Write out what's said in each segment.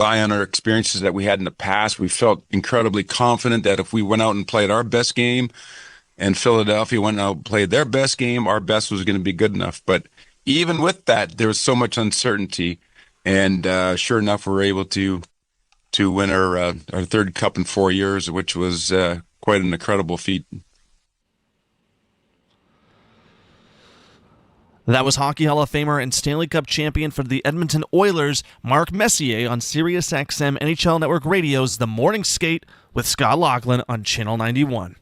rely on our experiences that we had in the past. We felt incredibly confident that if we went out and played our best game and Philadelphia went out and played their best game, our best was going to be good enough. But even with that, there was so much uncertainty. And sure enough, we were able to win our third cup in 4 years, which was quite an incredible feat. That was Hockey Hall of Famer and Stanley Cup champion for the Edmonton Oilers, Mark Messier, on SiriusXM NHL Network Radio's The Morning Skate with Scott Laughlin on Channel 91.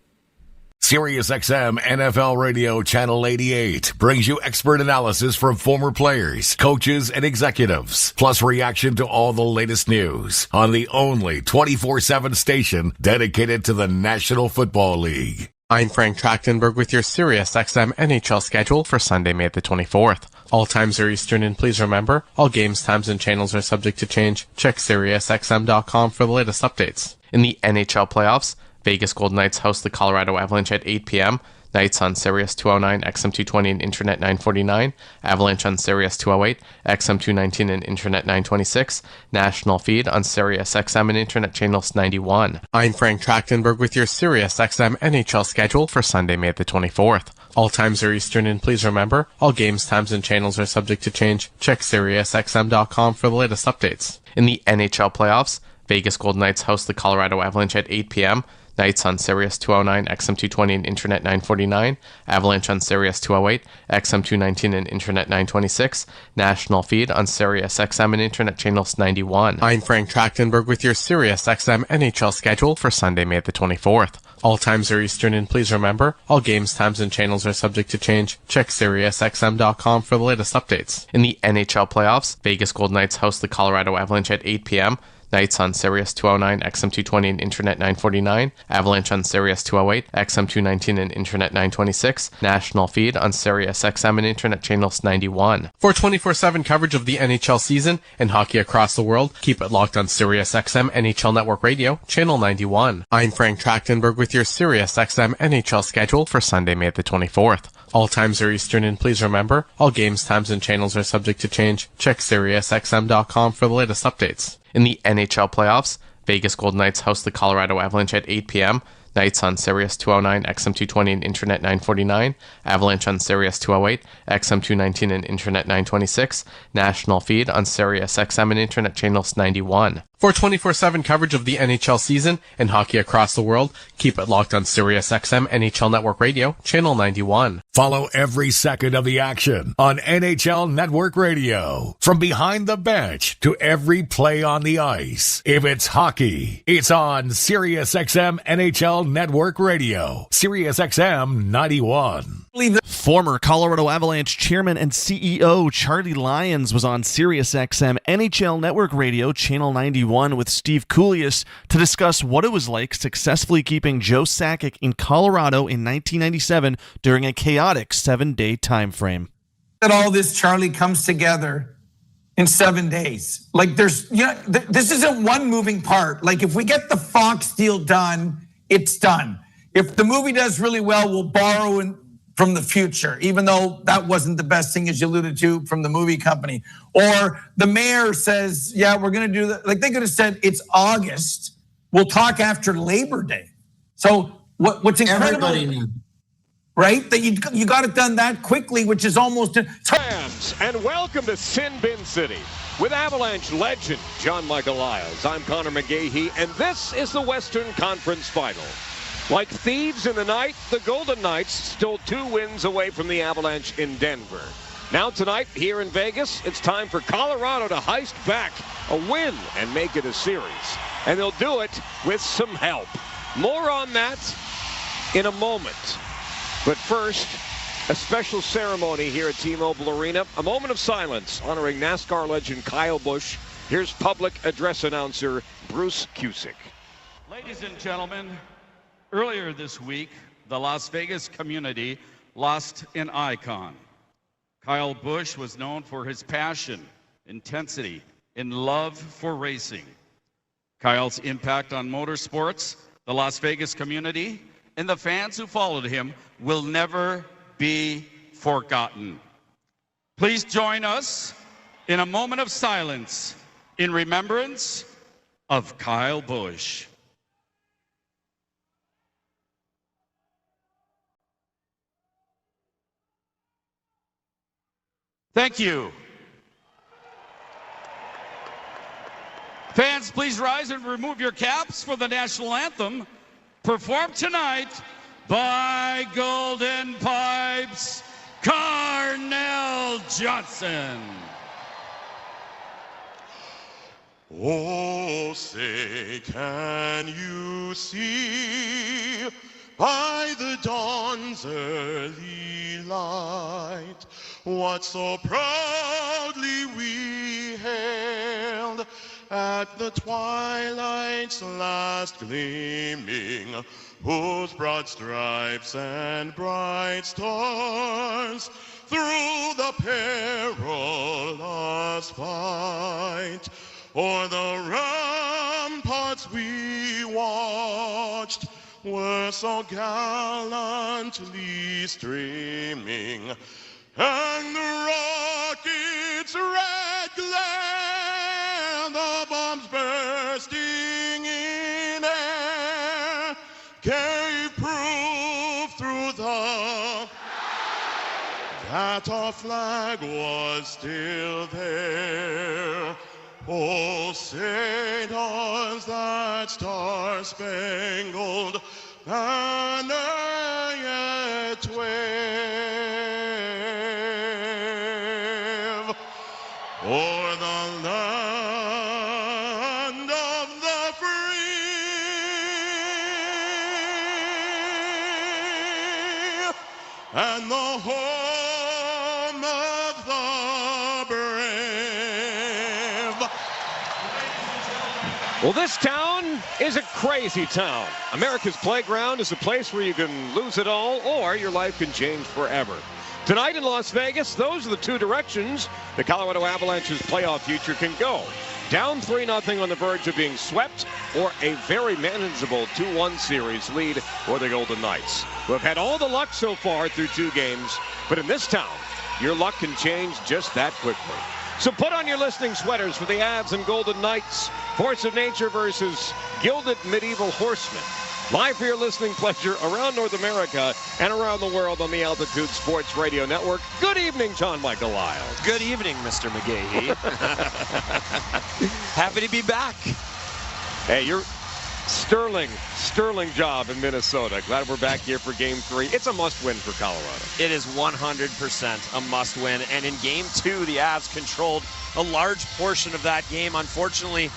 SiriusXM NFL Radio Channel 88 brings you expert analysis from former players, coaches, and executives, plus reaction to all the latest news on the only 24/7 station dedicated to the National Football League. I'm Frank Trachtenberg with your SiriusXM NHL schedule for Sunday, May the 24th. All times are Eastern, and please remember, all games, times, and channels are subject to change. Check SiriusXM.com for the latest updates. In the NHL playoffs, Vegas Golden Knights host the Colorado Avalanche at 8 p.m., Knights on Sirius 209, XM 220, and Internet 949. Avalanche on Sirius 208, XM 219, and Internet 926. National feed on Sirius XM and Internet channels 91. I'm Frank Trachtenberg with your Sirius XM NHL schedule for Sunday, May the 24th. All times are Eastern, and please remember, all games, times, and channels are subject to change. Check SiriusXM.com for the latest updates. In the NHL playoffs, Vegas Golden Knights host the Colorado Avalanche at 8 p.m., Knights on Sirius 209, XM 220, and Internet 949. Avalanche on Sirius 208, XM 219, and Internet 926. National feed on Sirius XM and Internet channels 91. I'm Frank Trachtenberg with your Sirius XM NHL schedule for Sunday, May the 24th. All times are Eastern, and please remember, all games, times, and channels are subject to change. Check SiriusXM.com for the latest updates. In the NHL playoffs, Vegas Golden Knights host the Colorado Avalanche at 8 p.m., Knights on Sirius 209, XM 220, and Internet 949. Avalanche on Sirius 208, XM 219, and Internet 926. National feed on Sirius XM and Internet channels 91. For 24/7 coverage of the NHL season and hockey across the world, keep it locked on Sirius XM NHL Network Radio, Channel 91. I'm Frank Trachtenberg with your Sirius XM NHL schedule for Sunday, May the 24th. All times are Eastern, and please remember, all games, times, and channels are subject to change. Check SiriusXM.com for the latest updates. In the NHL playoffs, Vegas Golden Knights host the Colorado Avalanche at 8 p.m., Knights on Sirius 209, XM 220, and Internet 949. Avalanche on Sirius 208, XM 219, and Internet 926. National feed on Sirius XM and Internet channels 91. For 24/7 coverage of the NHL season and hockey across the world, keep it locked on Sirius XM NHL Network Radio, Channel 91. Follow every second of the action on NHL Network Radio. From behind the bench to every play on the ice. If it's hockey, it's on Sirius XM NHL Network Radio. Sirius XM 91. Former Colorado Avalanche chairman and CEO Charlie Lyons was on SiriusXM NHL Network Radio Channel 91 with Steve Kouleas to discuss what it was like successfully keeping Joe Sakic in Colorado in 1997 during a chaotic 7-day time frame. That all this, Charlie, comes together in 7 days. Like this isn't one moving part. Like if we get the Fox deal done, it's done. If the movie does really well, we'll borrow from the future, even though that wasn't the best thing, as you alluded to, from the movie company. Or the mayor says, yeah, we're gonna do that. Like they could have said, it's August, we'll talk after Labor Day. So what's incredible, right? That you got it done that quickly, which is almost. Fans, and welcome to Sin Bin City with Avalanche legend John Michael Lyles. I'm Connor McGahey, and this is the Western Conference Final. Like thieves in the night, the Golden Knights stole 2 wins away from the Avalanche in Denver. Now tonight, here in Vegas, it's time for Colorado to heist back a win and make it a series. And they'll do it with some help. More on that in a moment. But first, a special ceremony here at T-Mobile Arena. A moment of silence honoring NASCAR legend Kyle Busch. Here's public address announcer Bruce Cusick. Ladies and gentlemen, earlier this week, the Las Vegas community lost an icon. Kyle Busch was known for his passion, intensity, and love for racing. Kyle's impact on motorsports, the Las Vegas community, and the fans who followed him will never be forgotten. Please join us in a moment of silence in remembrance of Kyle Busch. Thank you. Fans, please rise and remove your caps for the national anthem, performed tonight by Golden Pipes, Carnell Johnson. Oh, say, can you see by the dawn's early light what so proudly we hailed at the twilight's last gleaming, whose broad stripes and bright stars through the perilous fight o'er the ramparts we watched were so gallantly streaming, and the rocket's red glare, the bombs bursting in air, gave proof through that our flag was still there. Oh, say does that star-spangled banner yet wave o'er the land of the free and the home of the brave? Well, this town is a crazy town. America's playground is a place where you can lose it all or your life can change forever. Tonight in Las Vegas, those are the two directions the Colorado Avalanche's playoff future can go. Down 3-0 on the verge of being swept, or a very manageable 2-1 series lead for the Golden Knights, who have had all the luck so far through 2 games. But in this town, your luck can change just that quickly. So put on your listening sweaters for the Avs and Golden Knights. Force of Nature versus Gilded Medieval Horsemen. Live for your listening pleasure around North America and around the world on the Altitude Sports Radio Network. Good evening, John Michael Lyles. Good evening, Mr. McGahee. Happy to be back. Hey, you're sterling job in Minnesota. Glad we're back here for Game 3. It's a must-win for Colorado. It is 100% a must-win. And in Game 2, the Avs controlled a large portion of that game. Unfortunately,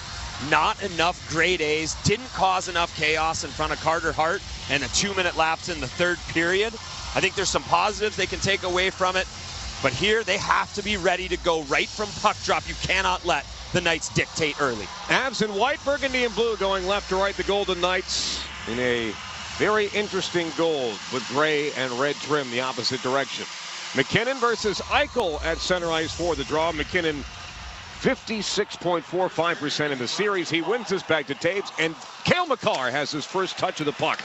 not enough grade A's, didn't cause enough chaos in front of Carter Hart, and a 2-minute lapse in the third period. I think there's some positives they can take away from it, but here they have to be ready to go right from puck drop. You cannot let the Knights dictate early. Avs in white, burgundy, and blue going left to right. The Golden Knights in a very interesting gold with gray and red trim the opposite direction. McKinnon versus Eichel at center ice for the draw. McKinnon 56.45% in the series. He wins this back to Taves, and Cale Makar has his first touch of the puck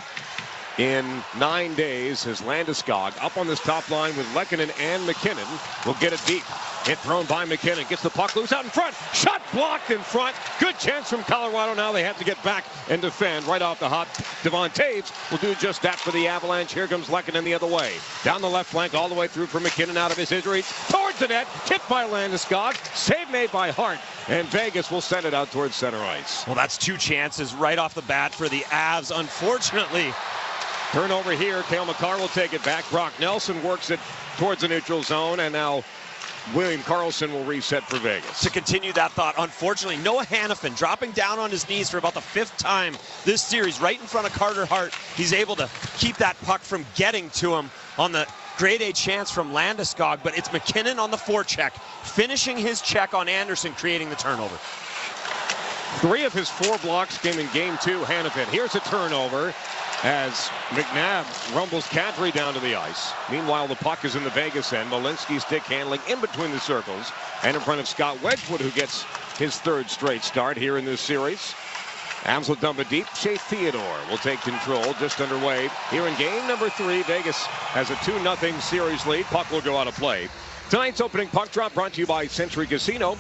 in 9 days. His Landeskog up on this top line with Lehkonen and McKinnon will get it deep. Hit thrown by McKinnon. Gets the puck loose out in front. Shot blocked in front. Good chance from Colorado. Now they have to get back and defend. Right off the hop, Devon Taves will do just that for the Avalanche. Here comes Lehkonen the other way. Down the left flank all the way through for McKinnon out of his reach. Towards the net. Tipped by Landeskog. Save made by Hart. And Vegas will send it out towards center ice. Well, that's 2 chances right off the bat for the Avs. Unfortunately, turnover here. Cale Makar will take it back. Brock Nelson works it towards the neutral zone. And now William Karlsson will reset for Vegas. To continue that thought, unfortunately, Noah Hannafin dropping down on his knees for about the 5th time this series, right in front of Carter Hart. He's able to keep that puck from getting to him on the grade A chance from Landeskog, but it's McKinnon on the forecheck, finishing his check on Anderson, creating the turnover. 3 of his 4 blocks came in Game 2, Hannafin. Here's a turnover as McNabb rumbles Kadri down to the ice. Meanwhile, the puck is in the Vegas end. Malinsky stick handling in between the circles and in front of Scott Wedgwood, who gets his 3rd straight start here in this series. Avs will dump it deep. Shea Theodore will take control, just underway here in game number 3. Vegas has a 2-0 series lead. Puck will go out of play. Tonight's opening puck drop brought to you by Century Casino.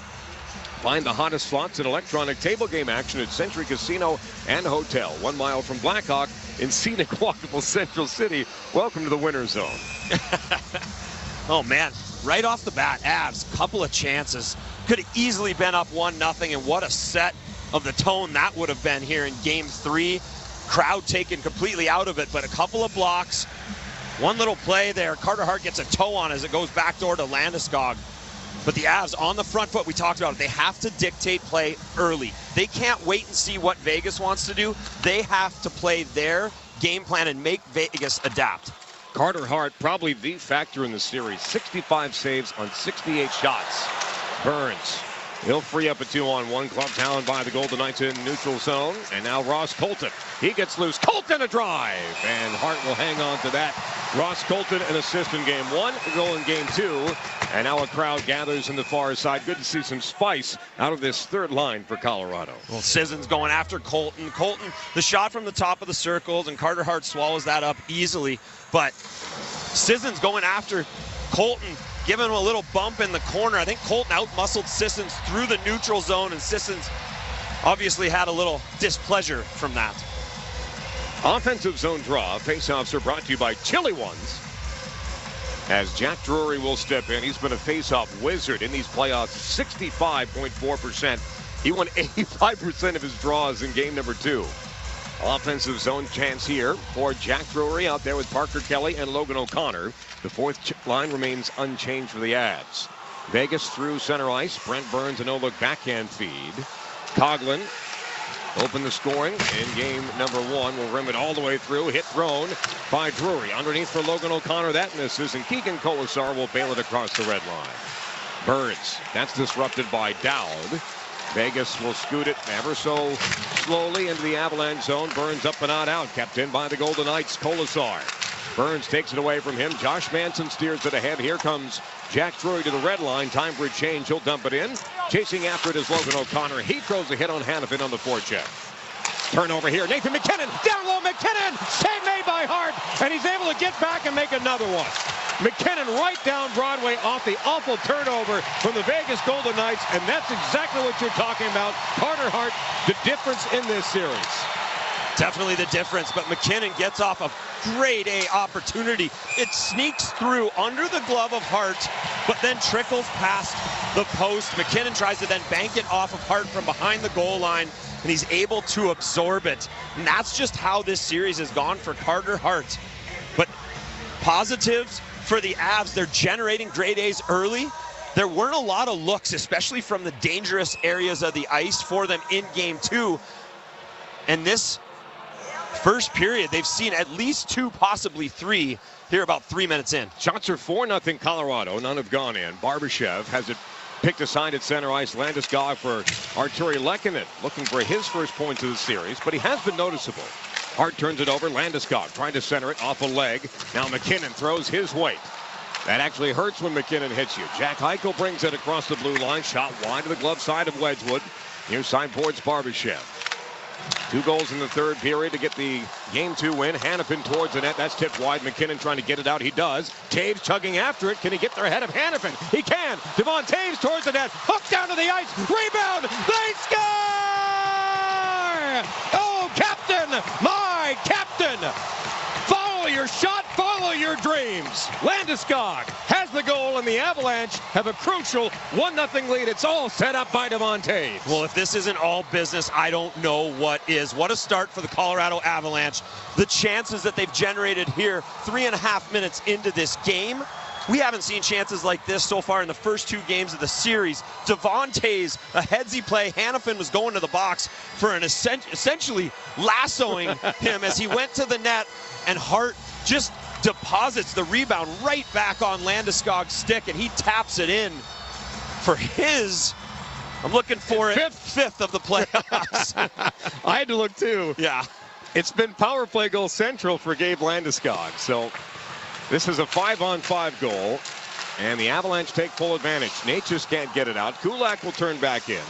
Find the hottest slots and electronic table game action at Century Casino and Hotel, 1 mile from Blackhawk in scenic, walkable Central City. Welcome to the winter zone. Oh, man. Right off the bat, Avs, couple of chances. Could have easily been up 1-0, and what a set of the tone that would have been here in Game 3. Crowd taken completely out of it, but a couple of blocks. One little play there. Carter Hart gets a toe on as it goes backdoor to Landeskog. But the Avs on the front foot, we talked about it, they have to dictate play early. They can't wait and see what Vegas wants to do. They have to play their game plan and make Vegas adapt. Carter Hart, probably the factor in the series. 65 saves on 68 shots. Burns, he'll free up a 2-on-1. Club talent by the Golden Knights in neutral zone. And now Ross Colton. He gets loose. Colton a drive. And Hart will hang on to that. Ross Colton, an assist in Game 1, a goal in Game 2. And now a crowd gathers in the far side. Good to see some spice out of this third line for Colorado. Well, Sisson's going after Colton. Colton, the shot from the top of the circles, and Carter Hart swallows that up easily. But Sisson's going after Colton, giving him a little bump in the corner. I think Colton out-muscled Sissons through the neutral zone, and Sissons obviously had a little displeasure from that. Offensive zone draw. Faceoffs are brought to you by Chili Ones. As Jack Drury will step in. He's been a faceoff wizard in these playoffs, 65.4%. He won 85% of his draws in game number 2. Offensive zone chance here for Jack Drury out there with Parker Kelly and Logan O'Connor. The fourth line remains unchanged for the Avs. Vegas through center ice. Brent Burns, a no-look backhand feed. Coughlin open the scoring in game number 1. Will rim it all the way through. Hit thrown by Drury. Underneath for Logan O'Connor. That misses, and Keegan Colasar will bail it across the red line. Burns. That's disrupted by Dowd. Vegas will scoot it ever so slowly into the Avalanche zone. Burns up and not out. Kept in by the Golden Knights. Colasar. Burns takes it away from him. Josh Manson steers it ahead. Here comes Jack Drury to the red line. Time for a change. He'll dump it in. Chasing after it is Logan O'Connor. He throws a hit on Hanifin on the forecheck. Turnover here. Nathan McKinnon. Down low. McKinnon. Save made by Hart. And he's able to get back and make another one. McKinnon right down Broadway off the awful turnover from the Vegas Golden Knights. And that's exactly what you're talking about. Carter Hart, the difference in this series. Definitely the difference, but McKinnon gets off a grade A opportunity. It sneaks through under the glove of Hart, but then trickles past the post. McKinnon tries to then bank it off of Hart from behind the goal line, and he's able to absorb it. And that's just how this series has gone for Carter Hart. But positives for the Avs, they're generating grade A's early. There weren't a lot of looks, especially from the dangerous areas of the ice for them in game 2. And this first period, they've seen at least 2, possibly 3, here about 3 minutes in. Shots are 4-0 Colorado. None have gone in. Barbashev has it picked aside at center ice. Landeskog for Arturi Lehkonen, looking for his first points of the series, but he has been noticeable. Hart turns it over. Landeskog trying to center it off a leg. Now McKinnon throws his weight. That actually hurts when McKinnon hits you. Jack Eichel brings it across the blue line. Shot wide to the glove side of Wedgwood. Near side boards Barbashev. 2 goals in the third period to get the game 2 win. Hanifin towards the net. That's tipped wide. McKinnon trying to get it out. He does. Taves chugging after it. Can he get there ahead of Hanifin? He can. Devon Taves towards the net. Hook down to the ice. Rebound. They score! Oh, captain! My captain! Follow your shot. Follow your dreams. Landeskog has the goal, and the Avalanche have a crucial 1-0 lead. It's all set up by Devon Taves. Well, if this isn't all business, I don't know what is. What a start for the Colorado Avalanche. The chances that they've generated here 3.5 minutes into this game. We haven't seen chances like this so far in the first 2 games of the series. Devon Taves, a headsy play. Hanifin was going to the box for an essentially lassoing him as he went to the net, and Hart just deposits the rebound right back on Landeskog's stick, and he taps it in for his, I'm looking for it, fifth of the playoffs. I had to look too. Yeah. It's been power play goal central for Gabe Landeskog. So this is a 5-on-5 goal, and the Avalanche take full advantage. Nate just can't get it out. Kulak will turn back in.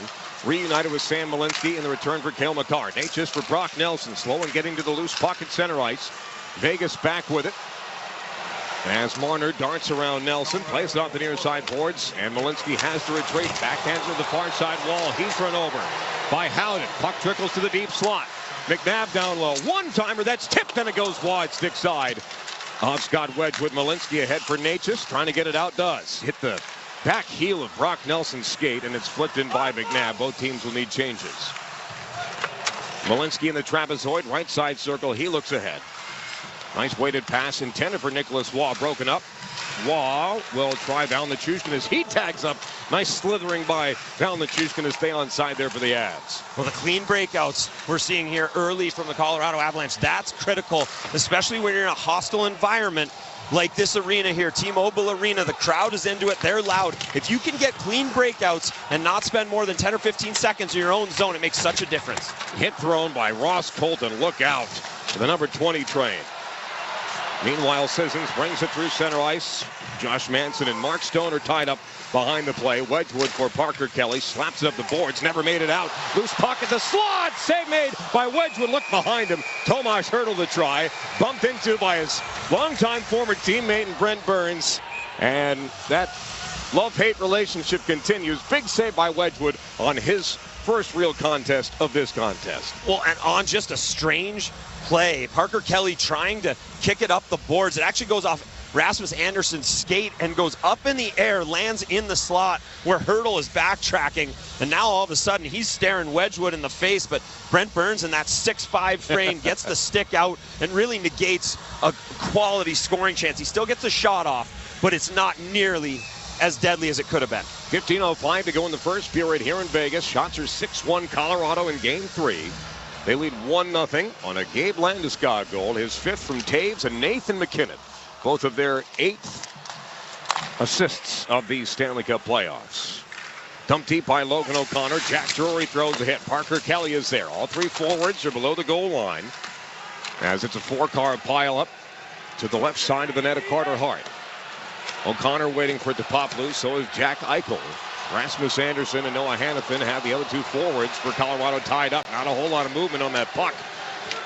Reunited with Sam Malinsky in the return for Cale Makar. Nate just for Brock Nelson. Slow and getting to the loose pocket center ice. Vegas back with it. As Marner darts around Nelson, plays it off the near side boards, and Malinsky has to retreat. Backhands to the far side wall. He's run over by Howden. Puck trickles to the deep slot. McNabb down low. One-timer, that's tipped, and it goes wide, stick side. Off Scott Wedgwood. Malinsky ahead for Natchez, trying to get it out, does. Hit the back heel of Brock Nelson's skate, and it's flipped in by McNabb. Both teams will need changes. Malinsky in the trapezoid, right side circle. He looks ahead. Nice weighted pass intended for Nicholas Waugh, broken up. Waugh will try Val Nichushkin as he tags up. Nice slithering by Val Nichushkin to stay on side there for the Avs. Well, the clean breakouts we're seeing here early from the Colorado Avalanche, that's critical, especially when you're in a hostile environment like this arena here, T-Mobile Arena. The crowd is into it. They're loud. If you can get clean breakouts and not spend more than 10 or 15 seconds in your own zone, it makes such a difference. Hit thrown by Ross Colton. Look out for the number 20 train. Meanwhile, Sissons brings it through center ice. Josh Manson and Mark Stone are tied up behind the play. Wedgwood for Parker Kelly. Slaps it up the boards. Never made it out. Loose puck at the slot. Save made by Wedgwood. Look behind him. Tomas Hertl to try. Bumped into by his longtime former teammate Brent Burns. And that love-hate relationship continues. Big save by Wedgwood on his first real contest of this contest. Well, and on just a strange play, Parker Kelly trying to kick it up the boards. It actually goes off Rasmus Anderson's skate and goes up in the air, lands in the slot where Hertl is backtracking, and now all of a sudden he's staring Wedgwood in the face, but Brent Burns in that 6'5" frame gets the stick out and really negates a quality scoring chance. He still gets a shot off, but it's not nearly as deadly as it could have been. 15:05 to go in the first period here in Vegas. Shots are 6-1 Colorado in Game 3. They lead 1-0 on a Gabe Landeskog goal, his 5th from Taves and Nathan McKinnon. Both of their 8th assists of these Stanley Cup playoffs. Dumped deep by Logan O'Connor. Jack Drury throws a hit. Parker Kelly is there. All three forwards are below the goal line as it's a 4-car pileup to the left side of the net of Carter Hart. O'Connor waiting for it to pop loose. So is Jack Eichel. Rasmus Anderson and Noah Hannafin have the other two forwards for Colorado tied up. Not a whole lot of movement on that puck.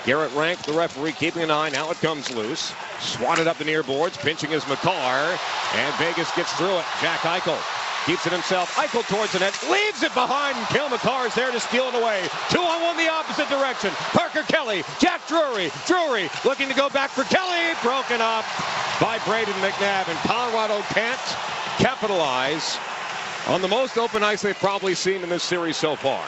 Garrett Rank, the referee, keeping an eye. Now it comes loose. Swatted up the near boards. Pinching is McCarr. And Vegas gets through it. Jack Eichel keeps it himself. Eichel towards the net. Leaves it behind. And Cale McCarr is there to steal it away. 2-on-1 the opposite direction. Parker Kelly. Jack Drury. Drury looking to go back for Kelly. Broken up by Braden McNabb. And Colorado can't capitalize on the most open ice they've probably seen in this series so far.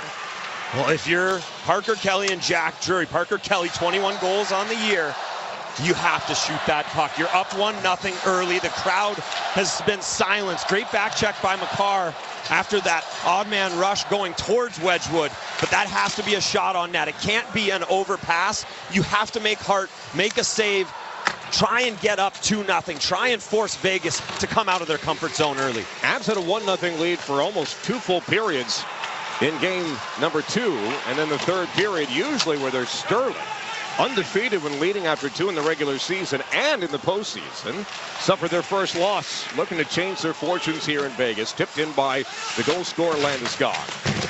Well, if you're Parker Kelly and Jack Drury, Parker Kelly 21 goals on the year, you have to shoot that puck. You're up 1-0 early. The crowd has been silenced. Great back check by McCarr after that odd man rush going towards Wedgwood, but that has to be a shot on net. It can't be an overpass. You have to make Hart make a save. Try and get up 2-0. Try and force Vegas to come out of their comfort zone early. Avs had a 1-0 lead for almost 2 full periods in game number 2, and then the third period, usually where they're sterling. Undefeated when leading after 2 in the regular season and in the postseason. Suffered their first loss, looking to change their fortunes here in Vegas. Tipped in by the goal scorer Landeskog.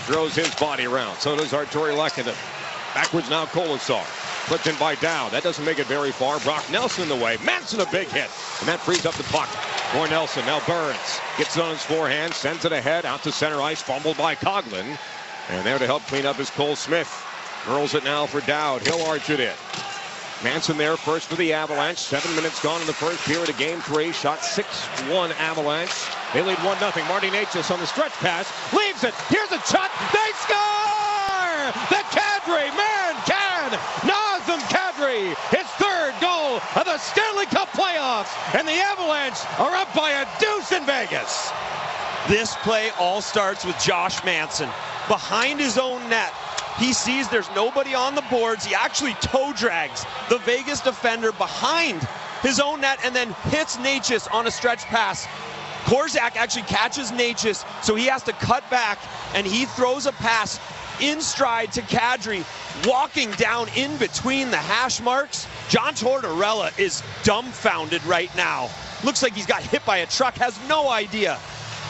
Throws his body around. So does Arturi Lehkonen. Backwards now Kolasar. Flipped in by Dow. That doesn't make it very far. Brock Nelson in the way. Manson a big hit. And that frees up the puck for Nelson. Now Burns gets it on his forehand. Sends it ahead out to center ice. Fumbled by Coughlin. And there to help clean up is Cole Smith. Curls it now for Dowd. He'll arch it in. Manson there first for the Avalanche. 7 minutes gone in the first period of game 3. Shot 6-1 Avalanche. They lead 1-0. Marty Natchez on the stretch pass. Leaves it. Here's a shot. They score! The Kadri man can! Nazem Kadri, his 3rd goal of the Stanley Cup playoffs. And the Avalanche are up by a deuce in Vegas. This play all starts with Josh Manson. Behind his own net, he sees there's nobody on the boards. He actually toe drags the Vegas defender behind his own net and then hits Natchez on a stretch pass. Korczak actually catches Natchez, so he has to cut back, and he throws a pass in stride to Kadri, walking down in between the hash marks. John Tortorella is dumbfounded right now. Looks like he's got hit by a truck, has no idea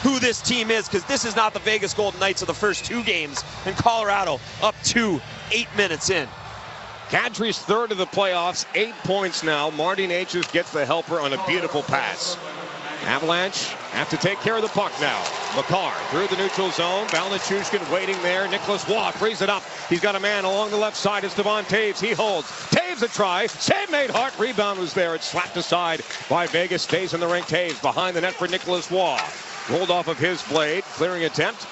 who this team is, because this is not the Vegas Golden Knights of the first 2 games, and Colorado up 2, 8 minutes in. Kadri's third of the playoffs, 8 points now. Marty Necas gets the helper on a beautiful pass. Avalanche have to take care of the puck now. Makar through the neutral zone. Balnachushkin waiting there. Nicholas Waugh frees it up. He's got a man along the left side. It's Devon Taves. He holds. Taves a try. Save made. Hart. Rebound was there. It's slapped aside by Vegas. Stays in the ring. Taves behind the net for Nicholas Waugh. Rolled off of his blade. Clearing attempt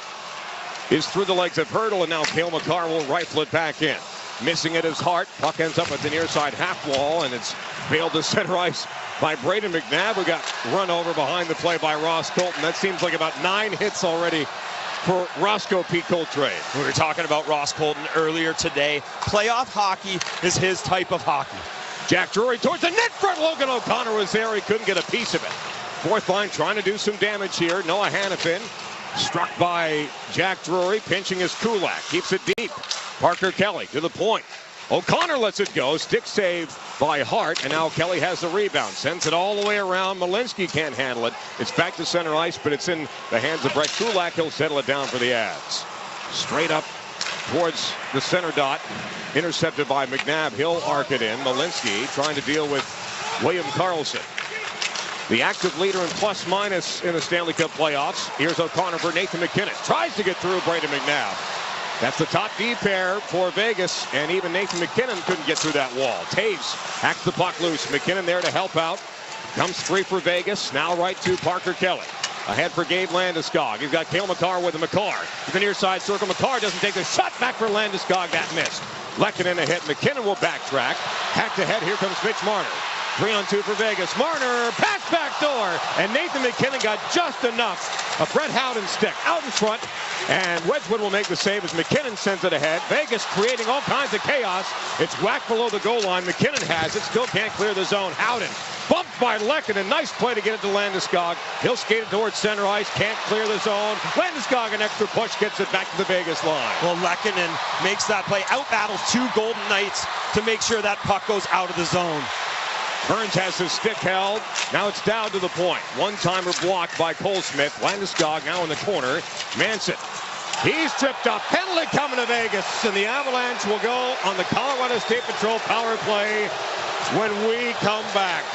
is through the legs of Hurdle, and now Cale Makar will rifle it back in. Missing it is Hart. Puck ends up at the near side half wall, and it's bailed to center ice by Braden McNabb, who got run over behind the play by Ross Colton. That seems like about 9 hits already for Roscoe P. Coltrane. We were talking about Ross Colton earlier today. Playoff hockey is his type of hockey. Jack Drury towards the net front. Logan O'Connor was there. He couldn't get a piece of it. Fourth line trying to do some damage here. Noah Hannafin struck by Jack Drury. Pinching his Kulak. Keeps it deep. Parker Kelly to the point. O'Connor lets it go. Stick save by Hart, and now Kelly has the rebound. Sends it all the way around. Malinsky can't handle it. It's back to center ice, but it's in the hands of Brett Kulak. He'll settle it down for the Avs. Straight up towards the center dot. Intercepted by McNabb. He'll arc it in. Malinsky trying to deal with William Karlsson. The active leader in plus-minus in the Stanley Cup playoffs. Here's O'Connor for Nathan McKinnon. Tries to get through Braden McNabb. That's the top D pair for Vegas, and even Nathan McKinnon couldn't get through that wall. Taves hacks the puck loose. McKinnon there to help out. Comes free for Vegas. Now right to Parker Kelly. Ahead for Gabe Landeskog. He's got Cale Makar with him. Makar to the near side circle. Makar doesn't take the shot. Back for Landeskog. That missed. Lehkonen a hit. McKinnon will backtrack. Hacked ahead. Here comes Mitch Marner. 3-on-2 for Vegas. Marner, pass back door. And Nathan McKinnon got just enough. A Brett Howden stick out in front. And Wedgwood will make the save as McKinnon sends it ahead. Vegas creating all kinds of chaos. It's whacked below the goal line. McKinnon has it. Still can't clear the zone. Howden bumped by Lehkonen. Nice play to get it to Landeskog. He'll skate it towards center ice. Can't clear the zone. Landeskog, an extra push, gets it back to the Vegas line. Well, Lehkonen makes that play. Out-battles 2 Golden Knights to make sure that puck goes out of the zone. Burns has his stick held. Now it's down to the point. One-timer blocked by Cole Smith. Landeskog now in the corner. Manson. He's tripped up. Penalty coming to Vegas. And the Avalanche will go on the Colorado State Patrol power play when we come back.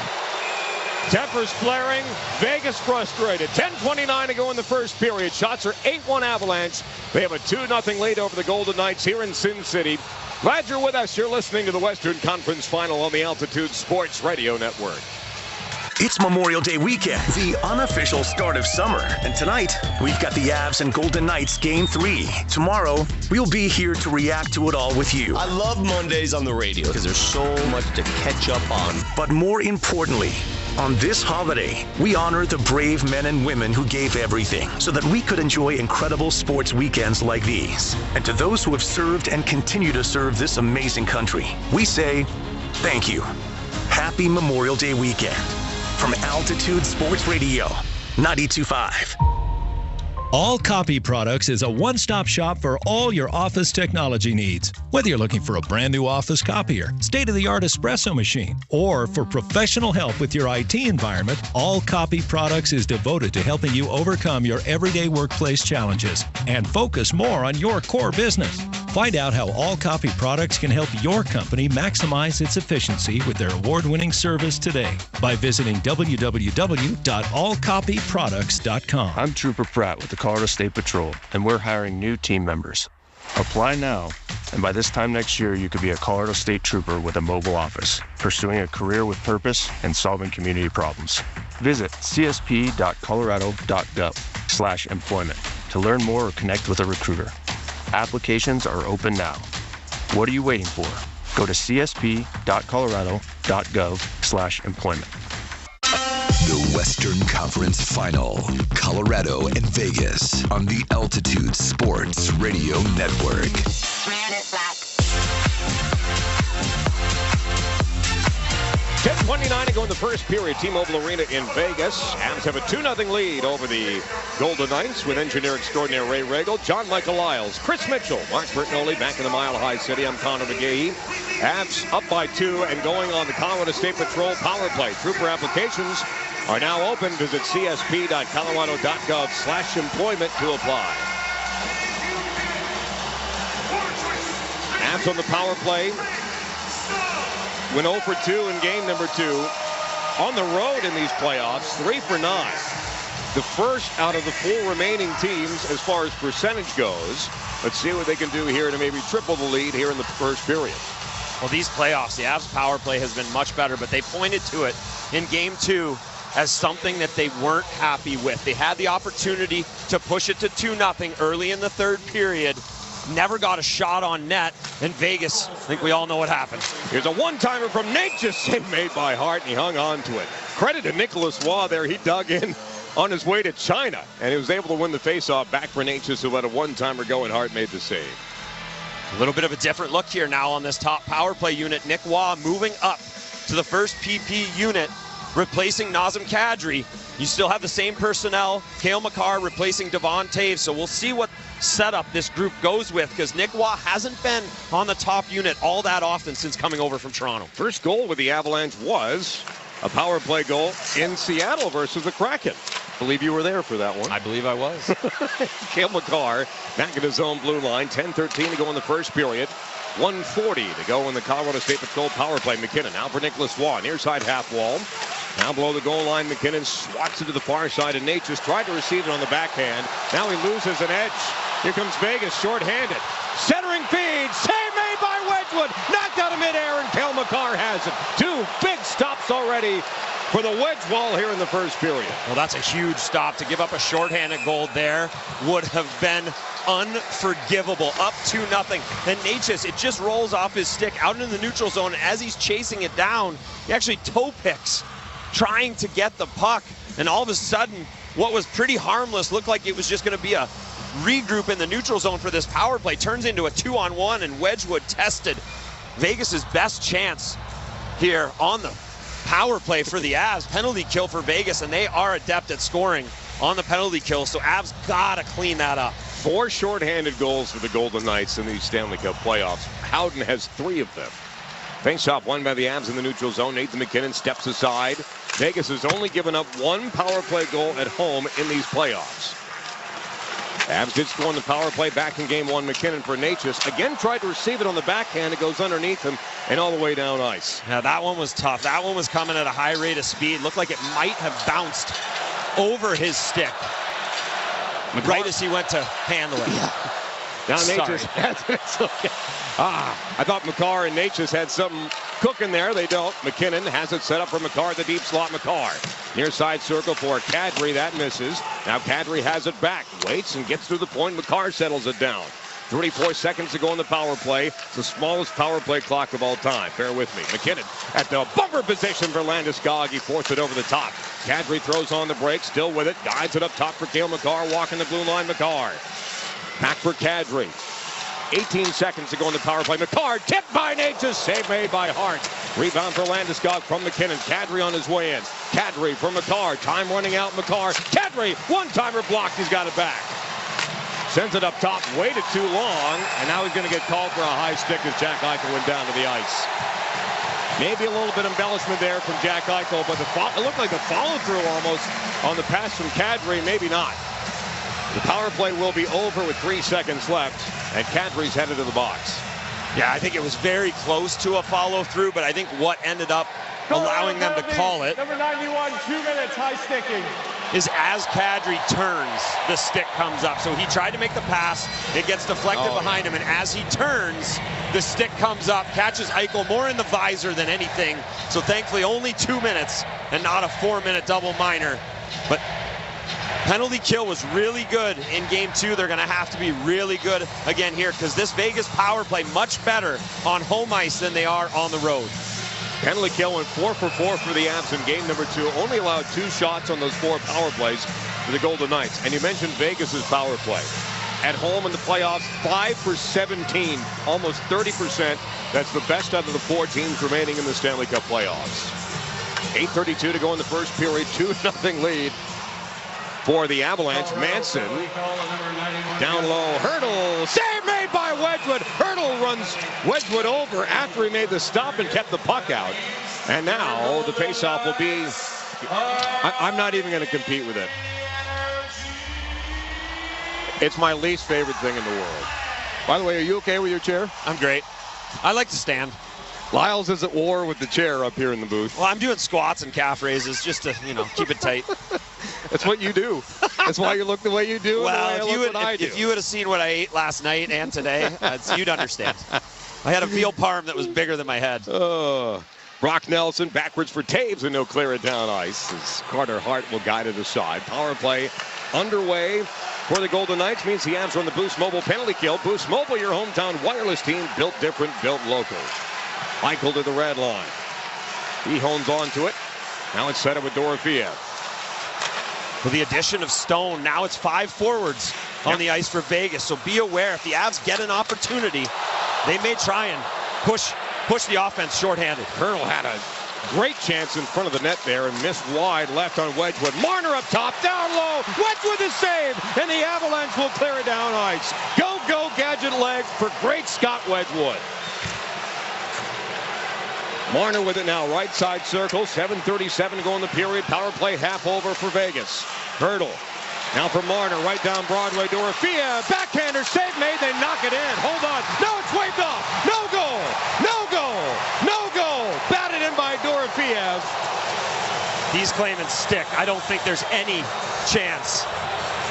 Tempers flaring. Vegas frustrated. 10:29 to go in the first period. Shots are 8-1 Avalanche. They have a 2-0 lead over the Golden Knights here in Sin City. Glad you're with us. You're listening to the Western Conference Final on the Altitude Sports Radio Network. It's Memorial Day weekend, the unofficial start of summer. And tonight, we've got the Avs and Golden Knights Game 3. Tomorrow, we'll be here to react to it all with you. I love Mondays on the radio because there's so much to catch up on. But more importantly, on this holiday, we honor the brave men and women who gave everything so that we could enjoy incredible sports weekends like these. And to those who have served and continue to serve this amazing country, we say thank you. Happy Memorial Day weekend. From Altitude Sports Radio, 92.5. All Copy Products is a one-stop shop for all your office technology needs. Whether you're looking for a brand new office copier, state-of-the-art espresso machine, or for professional help with your IT environment, All Copy Products is devoted to helping you overcome your everyday workplace challenges and focus more on your core business. Find out how All Copy Products can help your company maximize its efficiency with their award-winning service today by visiting www.allcopyproducts.com. I'm Trooper Pratt with the Colorado State Patrol, and we're hiring new team members. Apply now, and by this time next year, you could be a Colorado State Trooper with a mobile office, pursuing a career with purpose and solving community problems. Visit csp.colorado.gov/employment to learn more or connect with a recruiter. Applications are open now. What are you waiting for? Go to csp.colorado.gov/employment. The Western Conference Final, Colorado and Vegas on the Altitude Sports Radio Network. 10:29 to go in the first period. T-Mobile Arena in Vegas. Avs have a 2-0 lead over the Golden Knights with engineer extraordinaire Ray Regal, John Michael Lyles, Chris Mitchell, Mark Bertinoli back in the Mile High City. I'm Connor McGahey. Avs up by 2 and going on the Colorado State Patrol power play. Trooper applications are now open. Visit csp.colorado.gov/employment to apply. Avs on the power play. Went 0 for 2 in game number 2. On the road in these playoffs, 3 for 9. The first out of the 4 remaining teams as far as percentage goes. Let's see what they can do here to maybe triple the lead here in the first period. Well, these playoffs, the Avs power play has been much better, but they pointed to it in game 2 as something that they weren't happy with. They had the opportunity to push it to 2-0 early in the third period. Never got a shot on net, and Vegas, I think we all know what happened. Here's a one-timer from Natchez, save made by Hart, and he hung on to it. Credit to Nicholas Waugh there. He dug in on his way to China, and he was able to win the faceoff back for Natchez, who let a one-timer go, and Hart made the save. A little bit of a different look here now on this top power play unit. Nick Waugh moving up to the first PP unit, replacing Nazem Kadri. You still have the same personnel. Cale Makar replacing Devon Toews. So we'll see what setup this group goes with, because Nick Waugh hasn't been on the top unit all that often since coming over from Toronto. First goal with the Avalanche was a power play goal in Seattle versus the Kraken. I believe you were there for that one. I believe I was. Cale Makar back at his own blue line. 10:13 to go in the first period. 1:40 to go in the Colorado State Patrol power play. McKinnon now for Nicholas Waugh. Near side half wall. Now below the goal line, McKinnon swats it to the far side, and Natchez tried to receive it on the backhand. Now he loses an edge. Here comes Vegas, shorthanded. Centering feed, save made by Wedgwood. Knocked out of midair, and Cale Makar has it. 2 big stops already for the wedge wall here in the first period. Well, that's a huge stop. To give up a shorthanded goal there would have been unforgivable. Up 2-0. And Natchez, it just rolls off his stick out into the neutral zone. As he's chasing it down, he actually toe picks, trying to get the puck. And all of a sudden, what was pretty harmless looked like it was just going to be a regroup in the neutral zone for this power play. Turns into a 2-on-1, and Wedgwood tested Vegas's best chance here on the power play for the Avs. Penalty kill for Vegas, and they are adept at scoring on the penalty kill, so Avs gotta clean that up. 4 shorthanded goals for the Golden Knights in these Stanley Cup playoffs. Howden has 3 of them. Face-off won by the Avs in the neutral zone. Nathan McKinnon steps aside. Vegas has only given up 1 power play goal at home in these playoffs. Avs did score on the power play back in game 1. McKinnon for Natchez. Again tried to receive it on the backhand. It goes underneath him and all the way down ice. Now that one was tough. That one was coming at a high rate of speed. Looked like it might have bounced over his stick right as he went to handle it. Yeah. Now Natchez. I thought Makar and Natchez had something cooking there. They don't. McKinnon has it set up for Makar, the deep slot. Makar near side circle for Kadri. That misses. Now Kadri has it back. Waits and gets through the point. Makar settles it down. 34 seconds to go in the power play. It's the smallest power play clock of all time. Bear with me. McKinnon at the bumper position for Landeskog. He forced it over the top. Kadri throws on the break. Still with it. Guides it up top for Cale Makar. Walking the blue line. Makar. Back for Kadri. 18 seconds to go in the power play. Makar tipped by Natchez. Save made by Hart. Rebound for Landeskog from McKinnon. Kadri on his way in. Kadri for Makar. Time running out. Makar. Kadri. One-timer blocked. He's got it back. Sends it up top. Waited too long. And now he's going to get called for a high stick as Jack Eichel went down to the ice. Maybe a little bit of embellishment there from Jack Eichel, but it looked like a follow-through almost on the pass from Kadri. Maybe not. The power play will be over with 3 seconds left, and Kadri's headed to the box. Yeah, I think it was very close to a follow-through, but I think what ended up allowing them to call it, number 91, 2 minutes, high sticking, is as Kadri turns, the stick comes up. So he tried to make the pass, it gets deflected behind him, and as he turns, the stick comes up, catches Eichel more in the visor than anything. So thankfully only 2 minutes and not a 4-minute double minor. But penalty kill was really good in game 2. They're going to have to be really good again here, because this Vegas power play much better on home ice than they are on the road. Penalty kill went 4 for 4 for the Avs in game number 2. Only allowed 2 shots on those 4 power plays for the Golden Knights. And you mentioned Vegas's power play. At home in the playoffs, 5 for 17, almost 30%. That's the best out of the 4 teams remaining in the Stanley Cup playoffs. 8:32 to go in the first period. 2-0 lead for the Avalanche. Manson down low. Hurdle. Save made by Wedgwood. Hurdle runs Wedgwood over after he made the stop and kept the puck out. And now the faceoff will be... I'm not even going to compete with it. It's my least favorite thing in the world. By the way, are you okay with your chair? I'm great. I like to stand. Lyles is at war with the chair up here in the booth. Well, I'm doing squats and calf raises just to, keep it tight. That's what you do. That's why you look the way you do. Well, if you would have seen what I ate last night and today, you'd understand. I had a veal parm that was bigger than my head. Brock Nelson backwards for Taves, and he'll clear it down ice as Carter Hart will guide it aside. Power play underway for the Golden Knights. Means the Avs run the Boost Mobile penalty kill. Boost Mobile, your hometown wireless team, built different, built local. Michael to the red line. He hones on to it. Now it's set up with Dorofeev. With the addition of Stone, now it's 5 forwards on the ice for Vegas. So be aware, if the Avs get an opportunity, they may try and push the offense shorthanded. Colonel had a great chance in front of the net there and missed wide left on Wedgwood. Marner up top, down low. Wedgwood is saved, and the Avalanche will clear it down ice. Go, gadget leg for great Scott Wedgwood. Marner with it now, right side circle, 7:37 to go in the period. Power play half over for Vegas. Hurdle. Now for Marner, right down Broadway. Dorofeev, backhander, save made, they knock it in. Hold on, no, it's waved off. No goal, no goal, no goal. Batted in by Dorofeev. He's claiming stick. I don't think there's any chance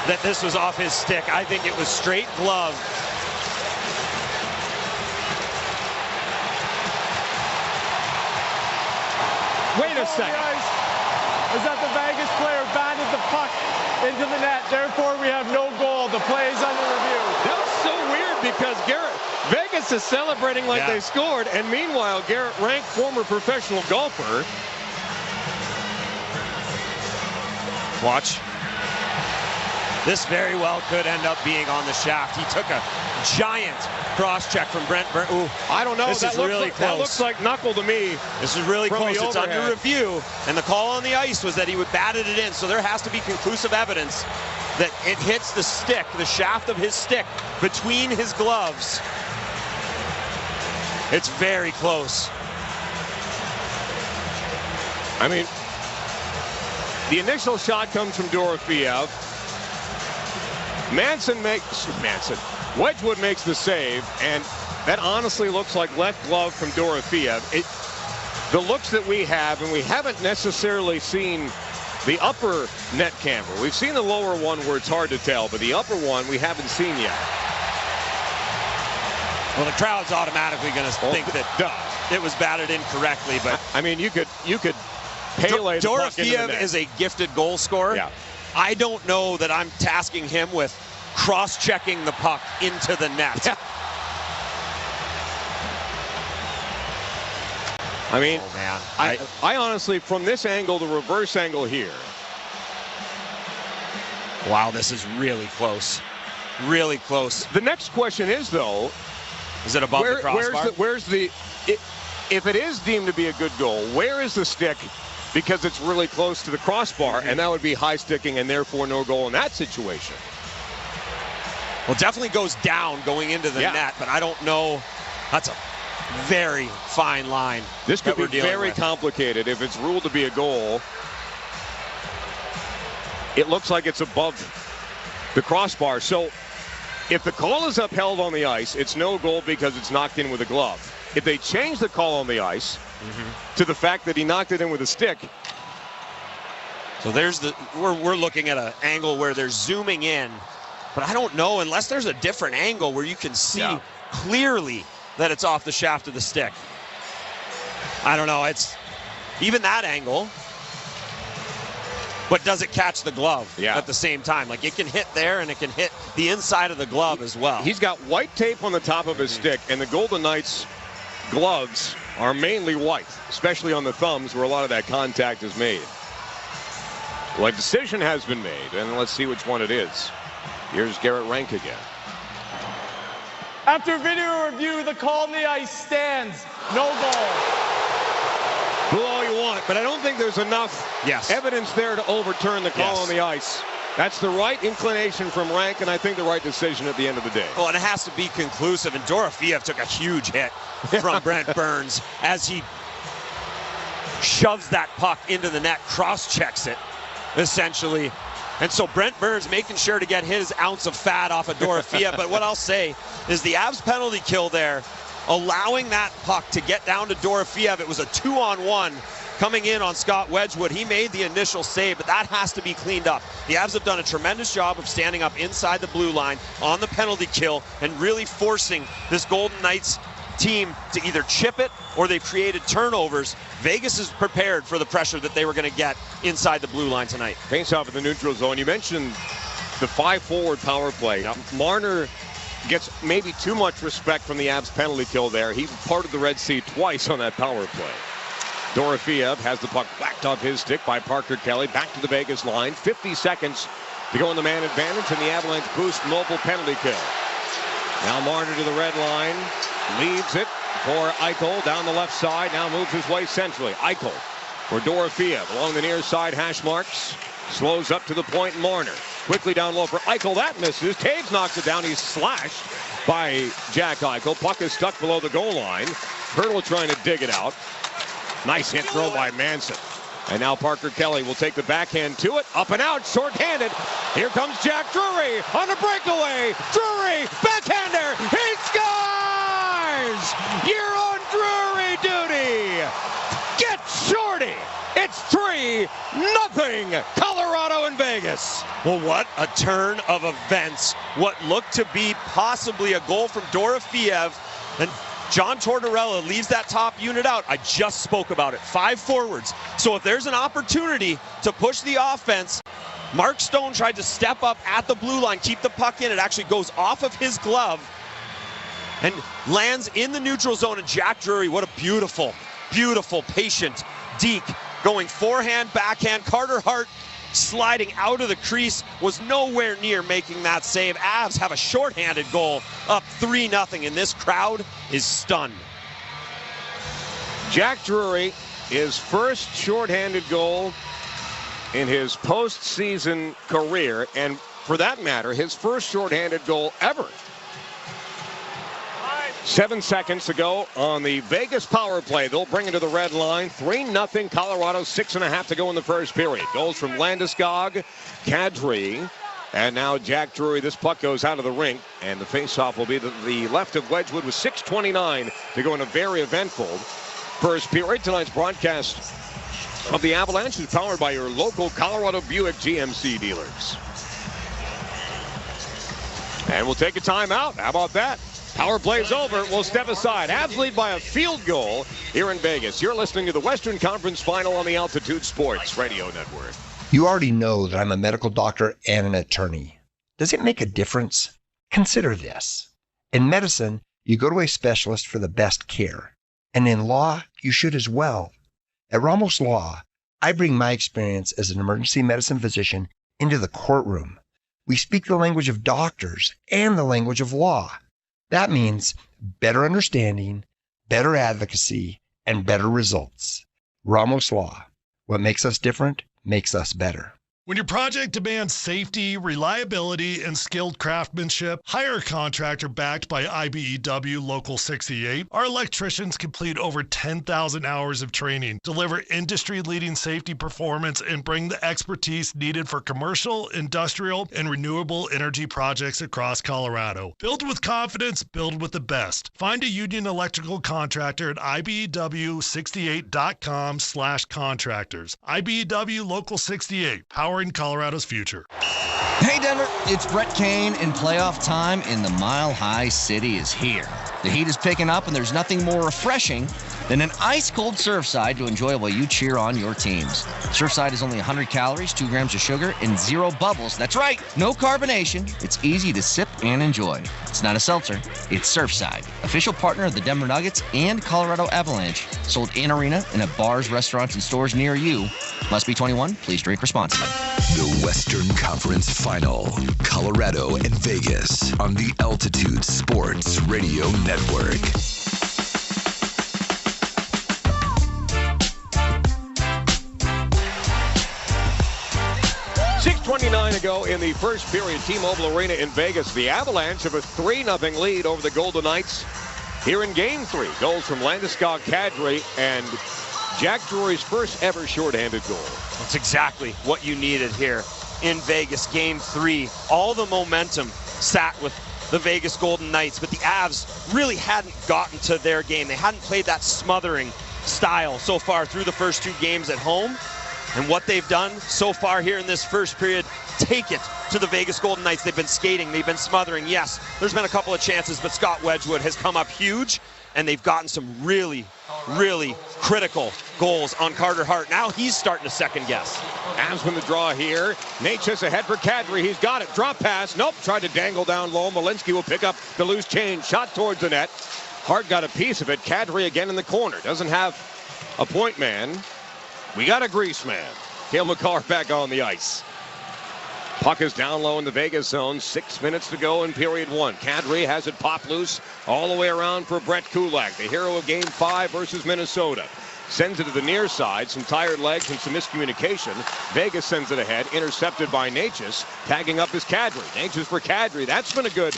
that this was off his stick. I think it was straight glove. Wait a second. Is that the Vegas player batted the puck into the net? Therefore, we have no goal. The play is under review. That was so weird because Vegas is celebrating like they scored, and meanwhile, Garrett Rank, former professional golfer. Watch. This very well could end up being on the shaft. He took a giant cross-check from Brent Burns. Ooh, I don't know. This is really close. That looks like knuckle to me. This is really close. It's under review. And the call on the ice was that he would batted it in. So there has to be conclusive evidence that it hits the stick, the shaft of his stick, between his gloves. It's very close. I mean, the initial shot comes from Dorofeev. Wedgwood makes the save, and that honestly looks like left glove from Dorofeev. The looks that we have, and we haven't necessarily seen the upper net camera. We've seen the lower one where it's hard to tell, but the upper one we haven't seen yet. Well, the crowd's automatically going to think that it was batted in correctly, but I mean, you could Pele the puck into the net. Dorofeev is a gifted goal scorer. Yeah. I don't know that I'm tasking him with cross-checking the puck into the net. Yeah. I mean, oh, man. I honestly, from this angle, the reverse angle here. Wow, this is really close. Really close. The next question is, though, is it above the crossbar? If it is deemed to be a good goal, where is the stick? Because it's really close to the crossbar, and that would be high sticking and therefore no goal in that situation. Well, it definitely goes down going into the net, but I don't know. That's a very fine line. This could be very complicated. If it's ruled to be a goal, it looks like it's above the crossbar. So if the call is upheld on the ice, it's no goal because it's knocked in with a glove. If they change the call on the ice to the fact that he knocked it in with a stick. So there's we're looking at an angle where they're zooming in, but I don't know unless there's a different angle where you can see clearly that it's off the shaft of the stick. I don't know. It's even that angle, but does it catch the glove at the same time? Like, it can hit there and it can hit the inside of the glove as well. He's got white tape on the top of his stick, and the Golden Knights gloves are mainly white, especially on the thumbs where a lot of that contact is made. Well, a decision has been made, and let's see which one it is. Here's Garrett Rank again. After video review, the call on the ice stands. No goal. Boo all you want, but I don't think there's enough evidence there to overturn the call on the ice. That's the right inclination from Rank, and I think the right decision at the end of the day. Well, and it has to be conclusive, and Dorofeev took a huge hit from Brent Burns as he shoves that puck into the net, cross-checks it, essentially. And so Brent Burns making sure to get his ounce of fat off of Dorofeev. But what I'll say is the Avs penalty kill there allowing that puck to get down to Dorofeev. It was a 2-on-1 coming in on Scott Wedgwood. He made the initial save, but that has to be cleaned up. The Avs have done a tremendous job of standing up inside the blue line on the penalty kill and really forcing this Golden Knights team to either chip it or they've created turnovers. Vegas is prepared for the pressure that they were going to get inside the blue line tonight. Face off in the neutral zone. You mentioned the 5-forward power play. Now, Marner gets maybe too much respect from the Avs penalty kill there. He parted the Red Sea twice on that power play. Dorofeev has the puck backed off his stick by Parker Kelly. Back to the Vegas line. 50 seconds to go in the man advantage, and the Avalanche boost mobile penalty kill. Now Marner to the red line. Leaves it for Eichel down the left side. Now moves his way centrally. Eichel for Dorofeev along the near side hash marks. Slows up to the point. Marner quickly down low for Eichel. That misses. Taves knocks it down. He's slashed by Jack Eichel. Puck is stuck below the goal line. Hurdle trying to dig it out. Nice hit throw by Manson. And now Parker Kelly will take the backhand to it. Up and out, short-handed. Here comes Jack Drury on a breakaway. Drury, backhander. He scores! You're on Drury duty. Get Shorty. It's 3-0 Colorado in Vegas. Well, what a turn of events. What looked to be possibly a goal from Dorofeev. And John Tortorella leaves that top unit out. I just spoke about it. 5 forwards. So if there's an opportunity to push the offense, Mark Stone tried to step up at the blue line, keep the puck in. It actually goes off of his glove and lands in the neutral zone. And Jack Drury, what a beautiful, beautiful, patient deke going forehand, backhand. Carter Hart sliding out of the crease, was nowhere near making that save. Avs have a shorthanded goal, up 3-0, and this crowd is stunned. Jack Drury, his first shorthanded goal in his postseason career, and for that matter, his first shorthanded goal ever. 7 seconds to go on the Vegas power play. They'll bring it to the red line. 3-0 Colorado, 6.5 to go in the first period. Goals from Landeskog, Kadri, and now Jack Drury. This puck goes out of the rink, and the faceoff will be to the left of Wedgwood with 6:29 to go in a very eventful first period. Tonight's broadcast of the Avalanche is powered by your local Colorado Buick GMC dealers. And we'll take a timeout. How about that? Power play's over. We'll step aside. Avs lead by a field goal here in Vegas. You're listening to the Western Conference Final on the Altitude Sports Radio Network. You already know that I'm a medical doctor and an attorney. Does it make a difference? Consider this. In medicine, you go to a specialist for the best care. And in law, you should as well. At Ramos Law, I bring my experience as an emergency medicine physician into the courtroom. We speak the language of doctors and the language of law. That means better understanding, better advocacy, and better results. Ramos Law. What makes us different makes us better. When your project demands safety, reliability, and skilled craftsmanship, hire a contractor backed by IBEW Local 68. Our electricians complete over 10,000 hours of training, deliver industry-leading safety performance, and bring the expertise needed for commercial, industrial, and renewable energy projects across Colorado. Build with confidence, build with the best. Find a union electrical contractor at IBEW68.com/contractors. IBEW Local 68, powering Colorado's future. Hey Denver, it's Brett Kane, and playoff time in the Mile High City is here. The heat is picking up, and there's nothing more refreshing than an ice-cold Surfside to enjoy while you cheer on your teams. Surfside is only 100 calories, 2 grams of sugar, and 0 bubbles. That's right, no carbonation. It's easy to sip and enjoy. It's not a seltzer, it's Surfside, official partner of the Denver Nuggets and Colorado Avalanche. Sold in arena and at bars, restaurants, and stores near you. Must be 21. Please drink responsibly. The Western Conference Final, Colorado and Vegas on the Altitude Sports Radio Network. 6:29 to go in the first period. T-Mobile Arena in Vegas. The Avalanche have a 3-0 lead over the Golden Knights here in Game 3. Goals from Landeskog, Kadri, and Jack Drury's first ever shorthanded goal. That's exactly what you needed here in Vegas. Game 3. All the momentum sat with the Vegas Golden Knights, but the Avs really hadn't gotten to their game. They hadn't played that smothering style so far through the first 2 games at home. And what they've done so far here in this first period, take it to the Vegas Golden Knights. They've been skating, they've been smothering. Yes, there's been a couple of chances, but Scott Wedgwood has come up huge, and they've gotten some really, really critical goals on Carter Hart. Now he's starting to second guess. Avs win the draw here. Natchez ahead for Kadri. He's got it. Drop pass. Nope. Tried to dangle down low. Malinsky will pick up the loose change. Shot towards the net. Hart got a piece of it. Kadri again in the corner. Doesn't have a point man. We got a grease man. Cale Makar back on the ice. Puck is down low in the Vegas zone. 6 minutes to go in period 1. Kadri has it pop loose all the way around for Brett Kulak, the hero of Game 5 versus Minnesota. Sends it to the near side. Some tired legs and some miscommunication. Vegas sends it ahead. Intercepted by Natchez. Tagging up is Kadri. Natchez for Kadri. That's been a good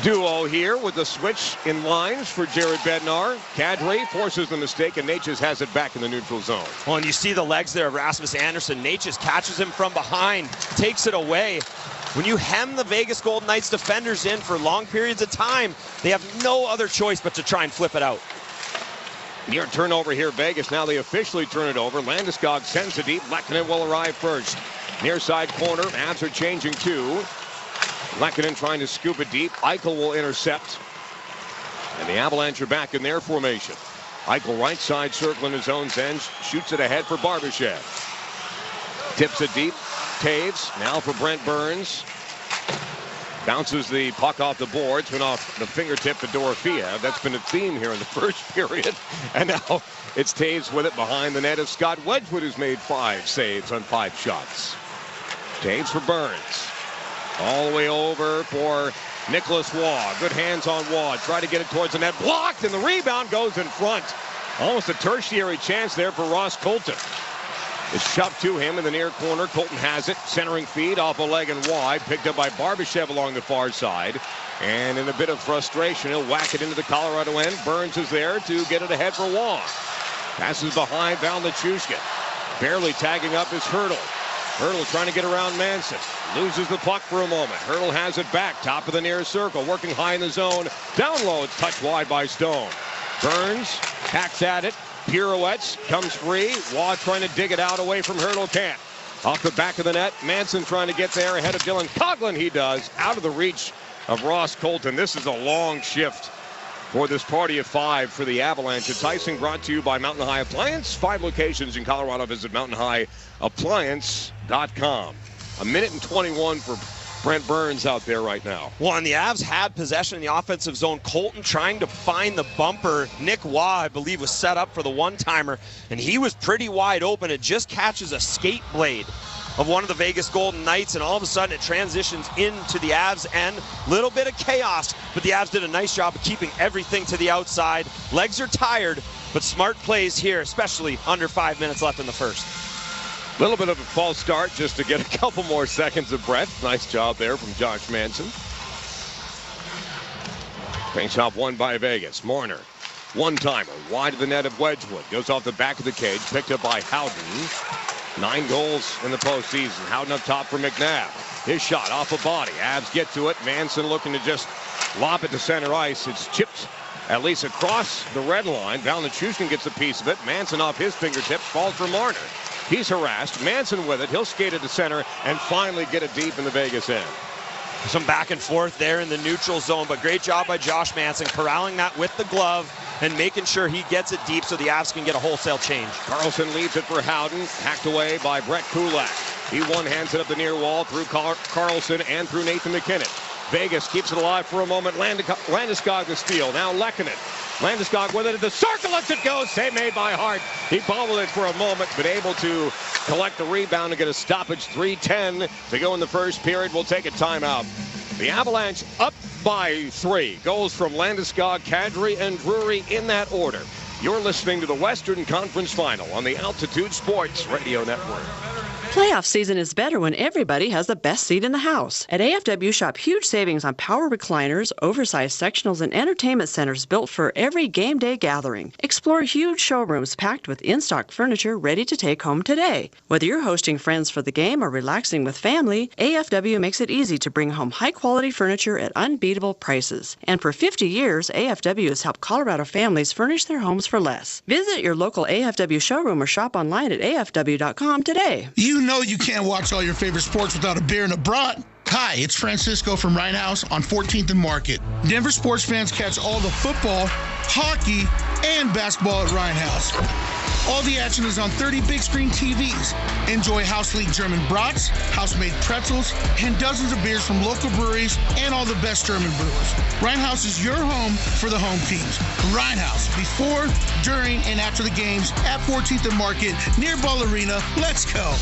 duo here with the switch in lines for Jared Bednar. Kadri forces the mistake, and Natchez has it back in the neutral zone. Well, and you see the legs there of Rasmus Andersson. Natchez catches him from behind, takes it away. When you hem the Vegas Golden Knights defenders in for long periods of time, they have no other choice but to try and flip it out. Near turnover here, Vegas. Now they officially turn it over. Landeskog sends it deep. Lehkonen will arrive first. Near side corner. Avs are changing too. Lehkonen trying to scoop it deep. Eichel will intercept. And the Avalanche are back in their formation. Eichel right side circling his own end. Shoots it ahead for Barbashev. Tips it deep. Taves now for Brent Burns. Bounces the puck off the boards. Went off the fingertip to Dorofeev. That's been a theme here in the first period. And now it's Taves with it behind the net of Scott Wedgwood, who's made 5 saves on 5 shots. Taves for Burns. All the way over for Nicholas Waugh. Good hands on Waugh. Try to get it towards the net. Blocked, and the rebound goes in front. Almost a tertiary chance there for Ross Colton. It's shoved to him in the near corner. Colton has it. Centering feed off a leg and wide. Picked up by Barbashev along the far side. And in a bit of frustration, he'll whack it into the Colorado end. Burns is there to get it ahead for Waugh. Passes behind Val Nichushkin. Barely tagging up is Hurdle. Hurdle trying to get around Manson. Loses the puck for a moment. Hurdle has it back. Top of the near circle. Working high in the zone. Down low. It's touched wide by Stone. Burns hacks at it. Pirouettes. Comes free. Waugh trying to dig it out away from Hurdle. Can't. Off the back of the net. Manson trying to get there ahead of Dylan Coughlin. He does. Out of the reach of Ross Colton. This is a long shift for this party of 5 for the Avalanche. Enticing brought to you by Mountain High Appliance. 5 locations in Colorado. Visit mountainhighappliance.com. A minute and 21 for Brent Burns out there right now. Well, and the Avs had possession in the offensive zone. Colton trying to find the bumper. Nick Waugh, I believe, was set up for the one-timer, and he was pretty wide open. It just catches a skate blade of one of the Vegas Golden Knights, and all of a sudden it transitions into the Avs end. Little bit of chaos, but the Avs did a nice job of keeping everything to the outside. Legs are tired, but smart plays here, especially under 5 minutes left in the first. Little bit of a false start just to get a couple more seconds of breath. Nice job there from Josh Manson. Face-off won by Vegas. Marner, one-timer, wide of the net of Wedgwood. Goes off the back of the cage, picked up by Howden. 9 goals in the postseason. Howden up top for McNabb. His shot off a body. Avs get to it. Manson looking to just lop it to center ice. It's chipped at least across the red line. Val Nichushkin gets a piece of it. Manson off his fingertips. Falls for Marner. He's harassed. Manson with it. He'll skate it to center and finally get it deep in the Vegas end. Some back and forth there in the neutral zone, but great job by Josh Manson corralling that with the glove and making sure he gets it deep so the Avs can get a wholesale change. Carlson leaves it for Howden. Hacked away by Brett Kulak. He one-hands it up the near wall through Carlson and through Nathan McKinnon. Vegas keeps it alive for a moment. Landeskog the steal. Now Lehkonen. Landeskog with it at the circle. Lets it go. Save made by Hart. He bobbled it for a moment, but able to collect the rebound and get a stoppage. 3:10 to go in the first period. We'll take a timeout. The Avalanche up by 3. Goals from Landeskog, Kadri, and Drury in that order. You're listening to the Western Conference Final on the Altitude Sports Radio Network. Playoff season is better when everybody has the best seat in the house. At AFW, shop huge savings on power recliners, oversized sectionals, and entertainment centers built for every game day gathering. Explore huge showrooms packed with in-stock furniture ready to take home today. Whether you're hosting friends for the game or relaxing with family, AFW makes it easy to bring home high-quality furniture at unbeatable prices. And for 50 years, AFW has helped Colorado families furnish their homes for less. Visit your local AFW showroom or shop online at afw.com today. You know you can't watch all your favorite sports without a beer and a brat. Hi, it's Francisco from Ryan House on 14th and Market. Denver sports fans catch all the football, hockey, and basketball at Ryan House. All the action is on 30 big screen TVs. Enjoy House League German brats, house-made pretzels, and dozens of beers from local breweries and all the best German brewers. Ryan House is your home for the home teams. Ryan House, before, during, and after the games at 14th and Market near Ball Arena. Let's go.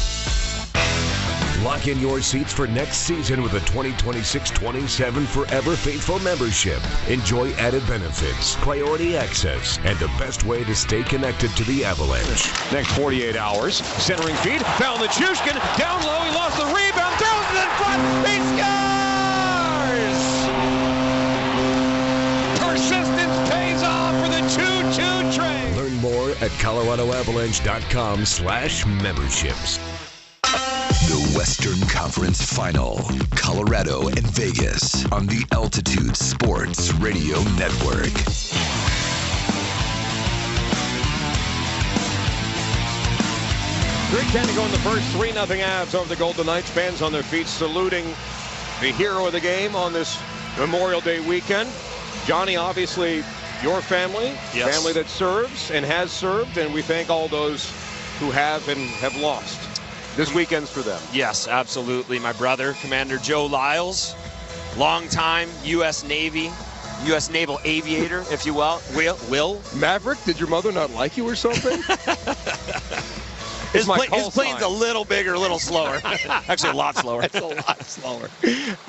Lock in your seats for next season with a 2026-27 Forever Faithful membership. Enjoy added benefits, priority access, and the best way to stay connected to the Avalanche. Next 48 hours, centering feed, found the Chushkin, down low, he lost the rebound, throws it in front, he scores! Persistence pays off for the 2-2 train. Learn more at coloradoavalanche.com/memberships. The Western Conference Final, Colorado and Vegas on the Altitude Sports Radio Network. .310 to go in the first, 3-0 Avs over the Golden Knights. Fans on their feet saluting the hero of the game on this Memorial Day weekend. Johnny, obviously your family, Yes. family that serves and has served, and we thank all those who have and have lost. This weekend's for them. Yes, absolutely. My brother, Commander Joe Lyles, longtime U.S. Navy, U.S. Naval aviator, if you will. Will. Maverick, did your mother not like you or something? His plane's a little bigger, a little slower. Actually, a lot slower. It's a lot slower.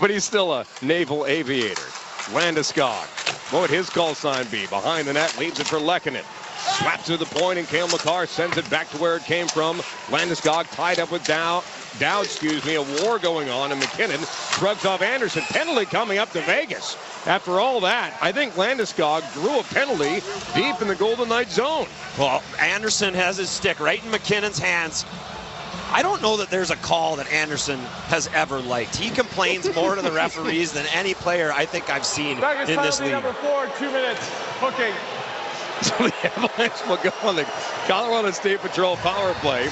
But he's still a naval aviator. Landeskog. What would his call sign be? Behind the net, leaves it for Lehkonen. Slaps to the point, and Cale Makar sends it back to where it came from. Landeskog tied up with Dowd, a war going on, and McKinnon shrugs off Anderson. Penalty coming up to Vegas. After all that, I think Landeskog drew a penalty deep in the Golden Knights zone. Well, Anderson has his stick right in McKinnon's hands. I don't know that there's a call that Anderson has ever liked. He complains more to the referees than any player I think I've seen Vegas in this league. Number 4, 2 minutes. Hooking. So the Avalanche will go on the Colorado State Patrol power play.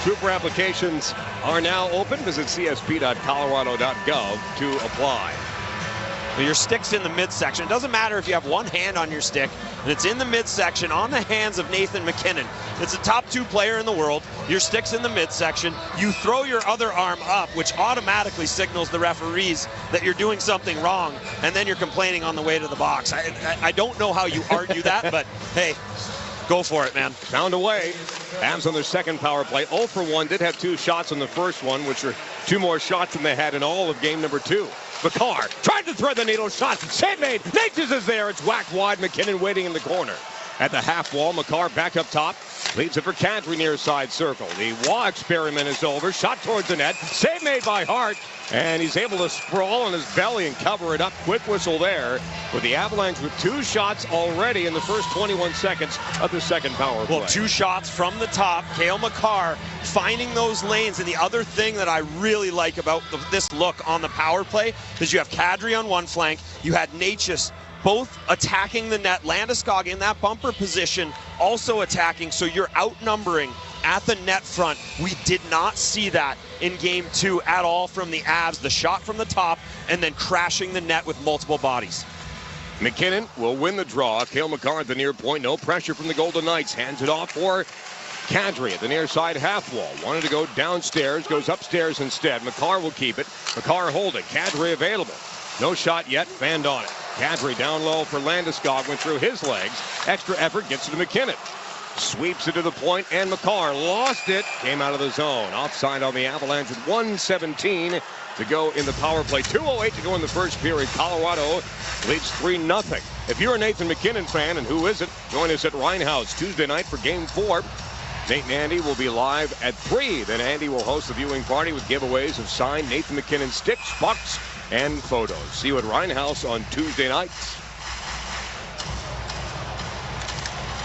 Trooper applications are now open. Visit csp.colorado.gov to apply. Your stick's in the midsection. It doesn't matter if you have one hand on your stick, and it's in the midsection on the hands of Nathan McKinnon. It's a top 2 player in the world. Your stick's in the midsection. You throw your other arm up, which automatically signals the referees that you're doing something wrong, and then you're complaining on the way to the box. I don't know how you argue that, but hey, go for it, man. Found a way. Avs on their second power play. 0 for 1. Did have 2 shots on the first one, which are 2 more shots than they had in all of game number 2. Makar tried to thread the needle. Shot. Save made. Natchez is there. It's whacked wide. McKinnon waiting in the corner. At the half wall, Makar back up top. Leads it for Kadri near side circle. The Waugh experiment is over. Shot towards the net. Save made by Hart. And he's able to sprawl on his belly and cover it up. Quick whistle there with the Avalanche with 2 shots already in the first 21 seconds of the second power play. Well, 2 shots from the top. Cale Makar finding those lanes. And the other thing that I really like about this look on the power play is you have Kadri on one flank. You had Natchez both attacking the net. Landeskog in that bumper position also attacking. So you're outnumbering at the net front. We did not see that in game 2 at all from the Avs. The shot from the top and then crashing the net with multiple bodies. McKinnon will win the draw. Cale Makar at the near point. No pressure from the Golden Knights. Hands it off for Kadri at the near side half wall. Wanted to go downstairs. Goes upstairs instead. Makar will keep it. Makar holding. Kadri available. No shot yet. Fanned on it. Kadri down low for Landeskog. Went through his legs. Extra effort gets it to McKinnon. Sweeps it to the point, and Makar lost it. Came out of the zone. Offside on the Avalanche with 1:17 to go in the power play. 2:08 to go in the first period. Colorado leads 3-0. If you're a Nathan McKinnon fan, and who isn't, join us at Ryan House Tuesday night for Game 4. Nate and Andy will be live at 3. Then Andy will host the viewing party with giveaways of signed Nathan MacKinnon sticks, pucks, and photos. See you at Rhinehouse on Tuesday nights.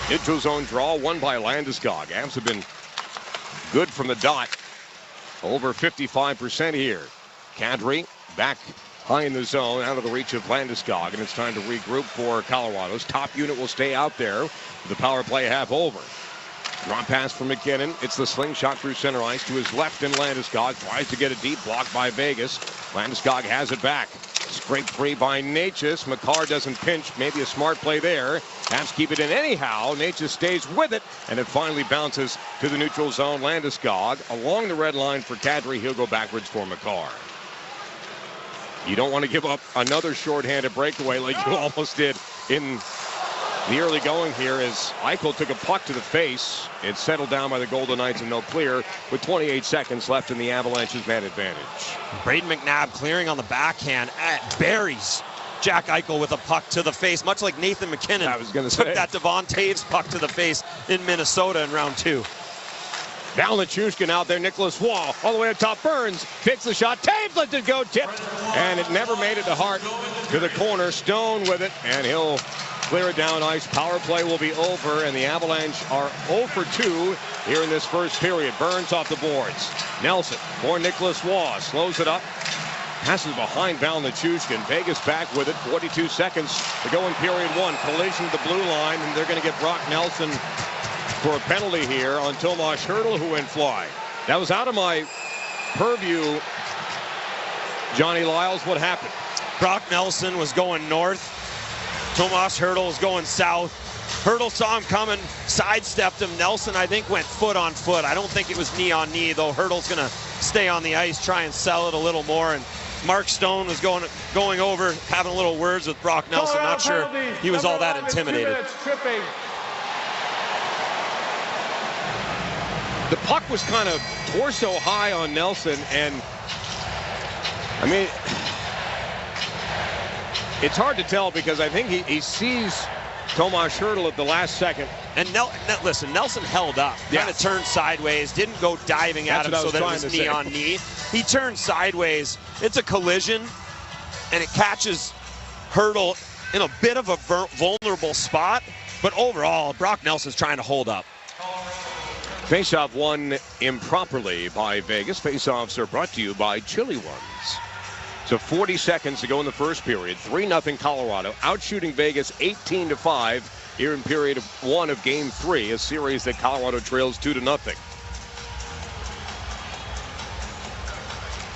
Neutral zone draw won by Landeskog. Avs have been good from the dot. Over 55% here. Kadri back high in the zone, out of the reach of Landeskog, and it's time to regroup for Colorado's top unit will stay out there with the power play half over. Drop pass from MacKinnon. It's the slingshot through center ice to his left, and Landeskog tries to get a deep block by Vegas. Landeskog has it back. Scraped free by Necas. Makar doesn't pinch. Maybe a smart play there. Avs keep it in anyhow. Necas stays with it, and it finally bounces to the neutral zone. Landeskog along the red line for Kadri. He'll go backwards for Makar. You don't want to give up another shorthanded breakaway like you almost did in the early going here as Eichel took a puck to the face. It's settled down by the Golden Knights and no clear with 28 seconds left in the Avalanche's man advantage. Braden McNabb clearing on the backhand buries Jack Eichel with a puck to the face, much like Nathan MacKinnon took that Devon Taves puck to the face in Minnesota in round 2. Down Lechushkin out there, Nicholas Waugh all the way up top. Burns takes the shot. Taves lets it go, tipped, and it never made it to Hart to the corner. Stone with it, and he'll clear it down ice. Power play will be over, and the Avalanche are 0 for 2 here in this first period. Burns off the boards. Nelson for Nicholas Waugh. Slows it up. Passes behind Val Nichushkin. Vegas back with it. 42 seconds to go in period 1. Collision to the blue line, and they're going to get Brock Nelson for a penalty here on Tomas Hertl, who went fly. That was out of my purview. Johnny Lyles, what happened? Brock Nelson was going north. Tomas Hertl was going south. Hertl saw him coming, sidestepped him. Nelson, I think, went foot on foot. I don't think it was knee on knee, though. Hertl's going to stay on the ice, try and sell it a little more. And Mark Stone was going over, having a little words with Brock Nelson. Not sure he was all that intimidated. The puck was kind of torso high on Nelson, and I mean, it's hard to tell because I think he sees Tomas Hertl at the last second. And listen, Nelson held up, kind of turned sideways, didn't go diving at him so that it was knee on knee. He turned sideways. It's a collision, and it catches Hertl in a bit of a vulnerable spot. But overall, Brock Nelson's trying to hold up. Faceoff won improperly by Vegas. Faceoffs are brought to you by Chili Ones. So 40 seconds to go in the first period. 3-0 Colorado, outshooting Vegas 18-5 here in period 1 of game 3, a series that Colorado trails 2-0.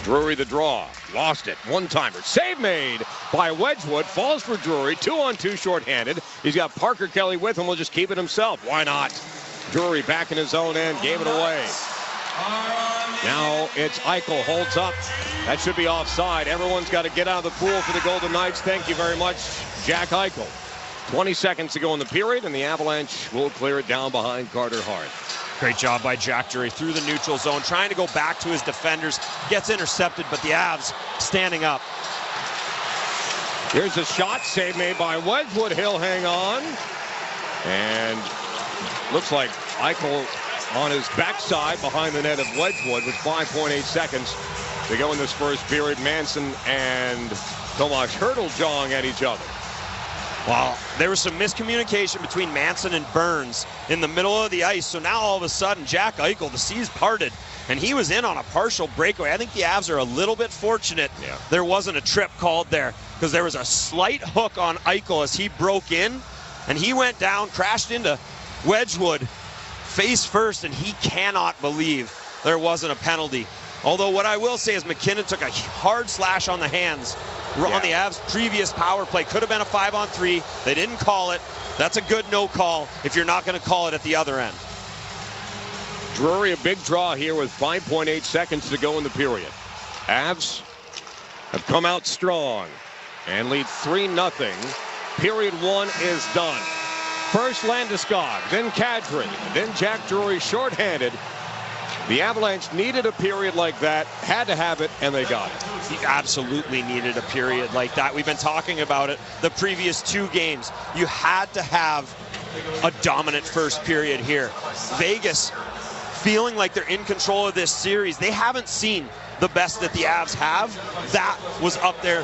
Drury the draw, lost it, one-timer, save made by Wedgwood, falls for Drury, 2-on-2 shorthanded. He's got Parker Kelly with him, will just keep it himself. Why not? Drury back in his own end, gave it away. Now it's Eichel, holds up. That should be offside. Everyone's got to get out of the pool for the Golden Knights. Thank you very much, Jack Eichel. 20 seconds to go in the period, and the Avalanche will clear it down behind Carter Hart. Great job by Jack Drury through the neutral zone, trying to go back to his defenders. Gets intercepted, but the Avs standing up. Here's a shot, save made by Wedgwood. He'll hang on. And looks like Eichel on his backside behind the net of Wedgwood with 5.8 seconds to go in this first period. Manson and Tomas Hertl jawing at each other. Well, there was some miscommunication between Manson and Burns in the middle of the ice. So now all of a sudden, Jack Eichel, the seas parted, and he was in on a partial breakaway. I think the Avs are a little bit fortunate there wasn't a trip called there, because there was a slight hook on Eichel as he broke in, and he went down, crashed into Wedgwood face first, and he cannot believe there wasn't a penalty. Although what I will say is MacKinnon took a hard slash on the hands on the Avs' previous power play. Could have been a 5-on-3. They didn't call it. That's a good no call if you're not going to call it at the other end. Drury, a big draw here with 5.8 seconds to go in the period. Avs have come out strong and lead 3-0. Period 1 is done. First Landeskog, then Kadri, then Jack Drury shorthanded. The Avalanche needed a period like that, had to have it, and they got it. He absolutely needed a period like that. We've been talking about it the previous 2 games. You had to have a dominant first period here. Vegas feeling like they're in control of this series. They haven't seen the best that the Avs have. That was up there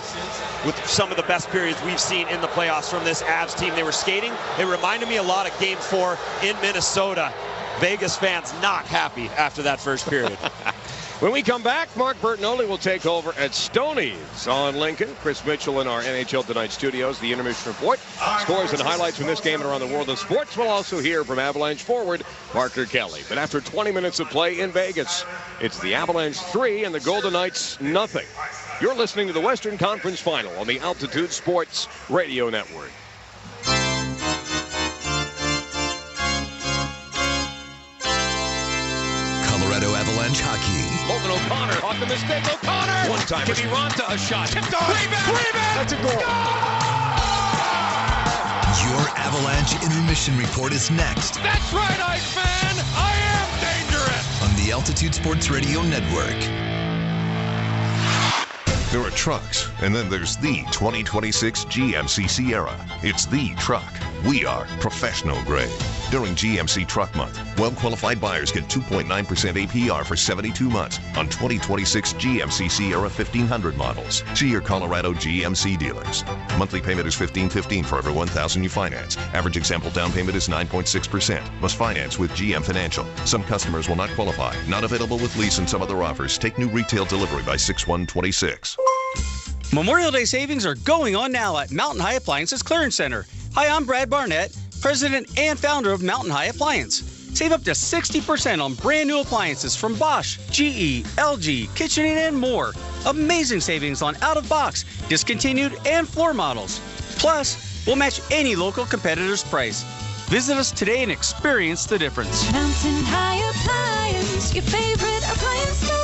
with some of the best periods we've seen in the playoffs from this Avs team. They were skating. It reminded me a lot of Game 4 in Minnesota. Vegas fans not happy after that first period. When we come back, Mark Bertinoli will take over at Stoney's on Lincoln. Chris Mitchell in our NHL Tonight studios, the Intermission Report. Scores and highlights from this game and around the world of sports. We'll also hear from Avalanche forward Parker Kelly. But after 20 minutes of play in Vegas, it's the Avalanche 3 and the Golden Knights nothing. You're listening to the Western Conference Final on the Altitude Sports Radio Network. Colorado Avalanche hockey. Logan O'Connor off the mistake. O'Connor. One time. Give me Ronta a shot. Tipped off. Rebound. That's a goal. Your Avalanche Intermission Report is next. That's right, Iceman. I am dangerous. On the Altitude Sports Radio Network. There are trucks, and then there's the 2026 GMC Sierra. It's the truck. We are professional grade. During GMC Truck Month, well-qualified buyers get 2.9% APR for 72 months on 2026 GMC Sierra 1500 models. See your Colorado GMC dealers. Monthly payment is $1,515 for every $1,000 you finance. Average example down payment is 9.6%. Must finance with GM Financial. Some customers will not qualify. Not available with lease and some other offers. Take new retail delivery by 6/1/26. Memorial Day savings are going on now at Mountain High Appliances Clearance Center. Hi, I'm Brad Barnett, president and founder of Mountain High Appliance. Save up to 60% on brand new appliances from Bosch, GE, LG, KitchenAid, and more. Amazing savings on out-of-box, discontinued, and floor models. Plus, we'll match any local competitor's price. Visit us today and experience the difference. Mountain High Appliance, your favorite appliance store.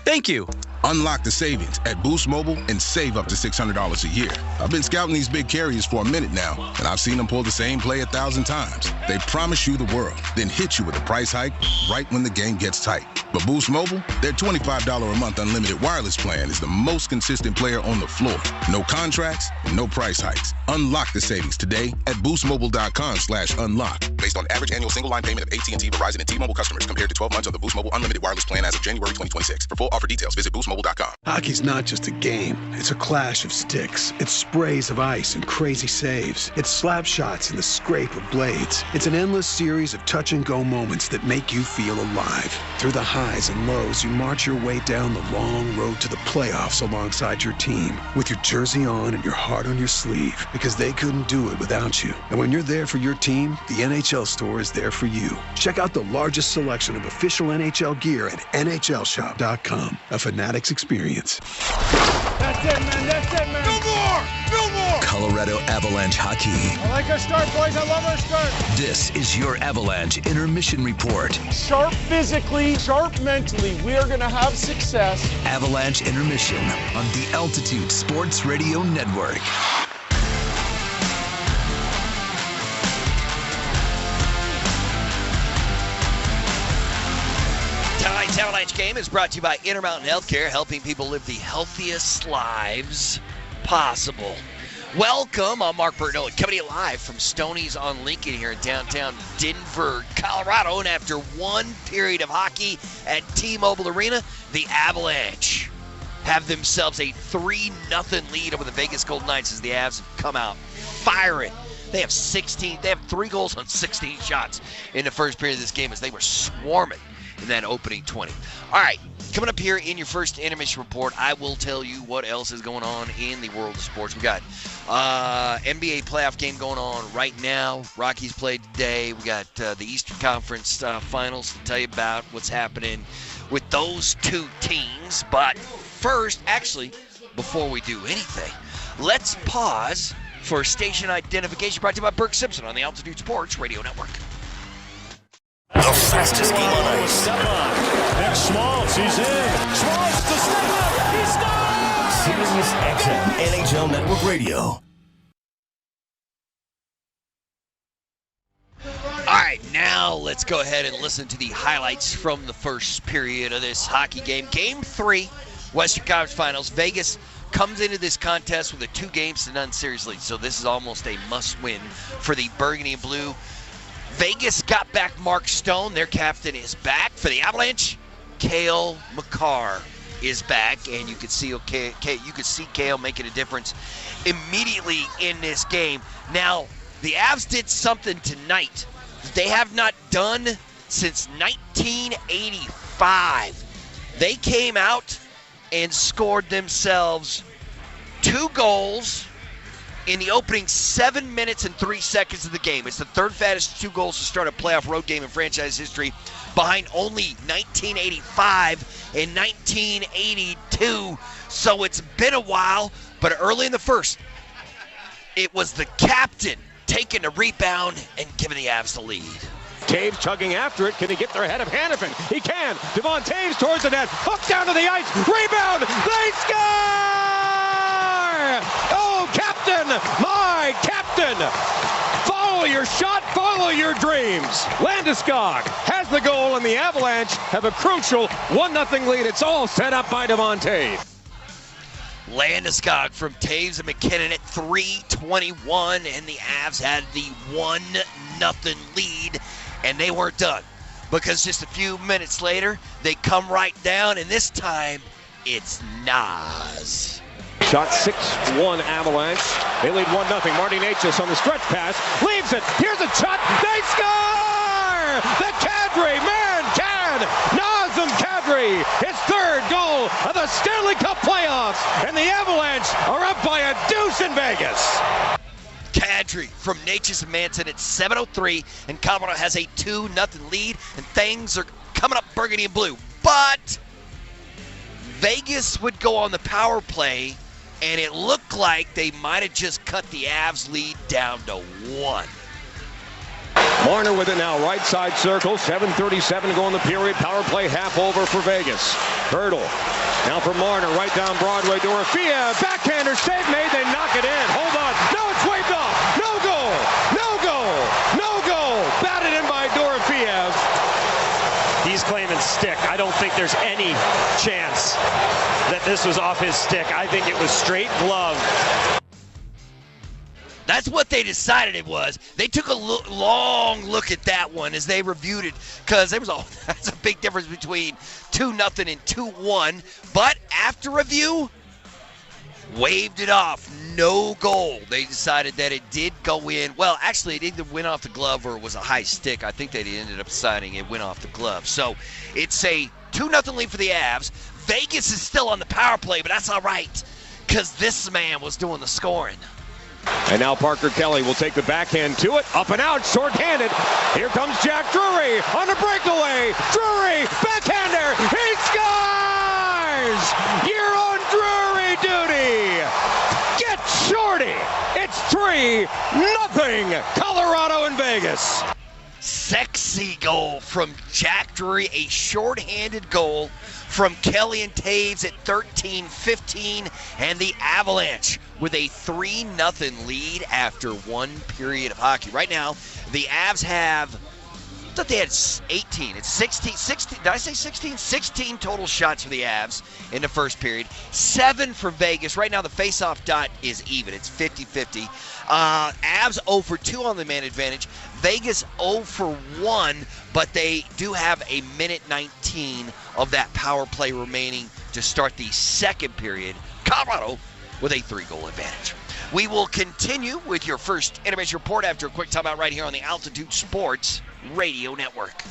Thank you. Unlock the savings at Boost Mobile and save up to $600 a year. I've been scouting these big carriers for a minute now, and I've seen them pull the same play 1,000 times. They promise you the world, then hit you with a price hike right when the game gets tight. But Boost Mobile, their $25 a month unlimited wireless plan is the most consistent player on the floor. No contracts, no price hikes. Unlock the savings today at boostmobile.com/unlock. Based on average annual single line payment of AT&T, Verizon, and T-Mobile customers compared to 12 months of the Boost Mobile unlimited wireless plan as of January 2026. For full offer details, visit boostmobile.com. Hockey's not just a game. It's a clash of sticks. It's sprays of ice and crazy saves. It's slap shots and the scrape of blades. It's an endless series of touch-and-go moments that make you feel alive. Through the highs and lows, you march your way down the long road to the playoffs alongside your team, with your jersey on and your heart on your sleeve, because they couldn't do it without you. And when you're there for your team, the NHL store is there for you. Check out the largest selection of official NHL gear at NHLshop.com. A Fanatics experience. That's it, man. That's it, man. No more! Colorado Avalanche hockey. I like our start, boys. I love our start. This is your Avalanche Intermission Report. Sharp physically, sharp mentally. We are going to have success. Avalanche Intermission on the Altitude Sports Radio Network. Tonight's Avalanche game is brought to you by Intermountain Healthcare, helping people live the healthiest lives possible. Welcome, I'm Mark Bertinoli, coming to you live from Stoney's on Lincoln here in downtown Denver, Colorado. And after one period of hockey at T-Mobile Arena, the Avalanche have themselves a 3-0 lead over the Vegas Golden Knights as the Avs have come out firing. They have 3 goals on 16 shots in the first period of this game as they were swarming in that opening 20. All right, coming up here in your first intermission report, I will tell you what else is going on in the world of sports. We got NBA playoff game going on right now. Rockies played today. We got the Eastern Conference Finals to tell you about what's happening with those two teams. But first, actually, before we do anything, let's pause for station identification brought to you by Burke Simpson on the Altitude Sports Radio Network. The fastest game on ice. Step on. And Schmaltz, he's in. Schmaltz to step up. He scores! Sirius XM NHL Network Radio. All right, now let's go ahead and listen to the highlights from the first period of this hockey game. Game 3, Western Conference Finals. Vegas comes into this contest with a 2-0 series lead. So this is almost a must-win for the Burgundy and Blue. Vegas got back Mark Stone. Their captain is back. For the Avalanche, Cale Makar is back, and you could see Cale making a difference immediately in this game. Now, the Avs did something tonight that they have not done since 1985. They came out and scored themselves 2 goals in the opening 7 minutes and 3 seconds of the game. It's the third fastest 2 goals to start a playoff road game in franchise history, behind only 1985 and 1982. So it's been a while, but early in the first, it was the captain taking the rebound and giving the Avs the lead. Taves chugging after it. Can he get there ahead of Hannafin? He can. Devon Taves towards the net. Hook down to the ice. Rebound. They score! Oh, captain! My captain! Follow your shot. Follow your dreams. Landeskog has the goal, and the Avalanche have a crucial 1-0 lead. It's all set up by Devon Taves. Landeskog from Taves and McKinnon at 3:21, and the Avs had the 1-0 lead, and they weren't done, because just a few minutes later, they come right down, and this time, it's Nas. Shot 6-1 Avalanche. They lead 1-0. Marty Necas on the stretch pass. Leaves it. Here's a shot. They score! The Kadri man-can! Nazem Kadri, his third goal of the Stanley Cup playoffs. And the Avalanche are up by a deuce in Vegas. Kadri from Necas and Manson at 7:03, and Colorado has a 2-0 lead, and things are coming up Burgundy and Blue. But Vegas would go on the power play, and it looked like they might have just cut the Avs lead down to 1. Marner with it now, right side circle, 7:37 to go in the period. Power play half over for Vegas. Hurdle. Now for Marner, right down Broadway. Dorofiev, backhander, save made, they knock it in. Hold on. No, it's waved off. No goal. No goal. No goal. Batted in by Dorofiev. He's claiming stick. I don't think there's any chance that this was off his stick. I think it was straight glove. That's what they decided it was. They took a long look at that one as they reviewed it, because that's a big difference between 2-0 and 2-1. But after review, waved it off. No goal. They decided that it did go in. Well, actually, it either went off the glove or it was a high stick. I think they ended up deciding it went off the glove. So it's a 2-0 lead for the Avs. Vegas is still on the power play, but that's all right, because this man was doing the scoring. And now Parker Kelly will take the backhand to it. Up and out, short-handed. Here comes Jack Drury on a breakaway. Drury, backhander. He scores! You're on Drury duty. Get shorty. It's 3-0 Colorado and Vegas. Sexy goal from Jack Drury, a short-handed goal from Kelly and Taves at 13:15, and the Avalanche with a 3-0 lead after 1 period of hockey. Right now, the Avs have, I thought they had 18. It's 16. Did I say 16? 16 total shots for the Avs in the first period. 7 for Vegas. Right now, the face-off dot is even. It's 50-50. Avs 0 for 2 on the man advantage. Vegas 0 for 1, but they do have a minute 19 of that power play remaining to start the second period. Colorado with a 3-goal advantage. We will continue with your first intermission report after a quick timeout right here on the Altitude Sports Radio Network.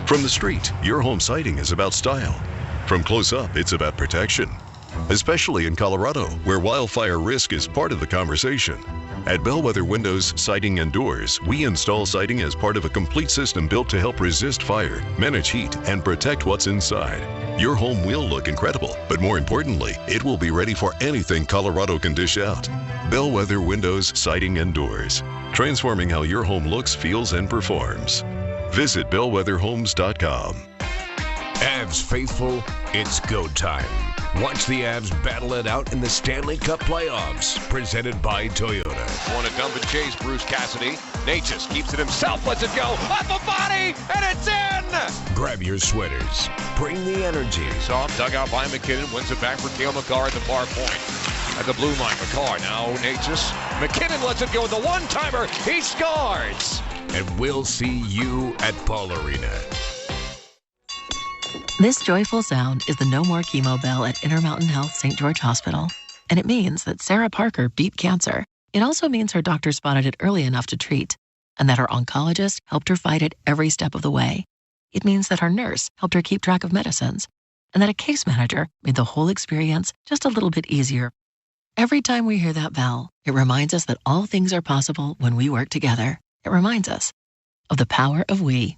From the street, your home siding is about style. From close up, it's about protection. Especially in Colorado, where wildfire risk is part of the conversation. At Bellwether Windows, Siding and Doors, we install siding as part of a complete system built to help resist fire, manage heat, and protect what's inside. Your home will look incredible, but more importantly, it will be ready for anything Colorado can dish out. Bellwether Windows, Siding and Doors, transforming how your home looks, feels, and performs. Visit bellwetherhomes.com. Avs faithful, it's go time. Watch the Avs battle it out in the Stanley Cup playoffs, presented by Toyota. Want to dump and chase Bruce Cassidy. Natchez keeps it himself, lets it go. Off a body, and it's in! Grab your sweaters. Bring the energy. Soft dugout by McKinnon. Wins it back for Cale Makar at the far point. At the blue line, Makar now Natchez. McKinnon lets it go with the one-timer. He scores! And we'll see you at Paul Arena. This joyful sound is the No More Chemo bell at Intermountain Health St. George Hospital. And it means that Sarah Parker beat cancer. It also means her doctor spotted it early enough to treat, and that her oncologist helped her fight it every step of the way. It means that her nurse helped her keep track of medicines, and that a case manager made the whole experience just a little bit easier. Every time we hear that bell, it reminds us that all things are possible when we work together. It reminds us of the power of we.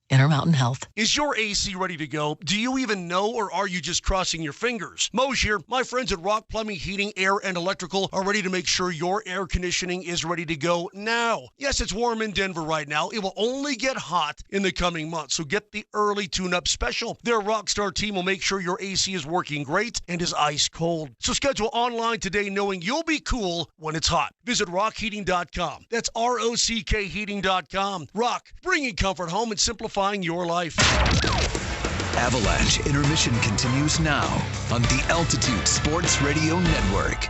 Intermountain Health. Is your AC ready to go? Do you even know, or are you just crossing your fingers? Moj here. My friends at Rock Plumbing, Heating, Air, and Electrical are ready to make sure your air conditioning is ready to go now. Yes, it's warm in Denver right now. It will only get hot in the coming months, so get the early tune-up special. Their Rockstar team will make sure your AC is working great and is ice cold. So schedule online today knowing you'll be cool when it's hot. Visit rockheating.com. That's ROCK heating.com. Rock, bringing comfort home and simplifying your life. Avalanche Intermission continues now on the Altitude Sports Radio Network.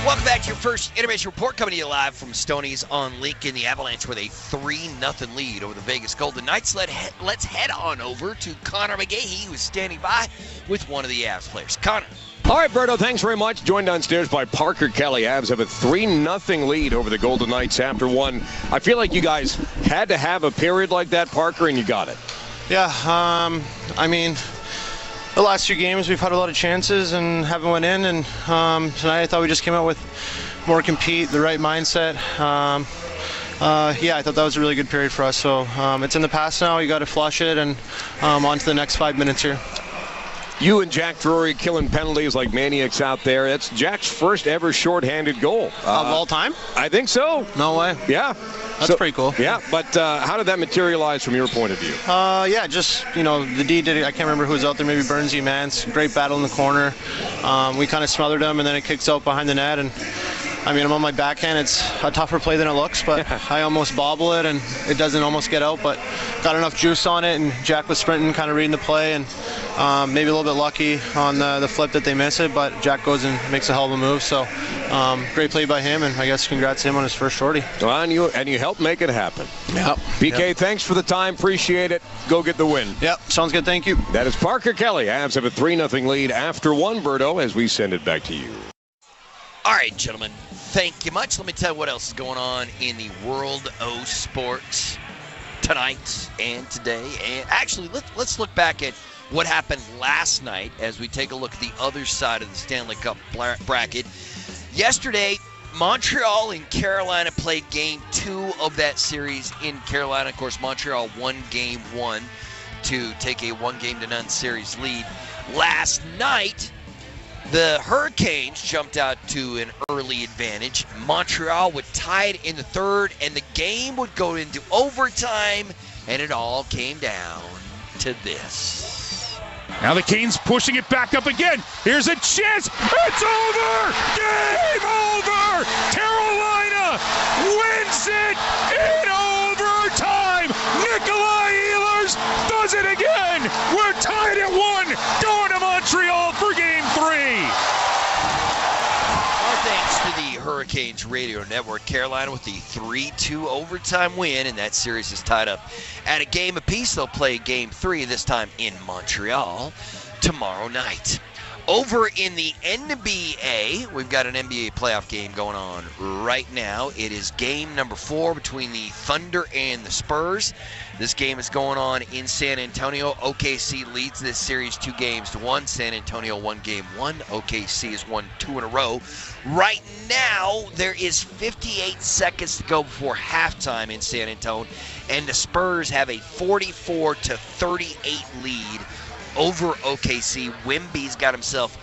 Welcome back to your first Intermission Report, coming to you live from Stoney's on Lincoln. The Avalanche with a 3-0 lead over the Vegas Golden Knights. Let's head on over to Connor McGahey, who is standing by with one of the Avs players. Connor. All right, Berto, thanks very much. Joined downstairs by Parker Kelly. Avs have a 3-0 lead over the Golden Knights after one. I feel like you guys had to have a period like that, Parker, and you got it. Yeah, I mean, the last few games we've had a lot of chances and haven't went in, and tonight I thought we just came out with more compete, the right mindset. Yeah, I thought that was a really good period for us. So it's in the past now. You got to flush it and on to the next 5 minutes here. You and Jack Drury killing penalties like maniacs out there. That's Jack's first ever shorthanded goal. Of all time? I think so. No way. Yeah. That's pretty cool. Yeah, but how did that materialize from your point of view? Yeah, just, the D did it. I can't remember who was out there, maybe Burnsy, Mance. Great battle in the corner. We kind of smothered him, and then it kicks out behind the net. And I mean, I'm on my backhand. It's a tougher play than it looks, but I almost bobble it, and it doesn't almost get out, but got enough juice on it, and Jack was sprinting, kind of reading the play, and maybe a little bit lucky on the flip that they miss it, but Jack goes and makes a hell of a move. So great play by him, and I guess congrats to him on his first shorty. Well, and you helped make it happen. Yep. BK, thanks for the time. Appreciate it. Go get the win. Yep, sounds good. Thank you. That is Parker Kelly. Avs have a 3-0 lead after one, Berto, as we send it back to you. All right, gentlemen. Thank you much. Let me tell you what else is going on in the world of sports tonight and today. And actually, let's look back at what happened last night as we take a look at the other side of the Stanley Cup bracket. Yesterday, Montreal and Carolina played Game 2 of that series in Carolina. Of course, Montreal won Game 1 to take a 1-0 series lead. Last night, the Hurricanes jumped out to an early advantage. Montreal would tie it in the third, and the game would go into overtime, and it all came down to this. Now the Canes pushing it back up again. Here's a chance. It's over. Game over. Carolina wins it in overtime. Nikolai Ehlers does it again. We're tied at 1. Going to Montreal for Game 3. Our thanks to the Hurricanes Radio Network. Carolina with the 3-2 overtime win, and that series is tied up at a game apiece. They'll play Game 3, this time in Montreal, tomorrow night. Over in the NBA, we've got an NBA playoff game going on right now. It is game number 4 between the Thunder and the Spurs. This game is going on in San Antonio. OKC leads this series 2-1. San Antonio won Game 1. OKC has won 2 in a row. Right now, there is 58 seconds to go before halftime in San Antonio, and the Spurs have a 44-38 lead over OKC. Wemby's got himself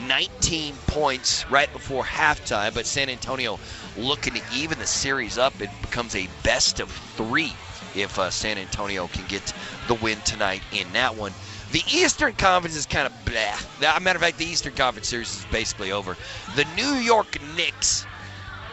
19 points right before halftime, but San Antonio looking to even the series up. It becomes a best of 3 if San Antonio can get the win tonight in that one. The Eastern Conference is kind of blah. As a matter of fact, the Eastern Conference series is basically over. The New York Knicks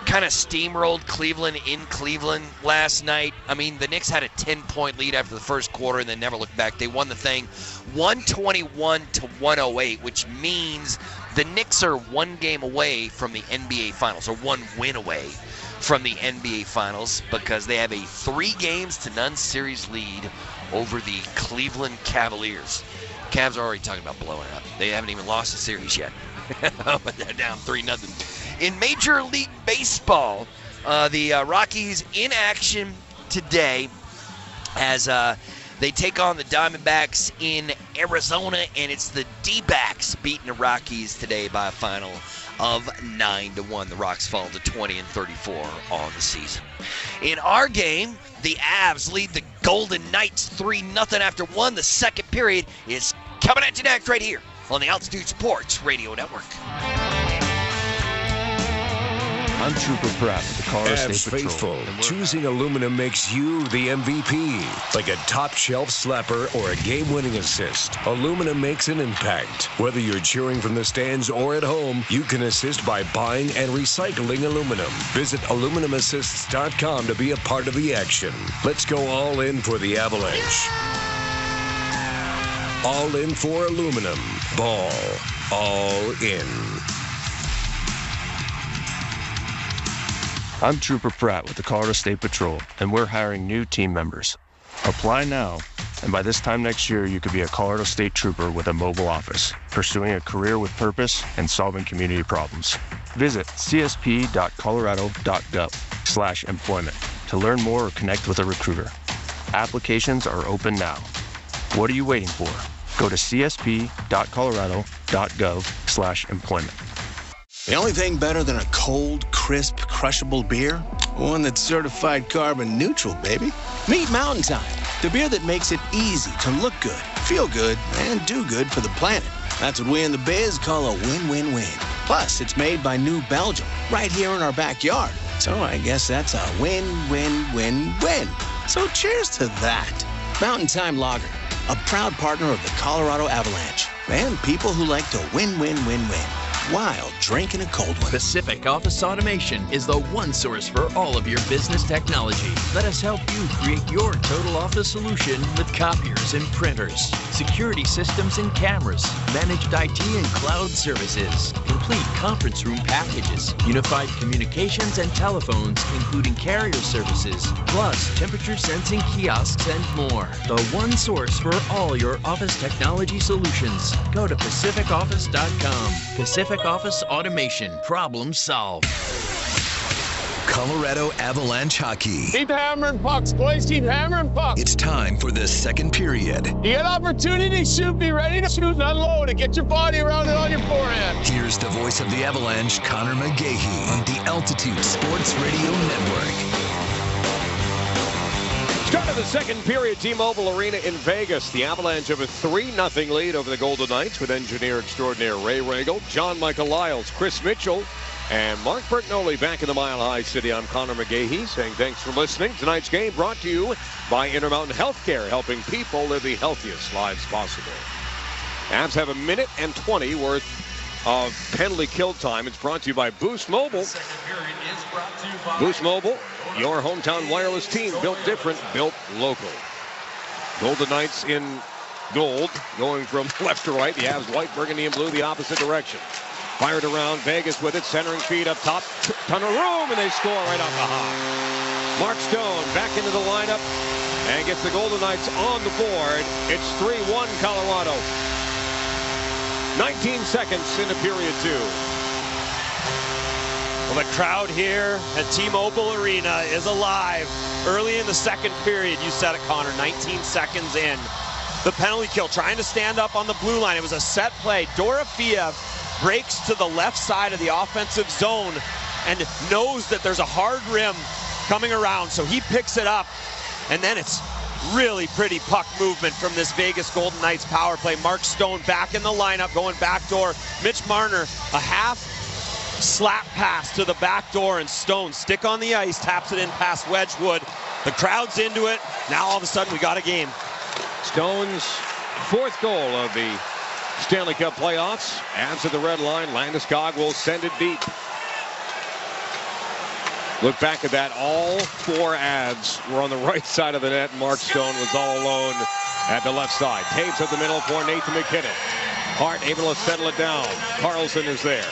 kind of steamrolled Cleveland in Cleveland last night. I mean, the Knicks had a 10-point lead after the first quarter and then never looked back. They won the thing 121-108, which means the Knicks are one game away from the NBA Finals, or one win away from the NBA Finals, because they have a 3-0 series lead over the Cleveland Cavaliers. Cavs are already talking about blowing up. They haven't even lost the series yet. But they're down 3-0. In Major League Baseball, the Rockies in action today as they take on the Diamondbacks in Arizona, and it's the D-backs beating the Rockies today by a final of 9-1. The Rocks fall to 20-34 on the season. In our game, the Avs lead the Golden Knights 3-0 after one. The second period is coming at you next right here on the Altitude Sports Radio Network. I'm Trooper Pratt with the Colorado State Patrol. Faithful, choosing aluminum makes you the MVP. Like a top shelf slapper or a game-winning assist, aluminum makes an impact. Whether you're cheering from the stands or at home, you can assist by buying and recycling aluminum. Visit aluminumassists.com to be a part of the action. Let's go all in for the Avalanche. All in for aluminum. Ball. All in. I'm Trooper Pratt with the Colorado State Patrol, and we're hiring new team members. Apply now, and by this time next year, you could be a Colorado State Trooper with a mobile office, pursuing a career with purpose and solving community problems. Visit csp.colorado.gov/employment to learn more or connect with a recruiter. Applications are open now. What are you waiting for? Go to csp.colorado.gov/employment. The only thing better than a cold, crisp, crushable beer? One that's certified carbon neutral, baby. Meet Mountain Time, the beer that makes it easy to look good, feel good, and do good for the planet. That's what we in the biz call a win-win-win. Plus, it's made by New Belgium, right here in our backyard. So I guess that's a win-win-win-win. So cheers to that. Mountain Time Lager, a proud partner of the Colorado Avalanche, and people who like to win-win-win-win while drinking a cold one. Pacific Office Automation is the one source for all of your business technology. Let us help you create your total office solution with copiers and printers, security systems and cameras, managed IT and cloud services, complete conference room packages, unified communications and telephones, including carrier services, plus temperature sensing kiosks and more. The one source for all your office technology solutions. Go to pacificoffice.com. Pacific Office Automation. Problem solved. Colorado Avalanche hockey. Keep hammering pucks, boys. Keep hammering pucks. It's time for the second period. You get opportunity to shoot, be ready to shoot and unload it. Get your body around it on your forehand. Here's the voice of the Avalanche, Connor McGahey, on the Altitude Sports Radio Network. Start of the second period, T-Mobile Arena in Vegas. The Avalanche have a 3-0 lead over the Golden Knights with engineer extraordinaire Ray Regal, John Michael Lyles, Chris Mitchell, and Mark Bertinoli back in the Mile High City. I'm Connor McGahey saying thanks for listening. Tonight's game brought to you by Intermountain Healthcare, helping people live the healthiest lives possible. Avs have 1:20 worth of penalty kill time. It's brought to you by Boost Mobile. Boost Mobile, your hometown wireless team, built different, built local. Golden Knights in gold, going from left to right. The Avs white, burgundy, and blue the opposite direction. Fired around, Vegas with it, centering feed up top, ton of room, and they score right off the hop. Mark Stone back into the lineup and gets the Golden Knights on the board. It's 3-1 Colorado. 19 seconds into period two. Well, the crowd here at T-Mobile Arena is alive. Early in the second period, you said it, Connor, 19 seconds in. The penalty kill, trying to stand up on the blue line. It was a set play. Dorofeev breaks to the left side of the offensive zone and knows that there's a hard rim coming around, so he picks it up, and then it's really pretty puck movement from this Vegas Golden Knights power play. Mark Stone back in the lineup, going back door. Mitch Marner, a half slap pass to the back door, and Stone stick on the ice, taps it in past Wedgwood, The crowd's into it. Now all of a sudden we got a game. Stone's fourth goal of the Stanley Cup playoffs. Avs at the red line. Landeskog will send it deep. Look back at that. All four Avs were on the right side of the net. Mark Stone was all alone at the left side. Taves up the middle for Nathan McKinnon. Hart able to settle it down. Carlson is there.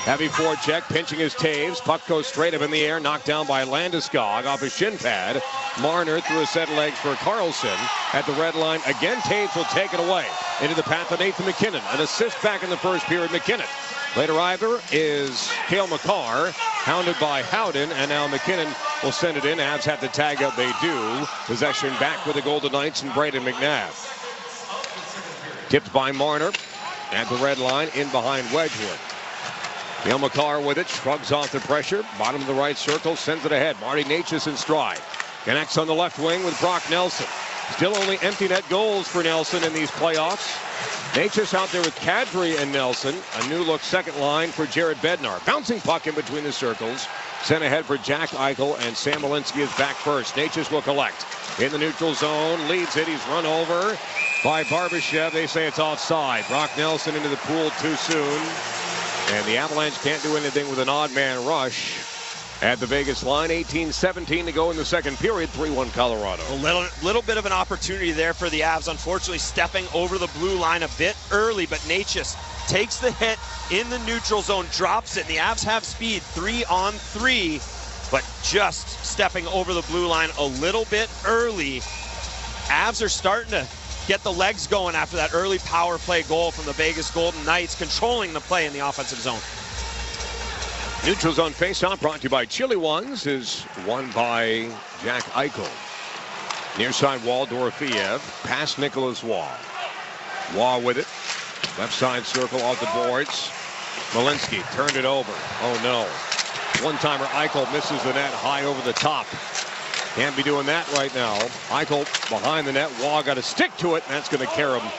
Heavy forecheck, pinching his Taves. Puck goes straight up in the air, knocked down by Landeskog off his shin pad. Marner through a set of legs for Carlson at the red line. Again, Taves will take it away into the path of Nathan McKinnon. An assist back in the first period, McKinnon. Late arriver is Cale Makar, hounded by Howden, and now McKinnon will send it in. Avs have to tag up, they do. Possession back with the Golden Knights and Braden McNabb. Tipped by Marner at the red line, in behind Wedgwood. Cale Makar with it, shrugs off the pressure. Bottom of the right circle, sends it ahead. Marty Necas in stride. Connects on the left wing with Brock Nelson. Still only empty net goals for Nelson in these playoffs. Necas out there with Kadri and Nelson. A new look second line for Jared Bednar. Bouncing puck in between the circles. Sent ahead for Jack Eichel, and Sam Malinsky is back first. Necas will collect. In the neutral zone, leads it. He's run over by Barbashev. They say it's offside. Brock Nelson into the pool too soon. And the Avalanche can't do anything with an odd man rush at the Vegas line. 18-17 to go in the second period. 3-1 Colorado. A little bit of an opportunity there for the Avs. Unfortunately, stepping over the blue line a bit early, but Necas takes the hit in the neutral zone, drops it, and the Avs have speed 3-on-3, but just stepping over the blue line a little bit early. Avs are starting to get the legs going after that early power play goal from the Vegas Golden Knights, controlling the play in the offensive zone. Neutral zone faceoff brought to you by Chili Ones is won by Jack Eichel. Near side wall, Dorofiev. Past Nicholas Waugh. Waugh with it. Left side circle off the boards. Malinsky turned it over. Oh no. One-timer Eichel misses the net high over the top. Can't be doing that right now. Eichel behind the net. Waugh got to stick to it, and that's going to carry him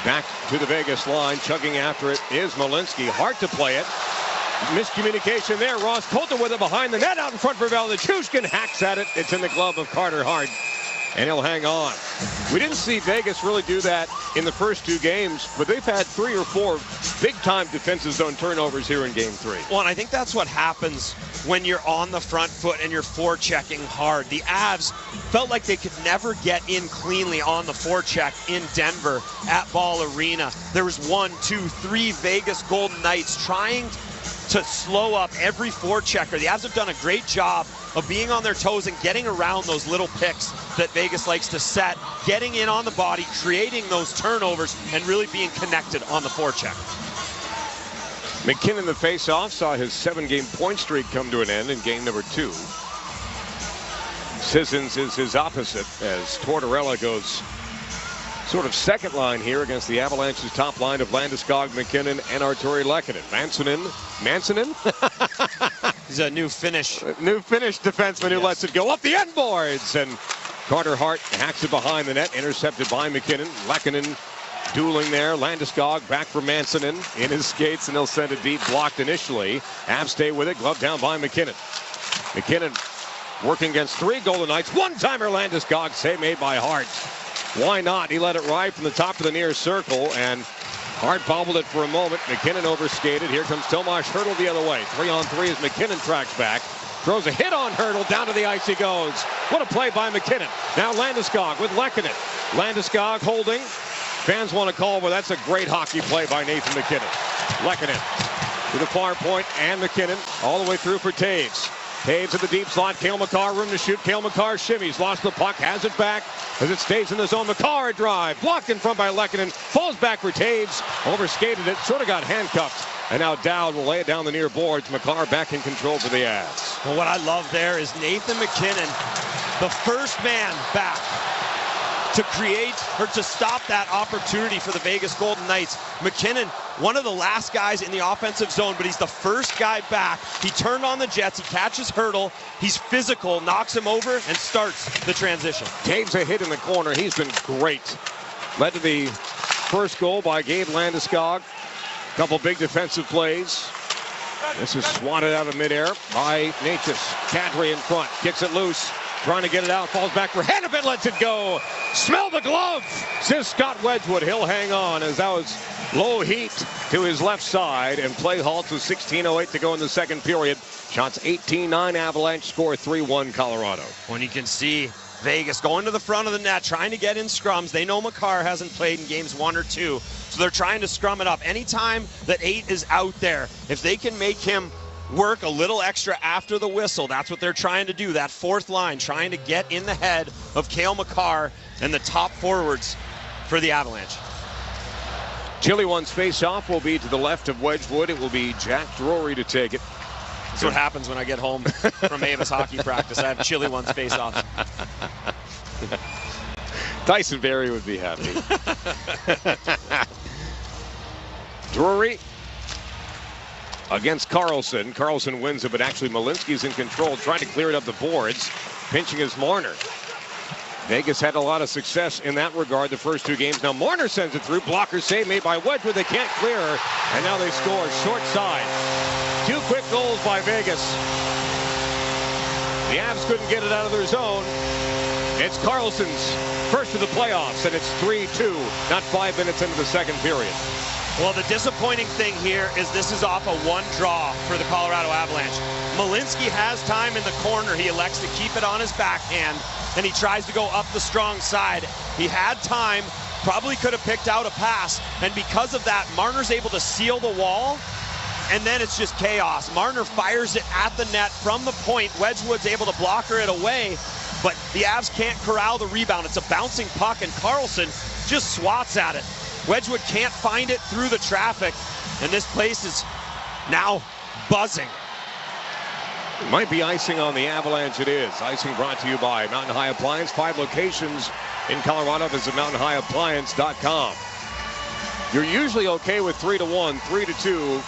back to the Vegas line. Chugging after it is Malinsky. Hard to play it. Miscommunication there. Ross Colton with it behind the net out in front for Valdichushkin. Hacks at it. It's in the glove of Carter Hart, and he'll hang on. We didn't see Vegas really do that in the first two games, but they've had 3 or 4 big-time defensive zone turnovers here in Game 3. Well, and I think that's what happens when you're on the front foot and you're forechecking hard. The Avs felt like they could never get in cleanly on the forecheck in Denver at Ball Arena. There was 1, 2, 3 Vegas Golden Knights trying to slow up every forechecker. The Avs have done a great job of being on their toes and getting around those little picks that Vegas likes to set, getting in on the body, creating those turnovers, and really being connected on the forecheck. McKinnon, the face-off, saw his 7-game point streak come to an end in game number 2. Sissons is his opposite as Tortorella goes sort of second line here against the Avalanche's top line of Landeskog, McKinnon, and Arturi Lehkonen. Mansonen? He's a new Finnish defenseman who lets it go up the end boards. And Carter Hart hacks it behind the net, intercepted by McKinnon. Lehkonen dueling there. Landeskog back for Mansonen in his skates, and he'll send it deep, blocked initially. Avs stay with it, glove down by McKinnon. McKinnon working against 3 Golden Knights. One-timer Landeskog, save made by Hart. Why not? He let it ride from the top of the near circle, and Hart bobbled it for a moment. McKinnon overskated. Here comes Tomas Hertl the other way. 3-on-3 as McKinnon tracks back. Throws a hit on Hertl. Down to the ice he goes. What a play by McKinnon. Now Landeskog with Lehkonen. Landeskog holding. Fans want to call, well, that's a great hockey play by Nathan McKinnon. Lehkonen to the far point, and McKinnon all the way through for Taves. Taves at the deep slot. Cale Makar, room to shoot. Cale Makar shimmies. Lost the puck. Has it back as it stays in the zone. Makar drive. Blocked in front by Lehkonen. Falls back for Taves. Overskated it. Sort of got handcuffed. And now Dowd will lay it down the near boards. Makar back in control for the Avs. Well, what I love there is Nathan McKinnon, the first man back to create or to stop that opportunity for the Vegas Golden Knights. McKinnon, one of the last guys in the offensive zone, but he's the first guy back. He turned on the Jets. He catches Hertl. He's physical, knocks him over, and starts the transition. Taves a hit in the corner. He's been great. Led to the first goal by Gabe Landeskog. A couple big defensive plays. This is swatted out of midair by Necas. Kadri in front. Kicks it loose. trying to get it out, falls back for Hannafin, lets it go. Smell the glove, says Scott Wedgwood. He'll hang on as that was low heat to his left side, and play halts with 16:08 to go in the second period. Shots 18-9 Avalanche, score 3-1 Colorado. When you can see Vegas going to the front of the net, trying to get in scrums. They know Makar hasn't played in games 1 or 2, so they're trying to scrum it up. Anytime that 8 is out there, if they can make him work a little extra after the whistle, that's what they're trying to do. That fourth line, trying to get in the head of Cale Makar and the top forwards for the Avalanche. Chili one's face-off will be to the left of Wedgwood. It will be Jack Drury to take it. That's what happens when I get home from Avis hockey practice. I have Chili one's face-off. Tyson Barrie would be happy. Drury against Carlson. Carlson wins it, but actually Malinsky's in control, trying to clear it up the boards, pinching his Marner. Vegas had a lot of success in that regard the first 2 games. Now Marner sends it through. Blocker save made by Wedgwood. They can't clear, and now they score short side. 2 quick goals by Vegas. The Avs couldn't get it out of their zone. It's Carlson's first of the playoffs, and it's 3-2, not 5 minutes into the second period. Well, the disappointing thing here is this is off a 1 draw for the Colorado Avalanche. Malinsky has time in the corner. He elects to keep it on his backhand, and he tries to go up the strong side. He had time, probably could have picked out a pass, and because of that, Marner's able to seal the wall, and then it's just chaos. Marner fires it at the net from the point. Wedgwood's able to blocker it away, but the Avs can't corral the rebound. It's a bouncing puck, and Carlson just swats at it. Wedgwood can't find it through the traffic, and this place is now buzzing. It might be icing on the Avalanche. It is. Icing brought to you by Mountain High Appliance. 5 locations in Colorado. Visit mountainhighappliance.com. You're usually okay with 3-1. 3-2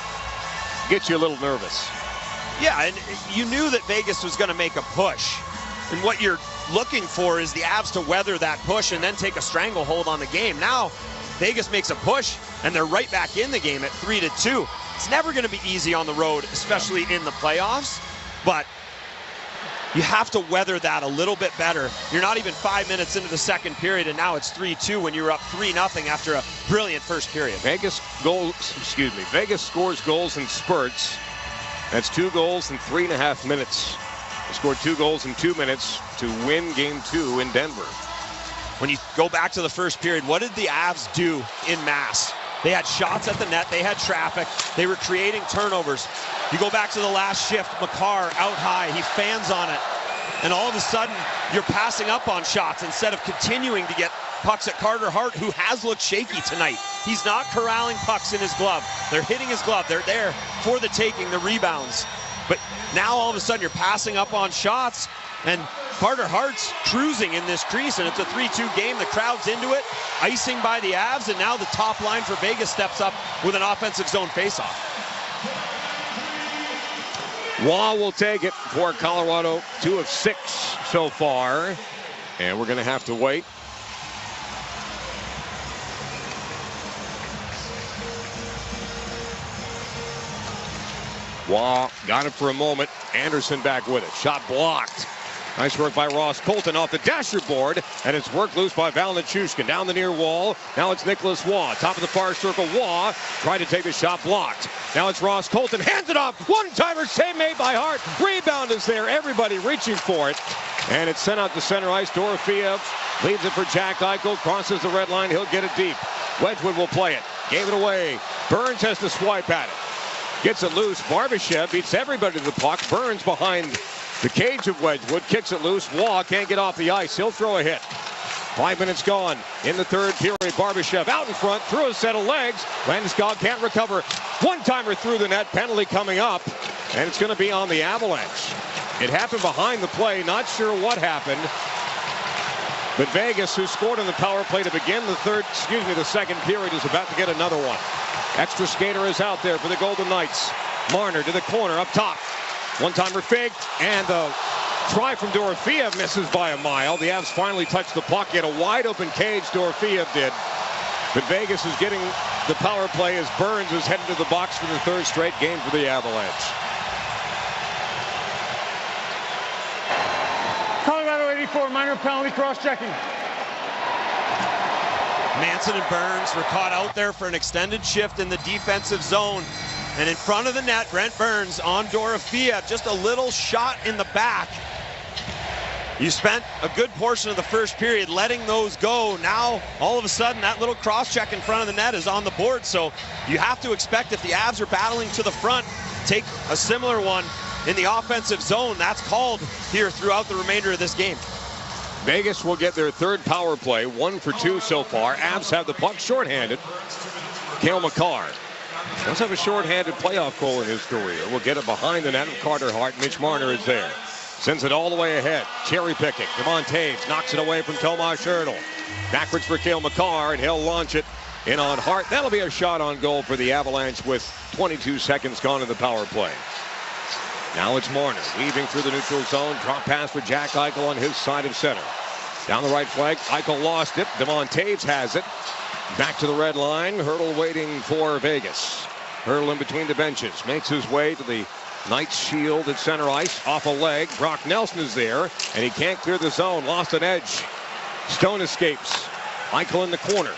gets you a little nervous. Yeah, and you knew that Vegas was going to make a push. And what you're looking for is the Avs to weather that push and then take a stranglehold on the game. Now, Vegas makes a push, and they're right back in the game at 3-2. It's never going to be easy on the road, especially in the playoffs, but you have to weather that a little bit better. You're not even 5 minutes into the second period, and now it's 3-2 when you were up 3-0 after a brilliant first period. Vegas scores goals in spurts. That's 2 goals in 3.5 minutes. They scored 2 goals in 2 minutes to win Game 2 in Denver. When you go back to the first period, what did the Avs do in mass? They had shots at the net. They had traffic. They were creating turnovers. You go back to the last shift, Makar out high. He fans on it. And all of a sudden, you're passing up on shots instead of continuing to get pucks at Carter Hart, who has looked shaky tonight. He's not corralling pucks in his glove. They're hitting his glove. They're there for the taking, the rebounds. But now all of a sudden, you're passing up on shots, and Carter Hart's cruising in this crease, and it's a 3-2 game. The crowd's into it. Icing by the Avs, and now the top line for Vegas steps up with an offensive zone faceoff. Waugh will take it for Colorado. 2 of 6 so far, and we're going to have to wait. Waugh got it for a moment. Anderson back with it. Shot blocked. Nice work by Ross Colton off the dasher board, and it's worked loose by Valnichushkin down the near wall. Now it's Nicholas Waugh, top of the far circle. Waugh tried to take the shot, blocked. Now it's Ross Colton, hands it off. One-timer save made by Hart. Rebound is there. Everybody reaching for it, and it's sent out to center ice. Dorofeev leads it for Jack Eichel. Crosses the red line. He'll get it deep. Wedgwood will play it. Gave it away. Burns has to swipe at it. Gets it loose. Barbashev beats everybody to the puck. Burns behind the cage of Wedgwood, kicks it loose. Waugh can't get off the ice. He'll throw a hit. 5 minutes gone in the third period. Barbashev out in front, through a set of legs. Landeskog can't recover. One-timer through the net. Penalty coming up, and it's going to be on the Avalanche. It happened behind the play. Not sure what happened. But Vegas, who scored on the power play to begin the second period, is about to get another one. Extra skater is out there for the Golden Knights. Marner to the corner up top. One-timer fake, and the try from Dorofeev misses by a mile. The Avs finally touched the puck. He had a wide-open cage, Dorofeev did. But Vegas is getting the power play as Burns is headed to the box for the 3rd straight game for the Avalanche. Colorado ready for a minor penalty cross-checking. Manson and Burns were caught out there for an extended shift in the defensive zone. And in front of the net, Brent Burns on Dorofia, just a little shot in the back. You spent a good portion of the first period letting those go. Now, all of a sudden, that little cross-check in front of the net is on the board. So you have to expect if the Avs are battling to the front, take a similar one in the offensive zone. That's called here throughout the remainder of this game. Vegas will get their third power play, 1 for 2 so far. Avs have the puck shorthanded. Cale Makar does have a shorthanded playoff goal in his career. We'll get it behind the net of Carter Hart. Mitch Marner is there. Sends it all the way ahead. Cherry picking. Devon Taves knocks it away from Tomas Hertl. Backwards for Cale Makar, and he'll launch it in on Hart. That'll be a shot on goal for the Avalanche with 22 seconds gone in the power play. Now it's Marner weaving through the neutral zone. Drop pass for Jack Eichel on his side of center. Down the right flank. Eichel lost it. Devon Taves has it. Back to the red line. Hertl waiting for Vegas. Hertl in between the benches. Makes his way to the Knights shield at center ice. Off a leg. Brock Nelson is there. And he can't clear the zone. Lost an edge. Stone escapes. Eichel in the corner.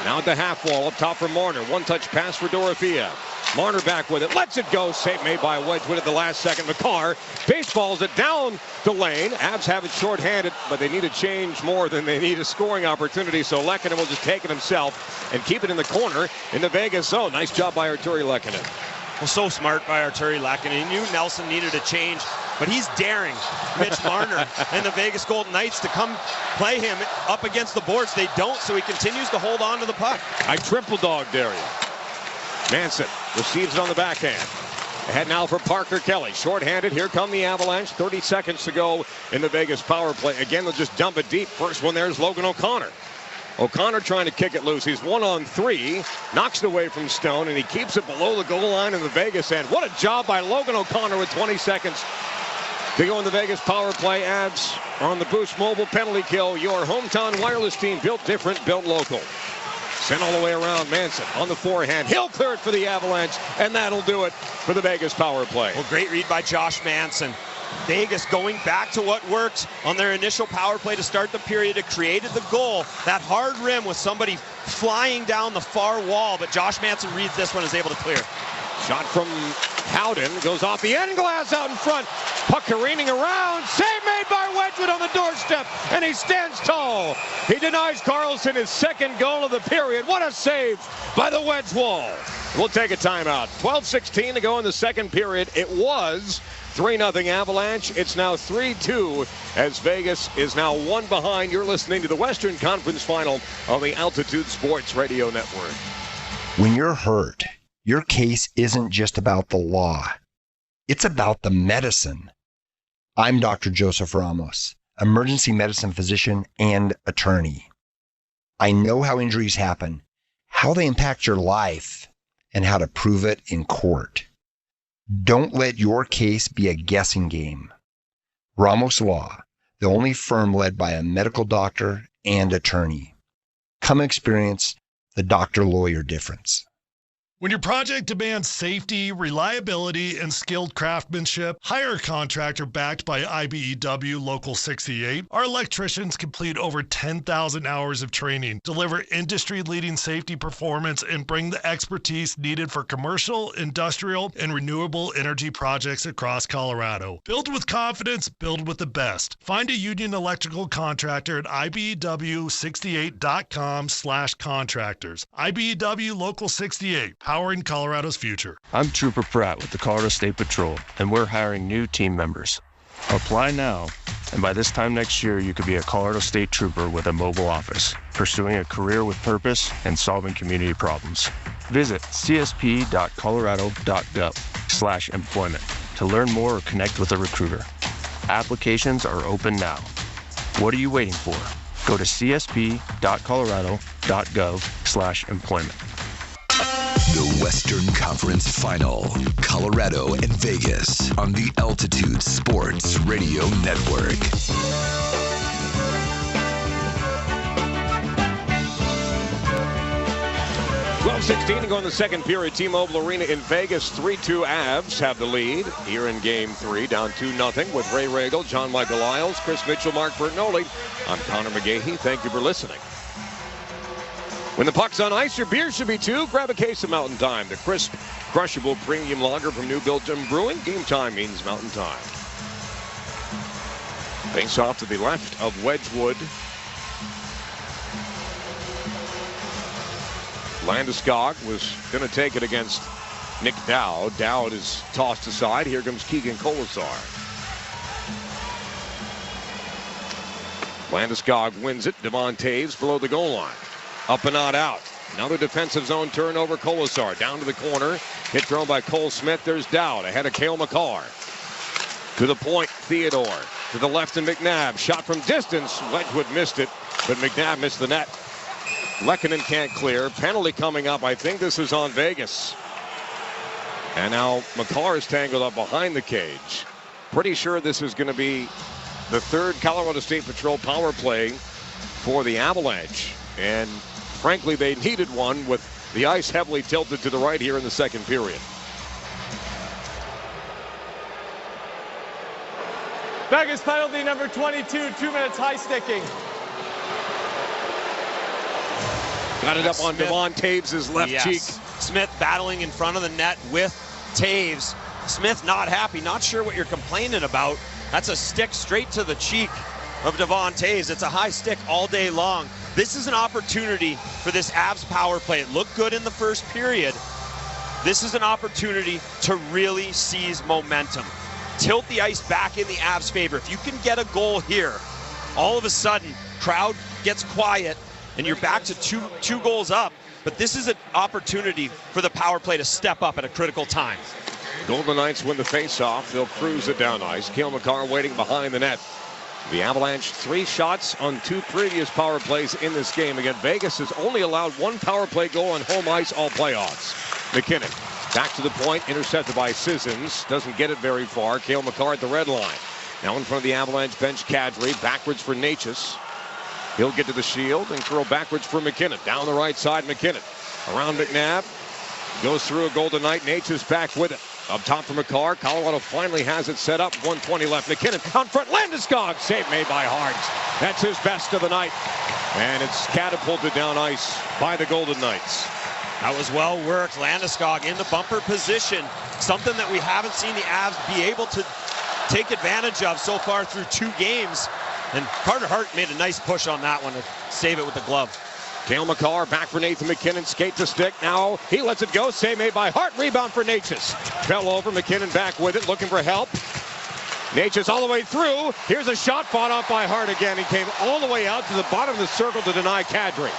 Now at the half wall. Up top for Marner. One-touch pass for Dorofia. Marner back with it. Lets it go. Save made by Wedgwood at the last second. Makar baseballs it down the lane. Avs have it shorthanded, but they need to change more than they need a scoring opportunity. So Lehkonen will just take it himself and keep it in the corner in the Vegas zone. Nice job by Arturi Lehkonen. Well, so smart by Arturi Lehkonen. He knew Nelson needed a change, but he's daring Mitch Marner and the Vegas Golden Knights to come play him up against the boards. They don't, so he continues to hold on to the puck. I triple dog dare you. Manson receives it on the backhand. Ahead now for Parker Kelly. Shorthanded. Here come the Avalanche. 30 seconds to go in the Vegas power play. Again, they'll just dump it deep. First one there is Logan O'Connor. O'Connor trying to kick it loose. He's 1-on-3. Knocks it away from Stone, and he keeps it below the goal line in the Vegas end. What a job by Logan O'Connor with 20 seconds to go in the Vegas power play. Avs on the Boost Mobile penalty kill. Your hometown wireless team, built different, built local. Sent all the way around. Manson on the forehand. He'll clear it for the Avalanche, and that'll do it for the Vegas power play. Well, great read by Josh Manson. Vegas going back to what worked on their initial power play to start the period. It created the goal. That hard rim with somebody flying down the far wall, but Josh Manson reads this one, is able to clear. Shot from Howden goes off the end glass out in front. Puck careening around. Save made by Wedgwood on the doorstep, and he stands tall. He denies Carlson his second goal of the period. What a save by the Wedge wall. We'll take a timeout. 12:16 to go in the second period. It was 3-0 Avalanche. It's now 3-2 as Vegas is now 1 behind. You're listening to the Western Conference Final on the Altitude Sports Radio Network. When you're hurt, your case isn't just about the law. It's about the medicine. I'm Dr. Joseph Ramos, emergency medicine physician and attorney. I know how injuries happen, how they impact your life, and how to prove it in court. Don't let your case be a guessing game. Ramos Law, the only firm led by a medical doctor and attorney. Come experience the doctor-lawyer difference. When your project demands safety, reliability, and skilled craftsmanship, hire a contractor backed by IBEW Local 68. Our electricians complete over 10,000 hours of training, deliver industry-leading safety performance, and bring the expertise needed for commercial, industrial, and renewable energy projects across Colorado. Build with confidence, build with the best. Find a union electrical contractor at IBEW68.com/contractors. IBEW Local 68. Powering Colorado's future. I'm Trooper Pratt with the Colorado State Patrol, and we're hiring new team members. Apply now, and by this time next year, you could be a Colorado State Trooper with a mobile office, pursuing a career with purpose and solving community problems. Visit csp.colorado.gov/employment to learn more or connect with a recruiter. Applications are open now. What are you waiting for? Go to csp.colorado.gov/employment. The Western Conference Final, Colorado and Vegas on the Altitude Sports Radio Network. 12:16 to go in the second period. T-Mobile Arena in Vegas. 3-2 Avs have the lead here in Game 3. Down 2-0 with Ray Regal, John Michael Lyles, Chris Mitchell, Mark Bertinoli. I'm Connor McGahey. Thank you for listening. When the puck's on ice, your beer should be too. Grab a case of Mountain Time, the crisp, crushable premium lager from New Belgium Brewing. Game time means Mountain Time. Face off to the left of Wedgwood. Landeskog was going to take it against Nick Dowd. Dowd is tossed aside. Here comes Keegan Colasar. Landeskog wins it. Devon Taves below the goal line. Up and not out. Another defensive zone turnover. Colasar down to the corner. Hit thrown by Cole Smith. There's Dowd ahead of Cale Makar. To the point, Theodore. To the left and McNabb. Shot from distance. Wedgwood missed it, but McNabb missed the net. Lehkonen can't clear. Penalty coming up. I think this is on Vegas. And now Makar is tangled up behind the cage. Pretty sure this is going to be the third Colorado State Patrol power play for the Avalanche. And frankly, they needed one with the ice heavily tilted to the right here in the second period. Vegas penalty number 22, 2 minutes high sticking. Got it up on Devon Taves' left cheek. Smith battling in front of the net with Taves. Smith not happy, not sure what you're complaining about. That's a stick straight to the cheek of Devon Taves. It's a high stick all day long. This is an opportunity for this Avs power play. It looked good in the first period. This is an opportunity to really seize momentum. Tilt the ice back in the Avs' favor. If you can get a goal here, all of a sudden, crowd gets quiet, and you're back to two goals up. But this is an opportunity for the power play to step up at a critical time. Golden Knights win the face-off. They'll cruise it down ice. Cale Makar waiting behind the net. The Avalanche 3 shots on 2 previous power plays in this game. Again, Vegas has only allowed 1 power play goal on home ice all playoffs. McKinnon back to the point, intercepted by Sissons. Doesn't get it very far. Cale Makar at the red line. Now in front of the Avalanche bench, Kadri. Backwards for Necas. He'll get to the shield and curl backwards for McKinnon. Down the right side, McKinnon. Around McNabb. Goes through a Golden Knight. Necas back with it. Up top for Makar. Colorado finally has it set up. 1:20 left. McKinnon out front. Landeskog. Save made by Hart. That's his best of the night. And it's catapulted down ice by the Golden Knights. That was well worked. Landeskog in the bumper position. Something that we haven't seen the Avs be able to take advantage of so far through 2 games. And Carter Hart made a nice push on that one to save it with the glove. Cale Makar back for Nathan McKinnon. Skate to stick. Now he lets it go. Save made by Hart. Rebound for Necas. Fell over. McKinnon back with it. Looking for help. Necas all the way through. Here's a shot fought off by Hart again. He came all the way out to the bottom of the circle to deny Kadri.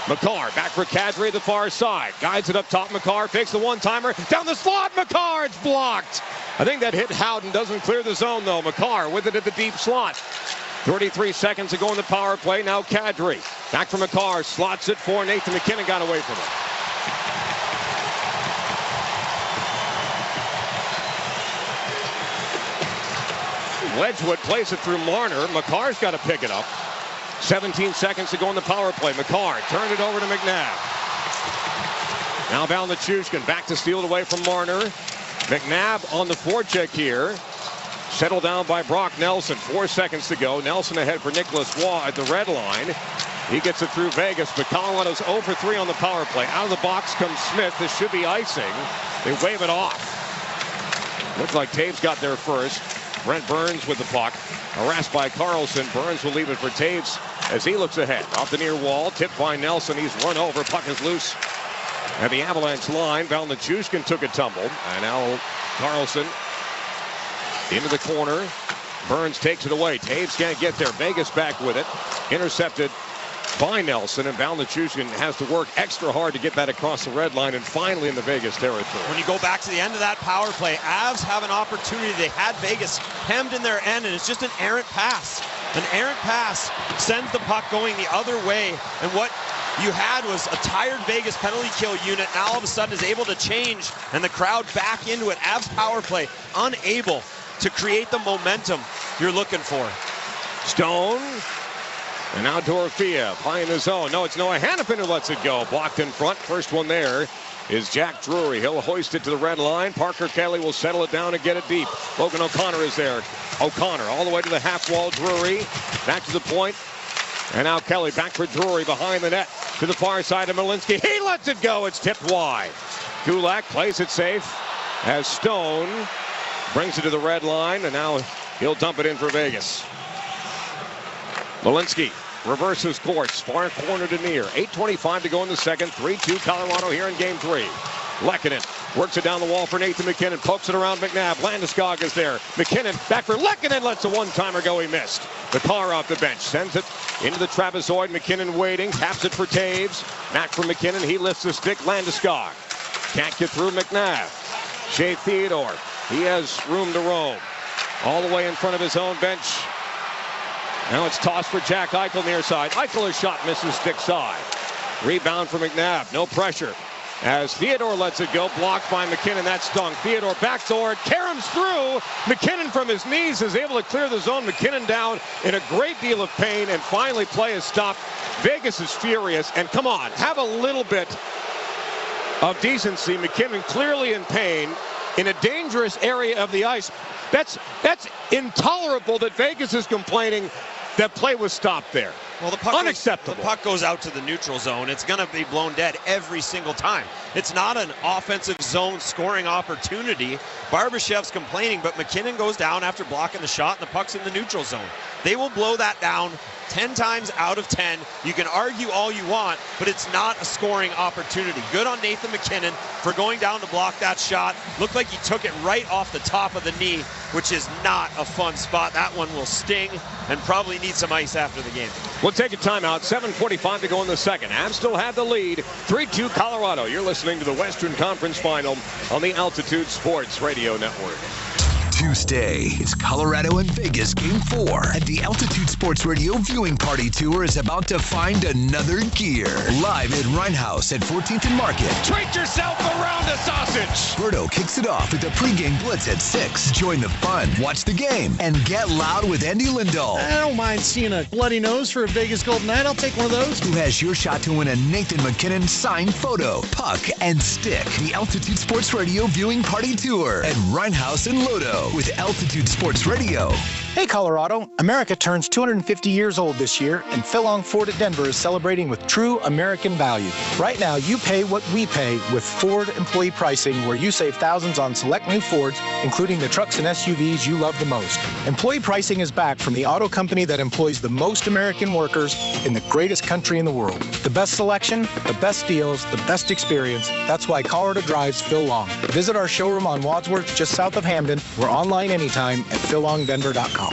Makar back for Kadri at the far side. Guides it up top. Makar fakes the one-timer. Down the slot. Makar. It's blocked. I think that hit Howden. Doesn't clear the zone though. Makar with it at the deep slot. 33 seconds to go in the power play. Now Kadri. Back from Makar. Slots it for Nathan McKinnon. Got away from it. Wedgwood plays it through Marner. Makar's got to pick it up. 17 seconds to go in the power play. Makar turned it over to McNabb. Now Valnichushkin back to steal it away from Marner. McNabb on the forecheck here. Settled down by Brock Nelson. 4 seconds to go. Nelson ahead for Nicholas Waugh at the red line. He gets it through Vegas, but Colorado's 0 for 3 on the power play. Out of the box comes Smith. This should be icing. They wave it off. Looks like Taves got there first. Brent Burns with the puck. Harassed by Carlson. Burns will leave it for Taves as he looks ahead. Off the near wall. Tipped by Nelson. He's run over. Puck is loose at the Avalanche line. Valnichushkin took a tumble. And now Carlson into the corner. Burns takes it away. Taves can't get there. Vegas back with it. Intercepted by Nelson, and Valnichushkin has to work extra hard to get that across the red line and finally in the Vegas territory. When you go back to the end of that power play, Avs have an opportunity. They had Vegas hemmed in their end, and it's just an errant pass. An errant pass sends the puck going the other way, and what you had was a tired Vegas penalty kill unit now all of a sudden is able to change, and the crowd back into it. Avs power play unable to create the momentum you're looking for. Stone And now Dorofeev high in the zone. No, it's Noah Hannafin who lets it go. Blocked in front. First one there is Jack Drury. He'll hoist it to the red line. Parker Kelly will settle it down and get it deep. Logan O'Connor is there. O'Connor all the way to the half wall. Drury back to the point. And now Kelly back for Drury behind the net to the far side of Malinsky. He lets it go. It's tipped wide. Kulak plays it safe as Stone brings it to the red line. And now he'll dump it in for Vegas. Malinsky reverses course, far corner to near. 8:25 to go in the second. 3-2 Colorado here in game 3. Lehkonen works it down the wall for Nathan MacKinnon. Pokes it around McNabb. Landeskog is there. McKinnon back for Lehkonen. Lets a one-timer go. He missed. The car off the bench. Sends it into the trapezoid. McKinnon waiting. Taps it for Taves. Back for McKinnon. He lifts the stick. Landeskog can't get through McNabb. Shea Theodore. He has room to roam. All the way in front of his own bench. Now it's tossed for Jack Eichel near side. Eichel's shot misses stick side. Rebound for McNabb. No pressure. As Theodore lets it go. Blocked by McKinnon. That stung. Theodore backdoor. Caroms through. McKinnon from his knees is able to clear the zone. McKinnon down in a great deal of pain. And finally play is stopped. Vegas is furious. And come on. Have a little bit of decency. McKinnon clearly in pain in a dangerous area of the ice. That's intolerable that Vegas is complaining that play was stopped there. Well, the puck goes out to the neutral zone. It's going to be blown dead every single time. It's not an offensive zone scoring opportunity. Barbashev's complaining, but McKinnon goes down after blocking the shot, and the puck's in the neutral zone. They will blow that down 10 times out of 10. You can argue all you want, but it's not a scoring opportunity. Good on Nathan MacKinnon for going down to block that shot. Looked like he took it right off the top of the knee, which is not a fun spot. That one will sting and probably need some ice after the game. We'll take a timeout. 7:45 to go in the second. Avs still have the lead. 3-2 Colorado. You're listening to the Western Conference Final on the Altitude Sports Radio Network. Tuesday, it's Colorado and Vegas Game 4. And the Altitude Sports Radio Viewing Party Tour is about to find another gear. Live at Rhinehouse at 14th and Market. Treat yourself around a sausage. Berto kicks it off with the pregame blitz at 6. Join the fun, watch the game, and get loud with Andy Lindahl. I don't mind seeing a bloody nose for a Vegas Golden Knight. I'll take one of those. Who has your shot to win a Nathan MacKinnon signed photo, puck, and stick. The Altitude Sports Radio Viewing Party Tour at Rhinehouse and Lodo with Altitude Sports Radio. Hey, Colorado. America turns 250 years old this year, and Philong Ford at Denver is celebrating with true American value. Right now, you pay what we pay with Ford employee pricing, where you save thousands on select new Fords, including the trucks and SUVs you love the most. Employee pricing is back from the auto company that employs the most American workers in the greatest country in the world. The best selection, the best deals, the best experience. That's why Colorado drives Phil Long. Visit our showroom on Wadsworth, just south of Hamden. We're online anytime at phillongdenver.com.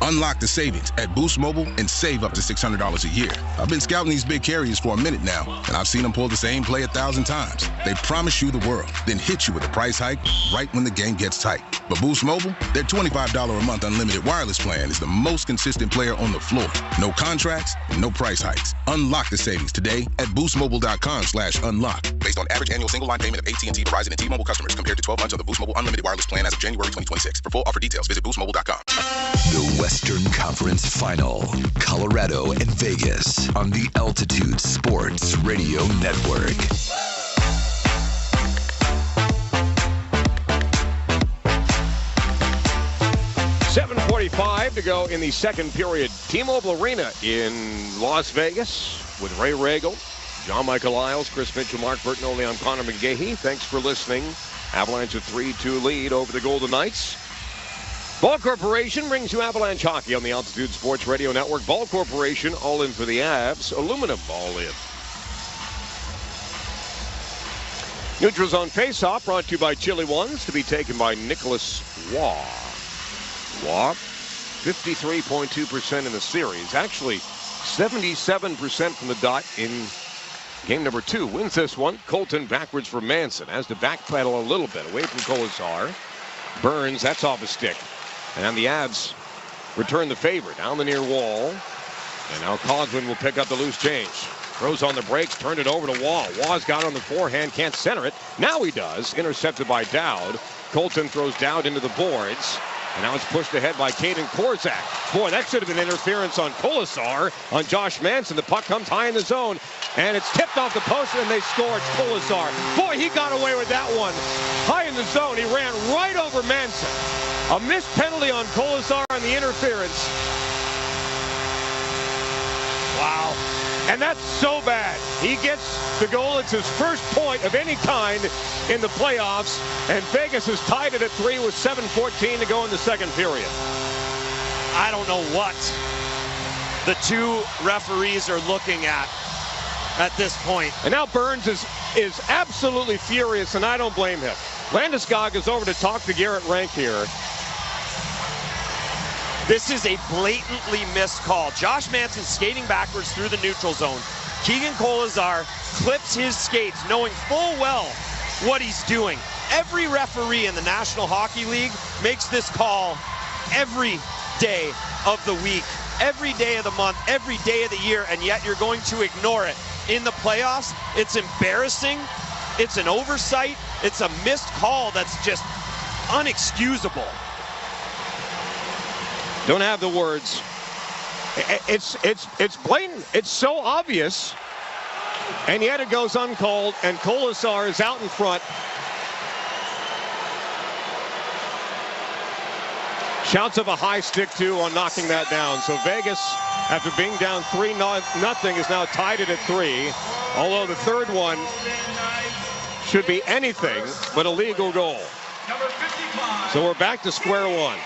Unlock the savings at Boost Mobile and save up to $600 a year. I've been scouting these big carriers for a minute now, and I've seen them pull the same play 1,000 times. They promise you the world, then hit you with a price hike right when the game gets tight. But Boost Mobile, their $25 a month unlimited wireless plan is the most consistent player on the floor. No contracts and no price hikes. Unlock the savings today at boostmobile.com/unlock. Based on average annual single line payment of AT&T, Verizon, and T-Mobile customers compared to 12 months of the Boost Mobile unlimited wireless plan as of January 2026. For full offer details, visit boostmobile.com. The Western Conference Final, Colorado and Vegas on the Altitude Sports Radio Network. .45 to go in the second period. T-Mobile Arena in Las Vegas with Ray Regal, John Michael Lyles, Chris Mitchell, Mark Bertinoli. I'm Connor McGahey. Thanks for listening. Avalanche a 3-2 lead over the Golden Knights. Ball Corporation brings you Avalanche hockey on the Altitude Sports Radio Network. Ball Corporation, all in for the Avs. Aluminum, all in. Neutral Zone Face-Off brought to you by Chili Ones, to be taken by Nicholas Waugh. Waugh, 53.2% in the series. Actually, 77% from the dot in game number 2. Wins this one. Colton backwards for Manson. Has to backpedal a little bit away from Colasar. Burns, that's off a stick. And the Avs return the favor down the near wall. And now Coghlan will pick up the loose change. Throws on the brakes, turned it over to Waugh. Waugh's got on the forehand, can't center it. Now he does. Intercepted by Dowd. Colton throws Dowd into the boards. And now it's pushed ahead by Caden Korzak. Boy, that should have been interference on Kolasar, on Josh Manson. The puck comes high in the zone, and it's tipped off the post, and they score. It's Kolasar. Boy, he got away with that one. High in the zone, he ran right over Manson. A missed penalty on Kolasar on the interference. Wow. And that's so bad. He gets the goal. It's his first point of any kind in the playoffs. And Vegas has tied it at 3 with 7:14 to go in the second period. I don't know what the two referees are looking at this point. And now Burns is absolutely furious, and I don't blame him. Landeskog is over to talk to Garrett Rank here. This is a blatantly missed call. Josh Manson skating backwards through the neutral zone. Keegan Kolazar clips his skates, knowing full well what he's doing. Every referee in the National Hockey League makes this call every day of the week, every day of the month, every day of the year, and yet you're going to ignore it. In the playoffs, it's embarrassing. It's an oversight. It's a missed call that's just unexcusable. Don't have the words. It's blatant. It's so obvious. And yet it goes uncalled, and Kolasar is out in front. Shouts of a high stick, too, on knocking that down. So Vegas, after being down 3-0, is now tied it at 3. Although the third one should be anything but a legal goal. So we're back to square one.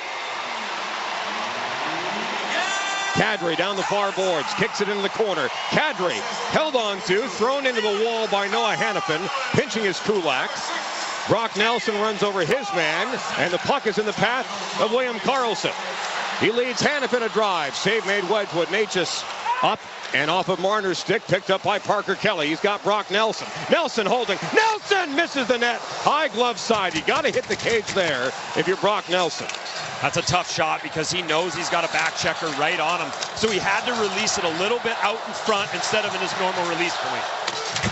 Kadri down the far boards, kicks it into the corner. Kadri held on to, thrown into the wall by Noah Hannafin, pinching his Kulak. Brock Nelson runs over his man, and the puck is in the path of William Karlsson. He leads Hannafin a drive. Save made Wedgwood. Natchez up and off of Marner's stick, picked up by Parker Kelly. He's got Brock Nelson. Nelson holding. Nelson misses the net. High glove side. You got to hit the cage there if you're Brock Nelson. That's a tough shot because he knows he's got a back checker right on him. So he had to release it a little bit out in front instead of in his normal release point.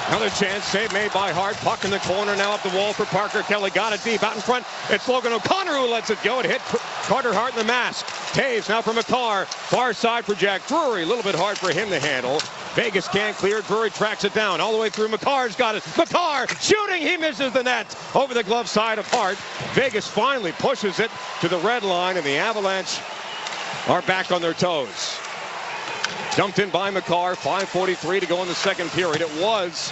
Another chance, save made by Hart. Puck in the corner, now up the wall for Parker Kelly. Got it deep out in front. It's Logan O'Connor who lets it go. It hit Carter Hart in the mask. Taves now for McCarr. Far side for Jack Drury. A little bit hard for him to handle. Vegas can't clear. Drury tracks it down all the way through. McCarr's got it. McCarr shooting. He misses the net over the glove side of Hart. Vegas finally pushes it to the red line, and the Avalanche are back on their toes. Dumped in by McCarr. 5:43 to go in the second period. It was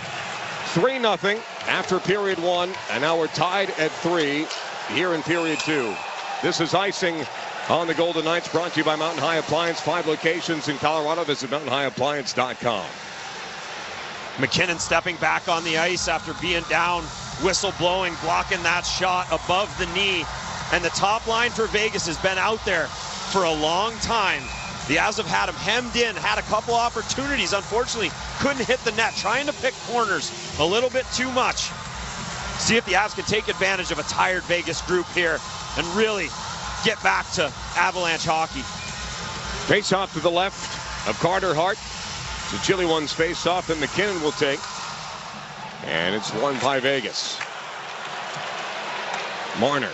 3-0 after period 1, and now we're tied at 3 here in period 2. This is icing on the Golden Knights, brought to you by Mountain High Appliance. 5 locations in Colorado. Visit mountainhighappliance.com. McKinnon stepping back on the ice after being down, whistle blowing, blocking that shot above the knee. And the top line for Vegas has been out there for a long time. The Avs have had him hemmed in, had a couple opportunities. Unfortunately, couldn't hit the net, trying to pick corners a little bit too much. See if the Avs can take advantage of a tired Vegas group here and really get back to Avalanche hockey. Face off to the left of Carter Hart. It's a chilly one's face off that McKinnon will take. And it's won by Vegas. Marner.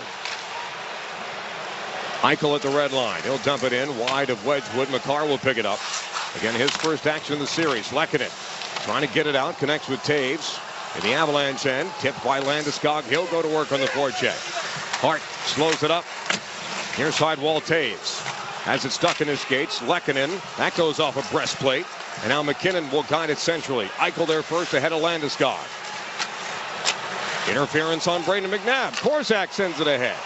Eichel at the red line. He'll dump it in wide of Wedgwood. McCarr will pick it up. Again, his first action in the series. Lehkonen trying to get it out. Connects with Taves. In the Avalanche end. Tipped by Landeskog. He'll go to work on the forecheck. Hart slows it up. Near side wall Taves. Has it stuck in his skates. Lehkonen. That goes off a breastplate. And now McKinnon will guide it centrally. Eichel there first ahead of Landeskog. Interference on Brayden McNabb. Korzak sends it ahead.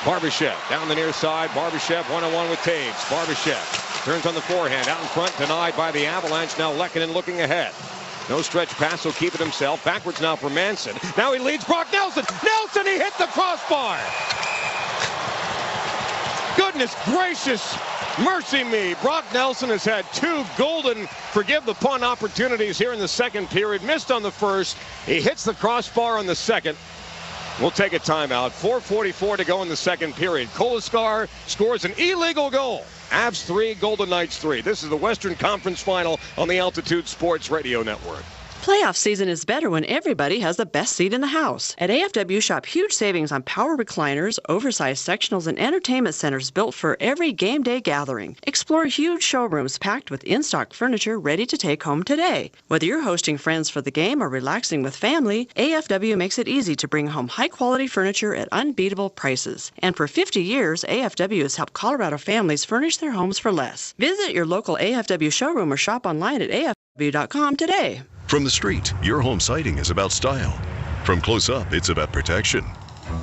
Barbashev down the near side. Barbashev one-on-one with Taves. Barbashev turns on the forehand. Out in front, denied by the Avalanche. Now Lehkonen looking ahead. No stretch pass, he'll keep it himself. Backwards now for Manson. Now he leads Brock Nelson. Nelson, he hit the crossbar. Goodness gracious. Mercy me. Brock Nelson has had 2 golden, forgive the pun, opportunities here in the second period. Missed on the first. He hits the crossbar on the second. We'll take a timeout. 4:44 to go in the second period. Kolasar scores an illegal goal. Avs 3, Golden Knights 3. This is the Western Conference Final on the Altitude Sports Radio Network. Playoff season is better when everybody has the best seat in the house. At AFW, shop huge savings on power recliners, oversized sectionals, and entertainment centers built for every game day gathering. Explore huge showrooms packed with in-stock furniture ready to take home today. Whether you're hosting friends for the game or relaxing with family, AFW makes it easy to bring home high-quality furniture at unbeatable prices. And for 50 years, AFW has helped Colorado families furnish their homes for less. Visit your local AFW showroom or shop online at afw.com today. From the street, your home siding is about style. From close up, it's about protection.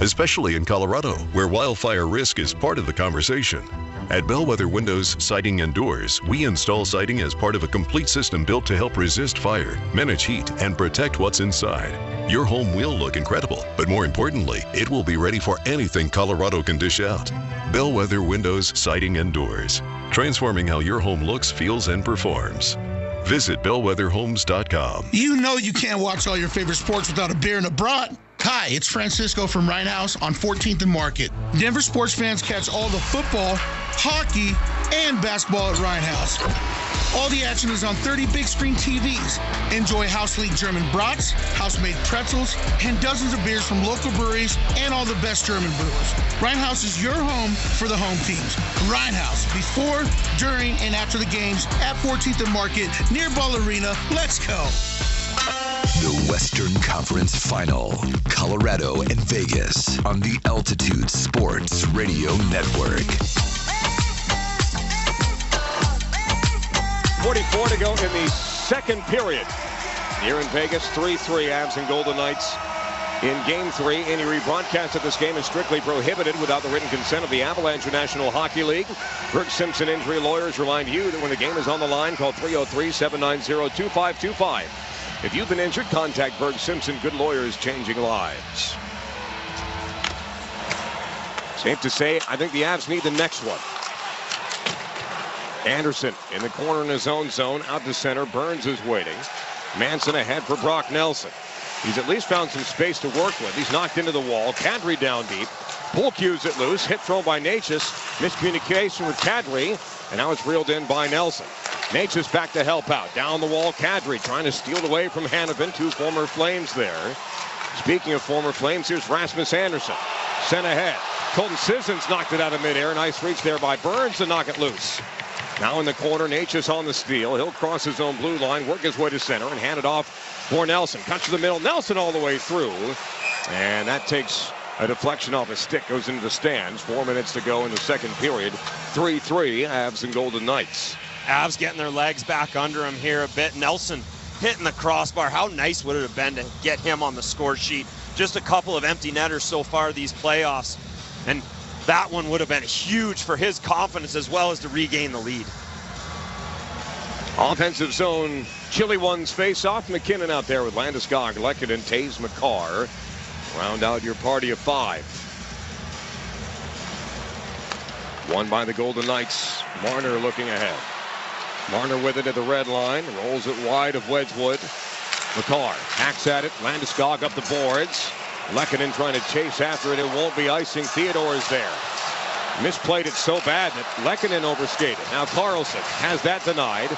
Especially in Colorado, where wildfire risk is part of the conversation. At Bellwether Windows, Siding and Doors, we install siding as part of a complete system built to help resist fire, manage heat, and protect what's inside. Your home will look incredible, but more importantly, it will be ready for anything Colorado can dish out. Bellwether Windows, Siding and Doors. Transforming how your home looks, feels, and performs. Visit bellwetherhomes.com. You know you can't watch all your favorite sports without a beer and a brat. Hi, it's Francisco from Rhine House on 14th and Market. Denver sports fans catch all the football, hockey, and basketball at Rhine House. All the action is on 30 big screen TVs. Enjoy House League German brats, house-made pretzels, and dozens of beers from local breweries and all the best German brewers. Rhine House is your home for the home teams. Rhine House, before, during, and after the games at 14th and Market near Ball Arena. Let's go. The Western Conference Final, Colorado and Vegas on the Altitude Sports Radio Network. 44 to go in the second period. Here in Vegas, 3-3 Avs and Golden Knights in Game 3. Any rebroadcast of this game is strictly prohibited without the written consent of the Avalanche National Hockey League. Berg Simpson injury lawyers remind you that when the game is on the line, call 303-790-2525. If you've been injured, contact Berg Simpson. Good lawyers, changing lives. Safe to say, I think the Avs need the next one. Anderson in the corner in his own zone. Out to center. Burns is waiting. Manson ahead for Brock Nelson. He's at least found some space to work with. He's knocked into the wall. Kadri down deep. Pull cues it loose. Hit thrown by Natchez. Miscommunication with Kadri. And now it's reeled in by Nelson. Natchez back to help out. Down the wall, Kadri trying to steal away from Hanifin. Two former Flames there. Speaking of former Flames, here's Rasmus Andersson. Sent ahead. Colton Sissons knocked it out of midair. Nice reach there by Burns to knock it loose. Now in the corner, Natchez on the steal. He'll cross his own blue line, work his way to center, and hand it off for Nelson. Cuts to the middle. Nelson all the way through. And that takes a deflection off a stick. Goes into the stands. 4 minutes to go in the second period. 3-3, Avs and Golden Knights. Avs getting their legs back under him here a bit. Nelson hitting the crossbar. How nice would it have been to get him on the score sheet? Just a couple of empty netters so far these playoffs. And that one would have been huge for his confidence as well as to regain the lead. Offensive zone, chilly ones face off. McKinnon out there with Landeskog, Lehkonen, Taves, McCarr. Round out your party of 5. Won by the Golden Knights. Marner looking ahead. Marner with it at the red line. Rolls it wide of Wedgwood. McCarr hacks at it. Landeskog up the boards. Lehkonen trying to chase after it. It won't be icing. Theodore is there. Misplayed it so bad that Lehkonen overskated. Now Carlson has that denied.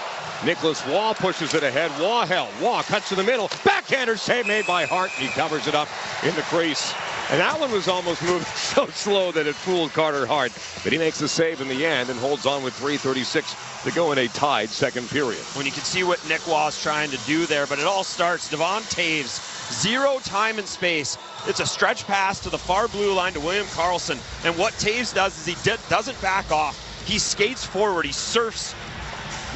Nicholas Waugh pushes it ahead. Waugh held. Waugh cuts to the middle. Backhander save made by Hart. He covers it up in the crease. And that one was almost moving so slow that it fooled Carter Hart. But he makes the save in the end and holds on with 3:36 to go in a tied second period. When you can see what Nick Waugh's trying to do there, but it all starts. Devon Taves, zero time and space. It's a stretch pass to the far blue line to William Karlsson. And what Taves does is he doesn't back off. He skates forward. He surfs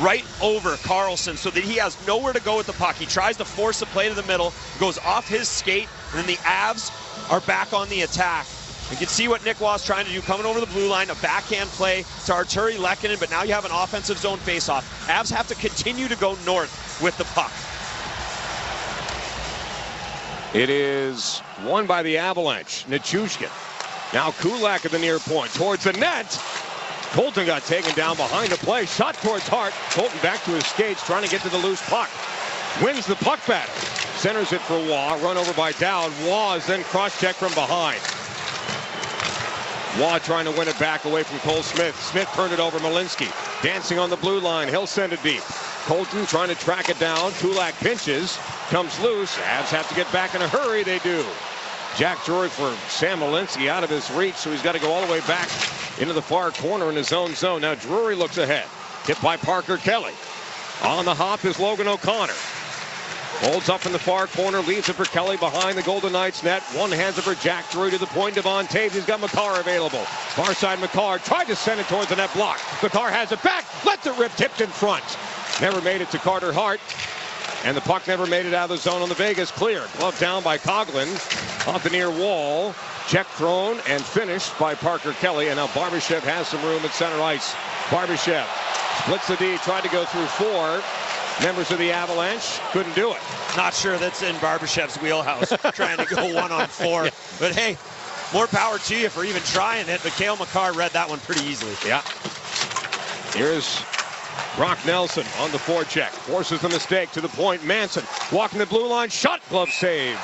right over Karlsson so that he has nowhere to go with the puck. He tries to force the play to the middle, goes off his skate, and then the Avs are back on the attack. You can see what Nick Waugh's trying to do, coming over the blue line, a backhand play to Arturi Lehkonen, but now you have an offensive zone faceoff. Avs have to continue to go north with the puck. It is won by the Avalanche. Nichushkin. Now Kulak at the near point towards the net. Colton got taken down behind the play. Shot towards Hart. Colton back to his skates, trying to get to the loose puck. Wins the puck battle. Centers it for Waugh. Run over by Dowd. Waugh is then cross-checked from behind. Waugh trying to win it back away from Cole Smith. Smith turned it over. Malinsky dancing on the blue line. He'll send it deep. Colton trying to track it down. Kulak pinches. Comes loose. Avs have to get back in a hurry. They do. Jack Drury for Sam Malinsky out of his reach, so he's got to go all the way back into the far corner in his own zone. Now Drury looks ahead. Hit by Parker Kelly. On the hop is Logan O'Connor. Holds up in the far corner, leaves it for Kelly behind the Golden Knights net. One hands it for Jack Drury to the point. Devon Taves, he's got Makar available. Far side Makar tried to send it towards the net block. Makar has it back, lets it rip, tipped in front. Never made it to Carter Hart. And the puck never made it out of the zone on the Vegas clear. Glove down by Coughlin. Off the near wall. Check thrown and finished by Parker Kelly. And now Barbashev has some room at center ice. Barbashev splits the D, tried to go through 4 members of the Avalanche. Couldn't do it. Not sure that's in Barbashev's wheelhouse, trying to go 1-on-4. But hey, more power to you for even trying it. But Cale Makar read that one pretty easily. Yeah. Here's Brock Nelson on the forecheck. Forces the mistake to the point. Manson walking the blue line. Shot glove save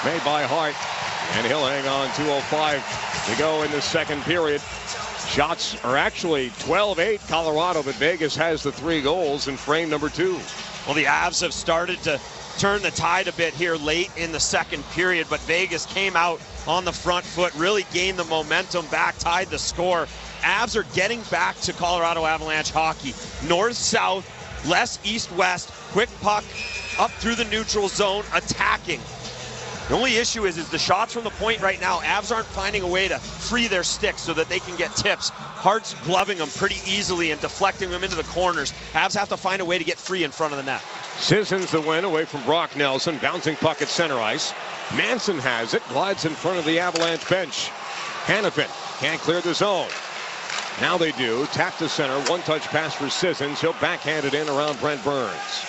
made by Hart. And he'll hang on. 2:05 to go in the second period. Shots are actually 12-8 Colorado, but Vegas has the 3 goals in frame number 2. Well, the Avs have started to turn the tide a bit here late in the second period, but Vegas came out on the front foot, really gained the momentum back, tied the score. Avs are getting back to Colorado Avalanche hockey. North-south, less east-west, quick puck up through the neutral zone, attacking. The only issue is the shots from the point right now, Avs aren't finding a way to free their sticks so that they can get tips. Hart's gloving them pretty easily and deflecting them into the corners. Avs have to find a way to get free in front of the net. Sissons the win away from Brock Nelson. Bouncing puck at center ice. Manson has it. Glides in front of the Avalanche bench. Hannafin can't clear the zone. Now they do. Tap to center. One-touch pass for Sissons. He'll backhand it in around Brent Burns.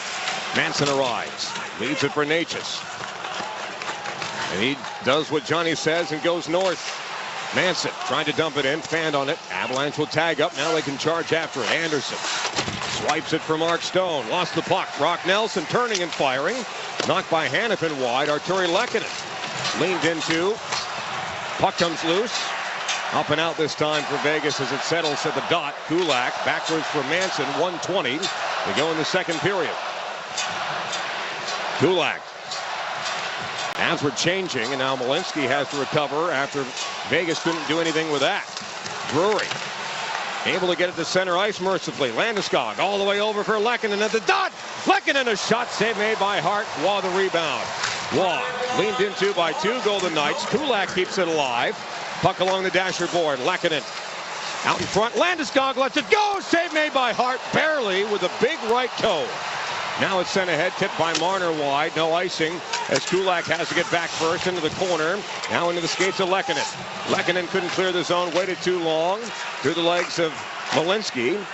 Manson arrives. Leaves it for Natchez. And he does what Johnny says and goes north. Manson trying to dump it in. Fanned on it. Avalanche will tag up. Now they can charge after it. Anderson swipes it for Mark Stone. Lost the puck. Brock Nelson turning and firing. Knocked by Hannafin wide. Arturi Lehkonen leaned into. Puck comes loose. Up and out this time for Vegas as it settles at the dot. Kulak backwards for Manson. 1:20 to go in the second period. Kulak. As we're changing, and now Malinsky has to recover after Vegas couldn't do anything with that. Drury able to get it to center ice mercifully. Landeskog all the way over for Lehkonen at the dot. Lehkonen, a shot save made by Hart. Waugh the rebound. Waugh leaned into by 2 Golden Knights. Kulak keeps it alive. Puck along the dasher board. Lehkonen out in front. Landeskog lets it go. Save made by Hart. Barely with a big right toe. Now it's sent ahead, tipped by Marner wide. No icing as Kulak has to get back first into the corner. Now into the skates of Lehkonen. Lehkonen couldn't clear the zone, waited too long. Through the legs of Malinsky.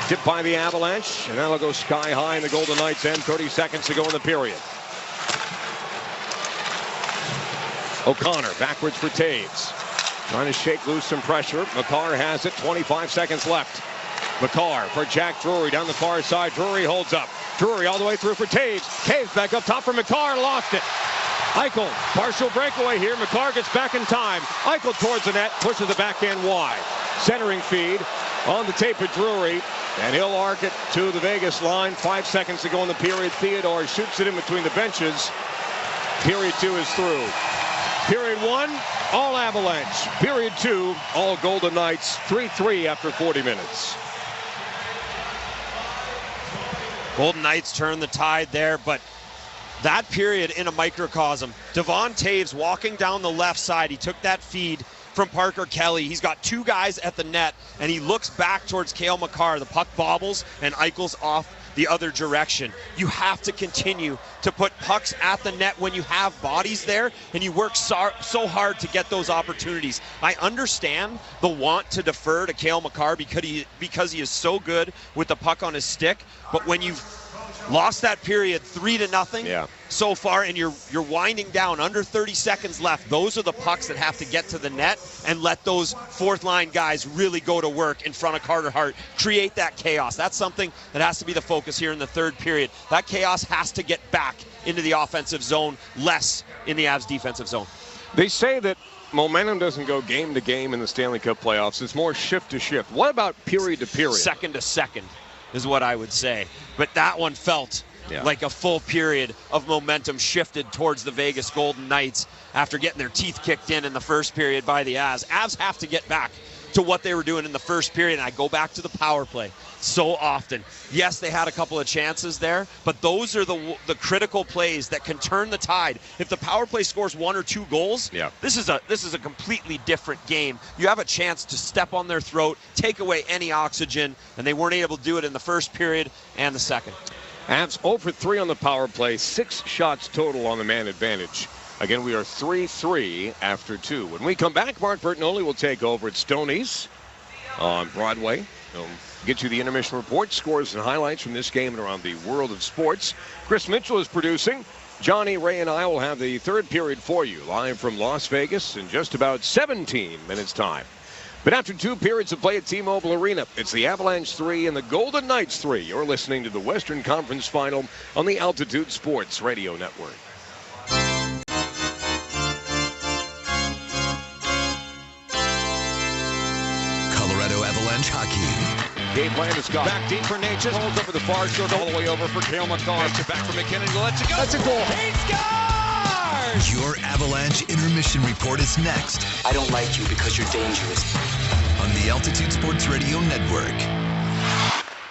Tipped by the Avalanche. And now they'll go sky high in the Golden Knights end. 30 seconds to go in the period. O'Connor backwards for Taves. Trying to shake loose some pressure. Makar has it. 25 seconds left. Makar for Jack Drury down the far side. Drury holds up. Drury all the way through for Taves. Taves back up top for Makar. Lost it. Eichel, partial breakaway here. Makar gets back in time. Eichel towards the net. Pushes the backhand wide. Centering feed on the tape of Drury. And he'll arc it to the Vegas line. 5 seconds to go in the period. Theodore shoots it in between the benches. Period 2 is through. Period 1, all Avalanche. Period 2, all Golden Knights. 3-3 after 40 minutes. Golden Knights turn the tide there, but that period in a microcosm. Devon Taves walking down the left side. He took that feed from Parker Kelly. He's got 2 guys at the net, and he looks back towards Cale Makar. The puck bobbles, and Eichel's off the other direction. You have to continue to put pucks at the net when you have bodies there, and you work so hard to get those opportunities. I understand the want to defer to Cale Makar because he is so good with the puck on his stick, but when you've lost that period 3-0 so far, and you're winding down under 30 seconds left, those are the pucks that have to get to the net and let those fourth line guys really go to work in front of Carter Hart, create that chaos. That's something that has to be the focus here in the third period. That chaos has to get back into the offensive zone, less in the Avs defensive zone. They say that momentum doesn't go game to game in the Stanley Cup playoffs. It's more shift to shift. What about period to period? Second to second. is what I would say. But that one felt like a full period of momentum shifted towards the Vegas Golden Knights after getting their teeth kicked in the first period by the Avs. Avs have to get back to what they were doing in the first period, and I go back to the power play so often. Yes, they had a couple of chances there, but those are the critical plays that can turn the tide. If the power play scores 1 or 2 goals, this is a completely different game. You have a chance to step on their throat, take away any oxygen, and they weren't able to do it in the first period and the second. Avs 0 for 3 on the power play, 6 shots total on the man advantage. Again, we are 3-3 after 2. When we come back, Mark Bertinoli will take over at Stoney's on Broadway. He'll get you the intermission report, scores and highlights from this game and around the world of sports. Chris Mitchell is producing. Johnny, Ray, and I will have the third period for you, live from Las Vegas in just about 17 minutes' time. But after 2 periods of play at T-Mobile Arena, it's the Avalanche 3 and the Golden Knights 3. You're listening to the Western Conference Final on the Altitude Sports Radio Network. Colorado Avalanche hockey. Gabe Landeskog back deep for Natchez. Holds over the far shoulder all the way over for Cale Makar. Gets it back for McKinnon. Let's go. That's a goal. He scores! Your Avalanche intermission report is next. I don't like you because you're dangerous. On the Altitude Sports Radio Network.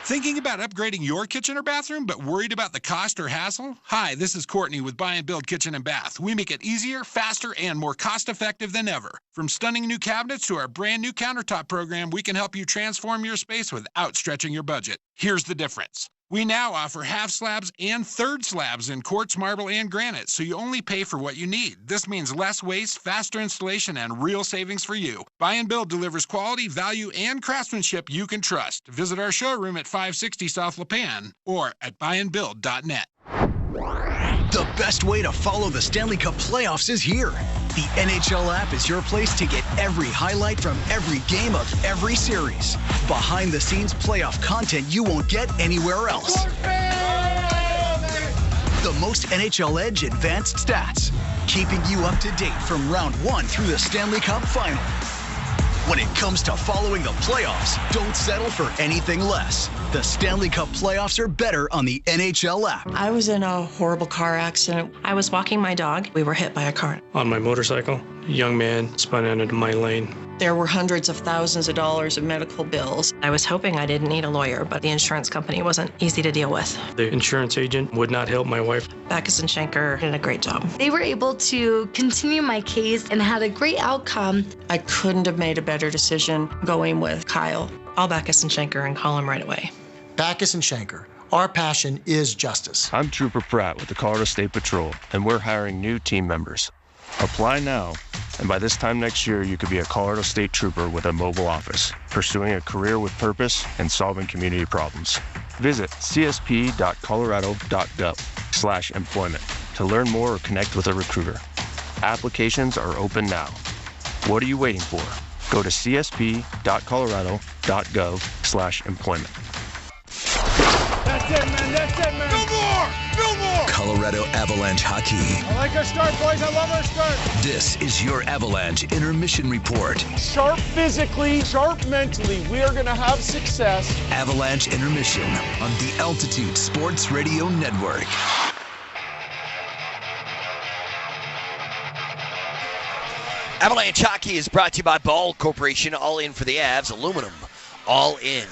Thinking about upgrading your kitchen or bathroom, but worried about the cost or hassle? Hi, this is Courtney with Buy and Build Kitchen and Bath. We make it easier, faster, and more cost-effective than ever. From stunning new cabinets to our brand new countertop program, we can help you transform your space without stretching your budget. Here's the difference. We now offer half slabs and third slabs in quartz, marble, and granite, so you only pay for what you need. This means less waste, faster installation, and real savings for you. Buy and Build delivers quality, value, and craftsmanship you can trust. Visit our showroom at 560 South Lipan or at buyandbuild.net. The best way to follow the Stanley Cup playoffs is here. The NHL app is your place to get every highlight from every game of every series. Behind-the-scenes playoff content you won't get anywhere else. The most NHL Edge advanced stats, keeping you up to date from round 1 through the Stanley Cup final. When it comes to following the playoffs, don't settle for anything less. The Stanley Cup playoffs are better on the NHL app. I was in a horrible car accident. I was walking my dog. We were hit by a car. On my motorcycle, a young man spun out into my lane. There were hundreds of thousands of dollars of medical bills. I was hoping I didn't need a lawyer, but the insurance company wasn't easy to deal with. The insurance agent would not help my wife. Backus and Schenker did a great job. They were able to continue my case and had a great outcome. I couldn't have made a better decision going with Kyle. Call Backus and Schenker and call him right away. Backus and Schenker. Our passion is justice. I'm Trooper Pratt with the Colorado State Patrol, and we're hiring new team members. Apply now, and by this time next year, you could be a Colorado State Trooper with a mobile office, pursuing a career with purpose and solving community problems. Visit csp.colorado.gov/employment to learn more or connect with a recruiter. Applications are open now. What are you waiting for? Go to csp.colorado.gov/employment. That's it, man. That's it, man. No more. No more. Colorado Avalanche hockey. I like our start, boys. I love our start. This is your Avalanche intermission report. Sharp physically, sharp mentally. We are going to have success. Avalanche intermission on the Altitude Sports Radio Network. Avalanche Hockey is brought to you by Ball Corporation. All in for the Avs. Aluminum. All in.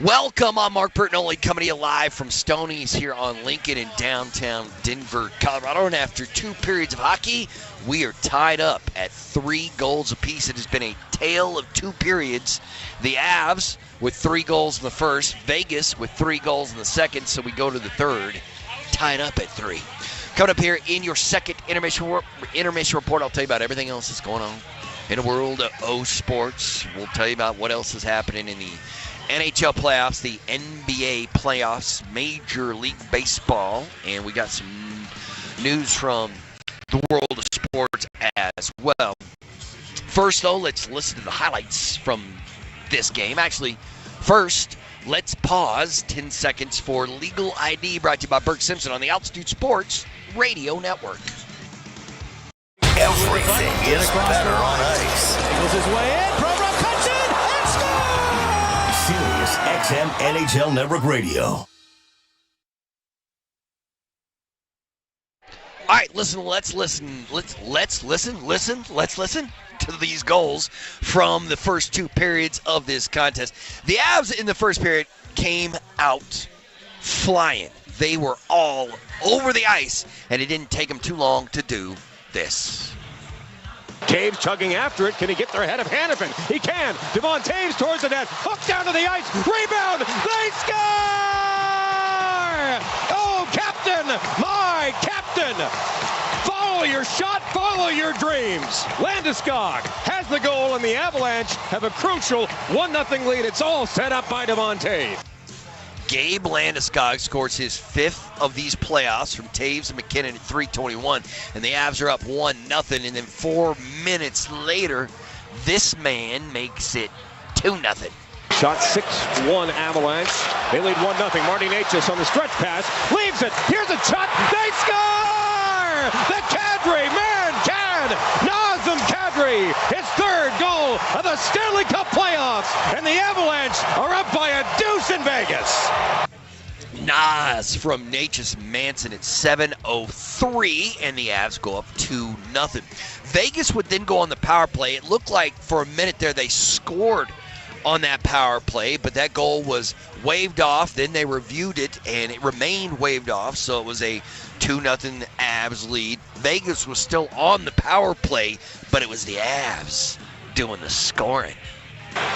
Welcome. I'm Mark Bertinoli coming to you live from Stoney's here on Lincoln in downtown Denver, Colorado. And after 2 periods of hockey, we are tied up at 3 goals apiece. It has been a tale of 2 periods. The Avs with 3 goals in the first. Vegas with 3 goals in the second. So we go to the third, tied up at 3. Coming up here in your second intermission report, I'll tell you about everything else that's going on in the world of sports. We'll tell you about what else is happening in the NHL playoffs, the NBA playoffs, Major League Baseball, and we got some news from the world of sports as well. First, though, let's listen to the highlights from this game. Actually, first, let's pause 10 seconds for Legal ID, brought to you by Burke Simpson on the Altitude Sports Radio Network. Everything is better on ice. Goes his way in. Provorov cuts it and scores! Sirius XM NHL Network Radio. All right, let's listen to these goals from the first two periods of this contest. The Avs in the first period came out flying. They were all over the ice, and it didn't take them too long to do this. Taves chugging after it. Can he get there ahead of Hannafin? He can. Devon Taves towards the net. Hook down to the ice. Rebound. They score! Oh, captain! My captain! Follow your shot. Follow your dreams. Landeskog has the goal, and the Avalanche have a crucial 1-0 lead. It's all set up by Devon Taves. Gabe Landeskog scores his fifth of these playoffs from Taves and McKinnon at 3:21, and the Avs are up 1-0. And then 4 minutes later, this man makes it 2-0. Shot 6-1 Avalanche. They lead 1-0. Marty Necas on the stretch pass. Leaves it. Here's a shot. They score! The Kadri man-can! Nazem Kadri, his third goal of the Stanley Cup playoffs. And the Avalanche are up by a deuce in Vegas. Nas from Natchez Manson at 7:03, and the Avs go up 2-0. Vegas would then go on the power play. It looked like for a minute there they scored on that power play, but that goal was waved off. Then they reviewed it, and it remained waved off, so it was a 2-0 Avs lead. Vegas was still on the power play, but it was the Avs doing the scoring.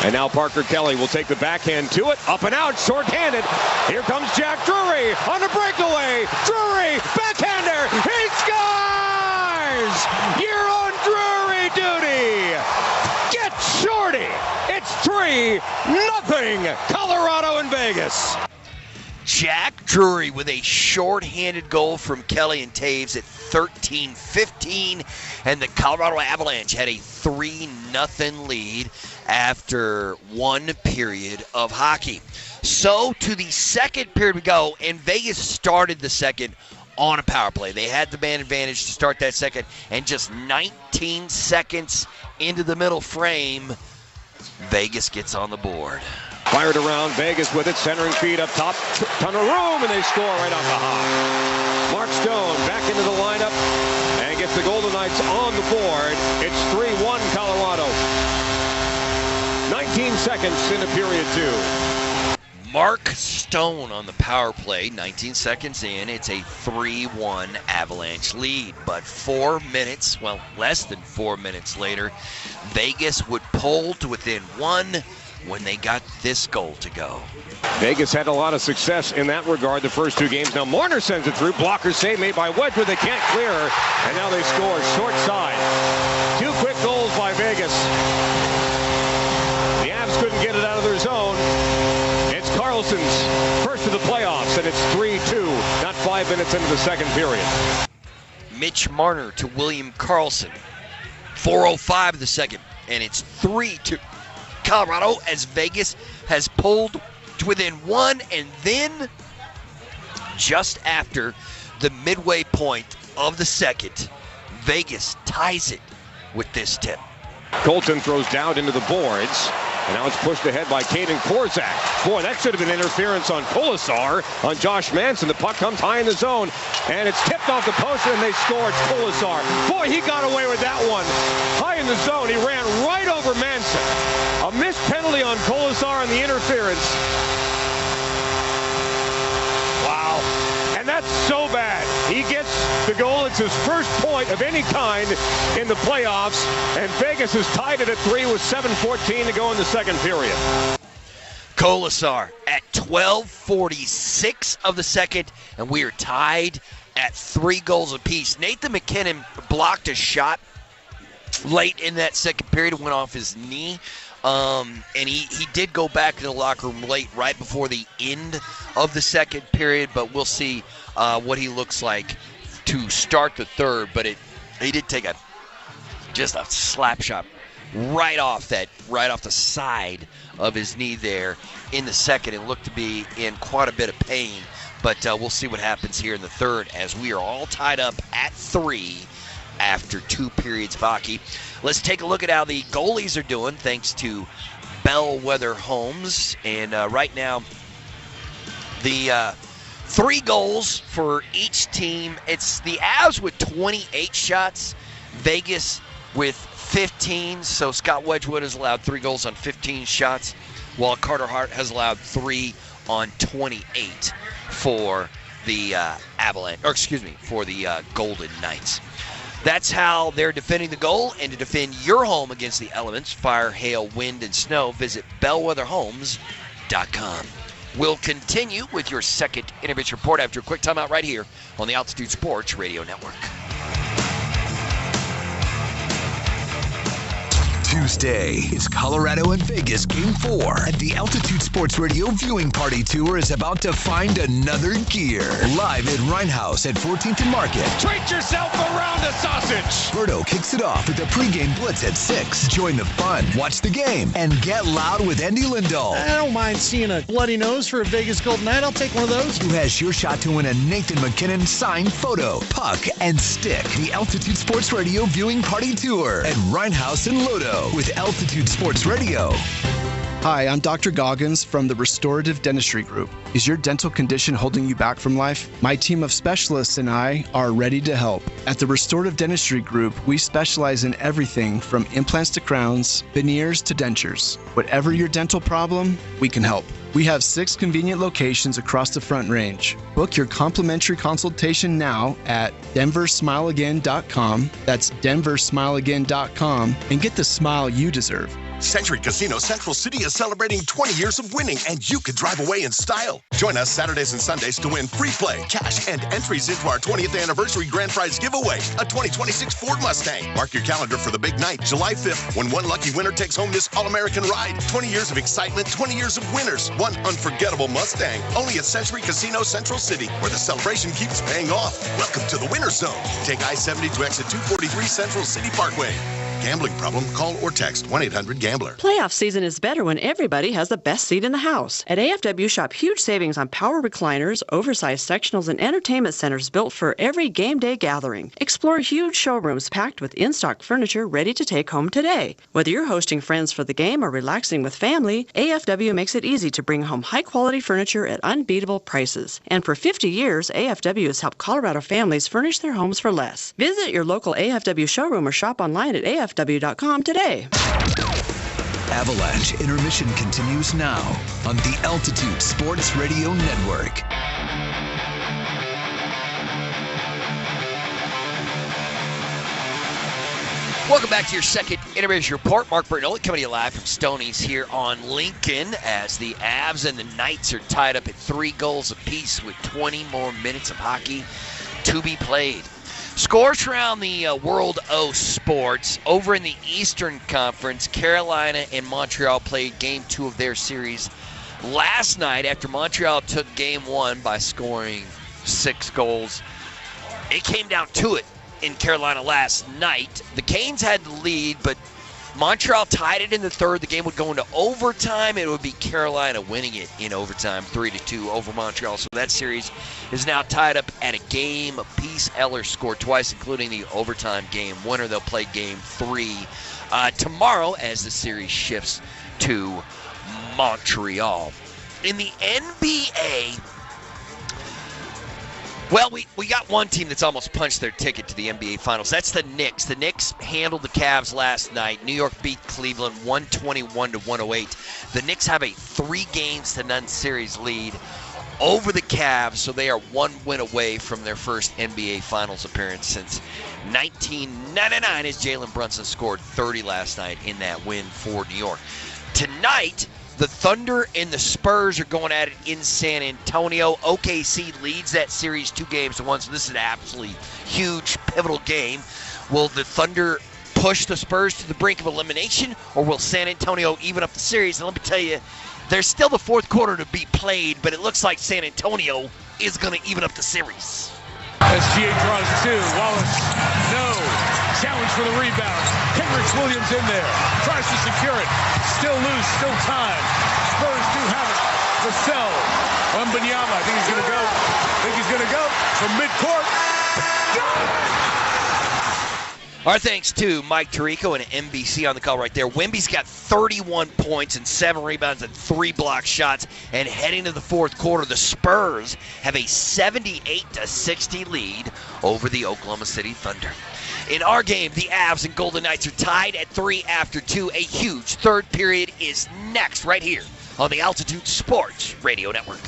And now Parker Kelly will take the backhand to it. Up and out, short-handed. Here comes Jack Drury on a breakaway. Drury, backhander. He scores! You're on Drury duty. Get shorty. It's 3-0 Colorado in Vegas. Jack Drury with a short-handed goal from Kelly and Taves at 13:15, and the Colorado Avalanche had a 3-0 lead after one period of hockey. So to the second period we go, and Vegas started the second on a power play. They had the man advantage to start that second, and just 19 seconds into the middle frame, Vegas gets on the board. Fired around, Vegas with it, centering feed up top, ton of room, and they score right off the hop. Mark Stone back into the lineup and gets the Golden Knights on the board. It's 3-1 Colorado. 19 seconds into period two. Mark Stone on the power play, 19 seconds in. It's a 3-1 Avalanche lead. But 4 minutes, well, less than 4 minutes later, Vegas would pull to within one when they got this goal to go. Vegas had a lot of success in that regard the first two games. Now Marner sends it through. Blocker save made by Wedgwood. They can't clear her. And now they score short side. Two quick goals by Vegas. The Avs couldn't get it out of their zone. It's Carlson's first of the playoffs, and it's 3-2, not 5 minutes into the second period. Mitch Marner to William Karlsson. 4:05 of the second, and it's 3-2. Colorado, as Vegas has pulled to within one, and then just after the midway point of the second, Vegas ties it with this tip. Colton throws down into the boards, and now it's pushed ahead by Kaden Korzak. Boy, that should have been interference on Kolasar on Josh Manson. The puck comes high in the zone, and it's tipped off the post, and they score. It's Kolasar. Boy, he got away with that one. High in the zone, he ran right over Manson. A missed penalty on Kolasar and the interference. Wow. And that's so bad. He gets the goal. It's his first point of any kind in the playoffs. And Vegas has tied it at 3 with 7:14 to go in the second period. Kolasar at 12:46 of the second, and we are tied at 3 goals apiece. Nathan McKinnon blocked a shot late in that second period. It went off his knee. And he did go back to the locker room late, right before the end of the second period, but we'll see what he looks like to start the third. But he did take just a slap shot right off the side of his knee there in the second. It looked to be in quite a bit of pain, but we'll see what happens here in the third as we are all tied up at 3 after 2 periods of hockey. Let's take a look at how the goalies are doing thanks to Bellwether Homes. And right now, The 3 goals for each team. It's the Avs with 28 shots, Vegas with 15. So Scott Wedgwood has allowed 3 goals on 15 shots, while Carter Hart has allowed 3 on 28 for the Avalanche, or excuse me, for the Golden Knights. That's how they're defending the goal. And to defend your home against the elements, fire, hail, wind, and snow, visit bellwetherhomes.com. We'll continue with your second intermission report after a quick timeout right here on the Altitude Sports Radio Network. Tuesday is Colorado and Vegas Game 4, and the Altitude Sports Radio Viewing Party Tour is about to find another gear. Live at Rhinehouse at 14th and Market. Treat yourself around a sausage. Berto kicks it off with the pregame blitz at 6. Join the fun, watch the game, and get loud with Andy Lindahl. I don't mind seeing a bloody nose for a Vegas Golden Knight. I'll take one of those. Who has your shot to win a Nathan McKinnon signed photo, puck, and stick. The Altitude Sports Radio Viewing Party Tour at Rhinehouse and Lodo with Altitude Sports Radio. Hi, I'm Dr. Goggins from the Restorative Dentistry Group. Is your dental condition holding you back from life? My team of specialists and I are ready to help. At the Restorative Dentistry Group, we specialize in everything from implants to crowns, veneers to dentures. Whatever your dental problem, we can help. We have 6 convenient locations across the Front Range. Book your complimentary consultation now at denversmileagain.com. That's denversmileagain.com, and get the smile you deserve. Century Casino Central City is celebrating 20 years of winning, and you could drive away in style. Join us Saturdays and Sundays to win free play, cash, and entries into our 20th anniversary grand prize giveaway, a 2026 Ford Mustang. Mark your calendar for the big night, July 5th, when one lucky winner takes home this All-American ride. 20 years of excitement, 20 years of winners, one unforgettable Mustang. Only at Century Casino Central City, where the celebration keeps paying off. Welcome to the Winner's Zone. Take I-70 to exit 243 Central City Parkway. Gambling problem? Call or text 1-800-GAMBLER. Playoff season is better when everybody has the best seat in the house. At AFW, shop huge savings on power recliners, oversized sectionals, and entertainment centers built for every game day gathering. Explore huge showrooms packed with in-stock furniture ready to take home today. Whether you're hosting friends for the game or relaxing with family, AFW makes it easy to bring home high-quality furniture at unbeatable prices. And for 50 years, AFW has helped Colorado families furnish their homes for less. Visit your local AFW showroom or shop online at AFW.com today. Avalanche Intermission continues now on the Altitude Sports Radio Network. Welcome back to your second intermission report. Mark Bertinoli coming to you live from Stoney's here on Lincoln, as the Avs and the Knights are tied up at 3 goals apiece with 20 more minutes of hockey to be played. Scores around the World O Sports. Over in the Eastern Conference, Carolina and Montreal played Game 2 of their series last night after Montreal took Game 1 by scoring 6 goals. It came down to it in Carolina last night. The Canes had the lead, but Montreal tied it in the third. The game would go into overtime. It would be Carolina winning it in overtime, 3-2 over Montreal. So that series is now tied up at a game apiece. Eller scored twice, including the overtime game winner. They'll play Game 3 tomorrow as the series shifts to Montreal. In the NBA, well, we got one team that's almost punched their ticket to the NBA Finals. That's the Knicks. The Knicks handled the Cavs last night. New York beat Cleveland 121-108. The Knicks have a 3-0 series lead over the Cavs, so they are 1 win away from their first NBA Finals appearance since 1999, as Jalen Brunson scored 30 last night in that win for New York. Tonight, the Thunder and the Spurs are going at it in San Antonio. OKC leads that series 2-1, so this is an absolutely huge, pivotal game. Will the Thunder push the Spurs to the brink of elimination, or will San Antonio even up the series? And let me tell you, there's still the fourth quarter to be played, but it looks like San Antonio is going to even up the series. SGA draws 2. Wallace, no. Challenge for the rebound. Henrich Williams in there. Tries to secure it. Still loose, still time. Spurs do have it. Vassell. Wembanyama. I think he's going to go. From midcourt. Our thanks to Mike Tirico and NBC on the call right there. Wemby's got 31 points and 7 rebounds and 3 block shots. And heading to the fourth quarter, the Spurs have a 78-60 lead over the Oklahoma City Thunder. In our game, the Avs and Golden Knights are tied at 3 after 2. A huge third period is next right here on the Altitude Sports Radio Network.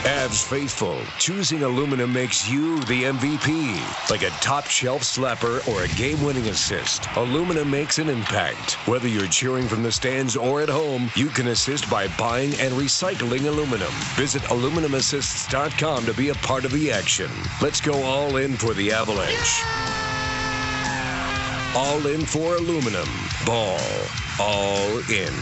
Avs faithful, choosing aluminum makes you the MVP. Like a top-shelf slapper or a game-winning assist, aluminum makes an impact. Whether you're cheering from the stands or at home, you can assist by buying and recycling aluminum. Visit aluminumassists.com to be a part of the action. Let's go all in for the Avalanche. All in for aluminum. Ball. All in.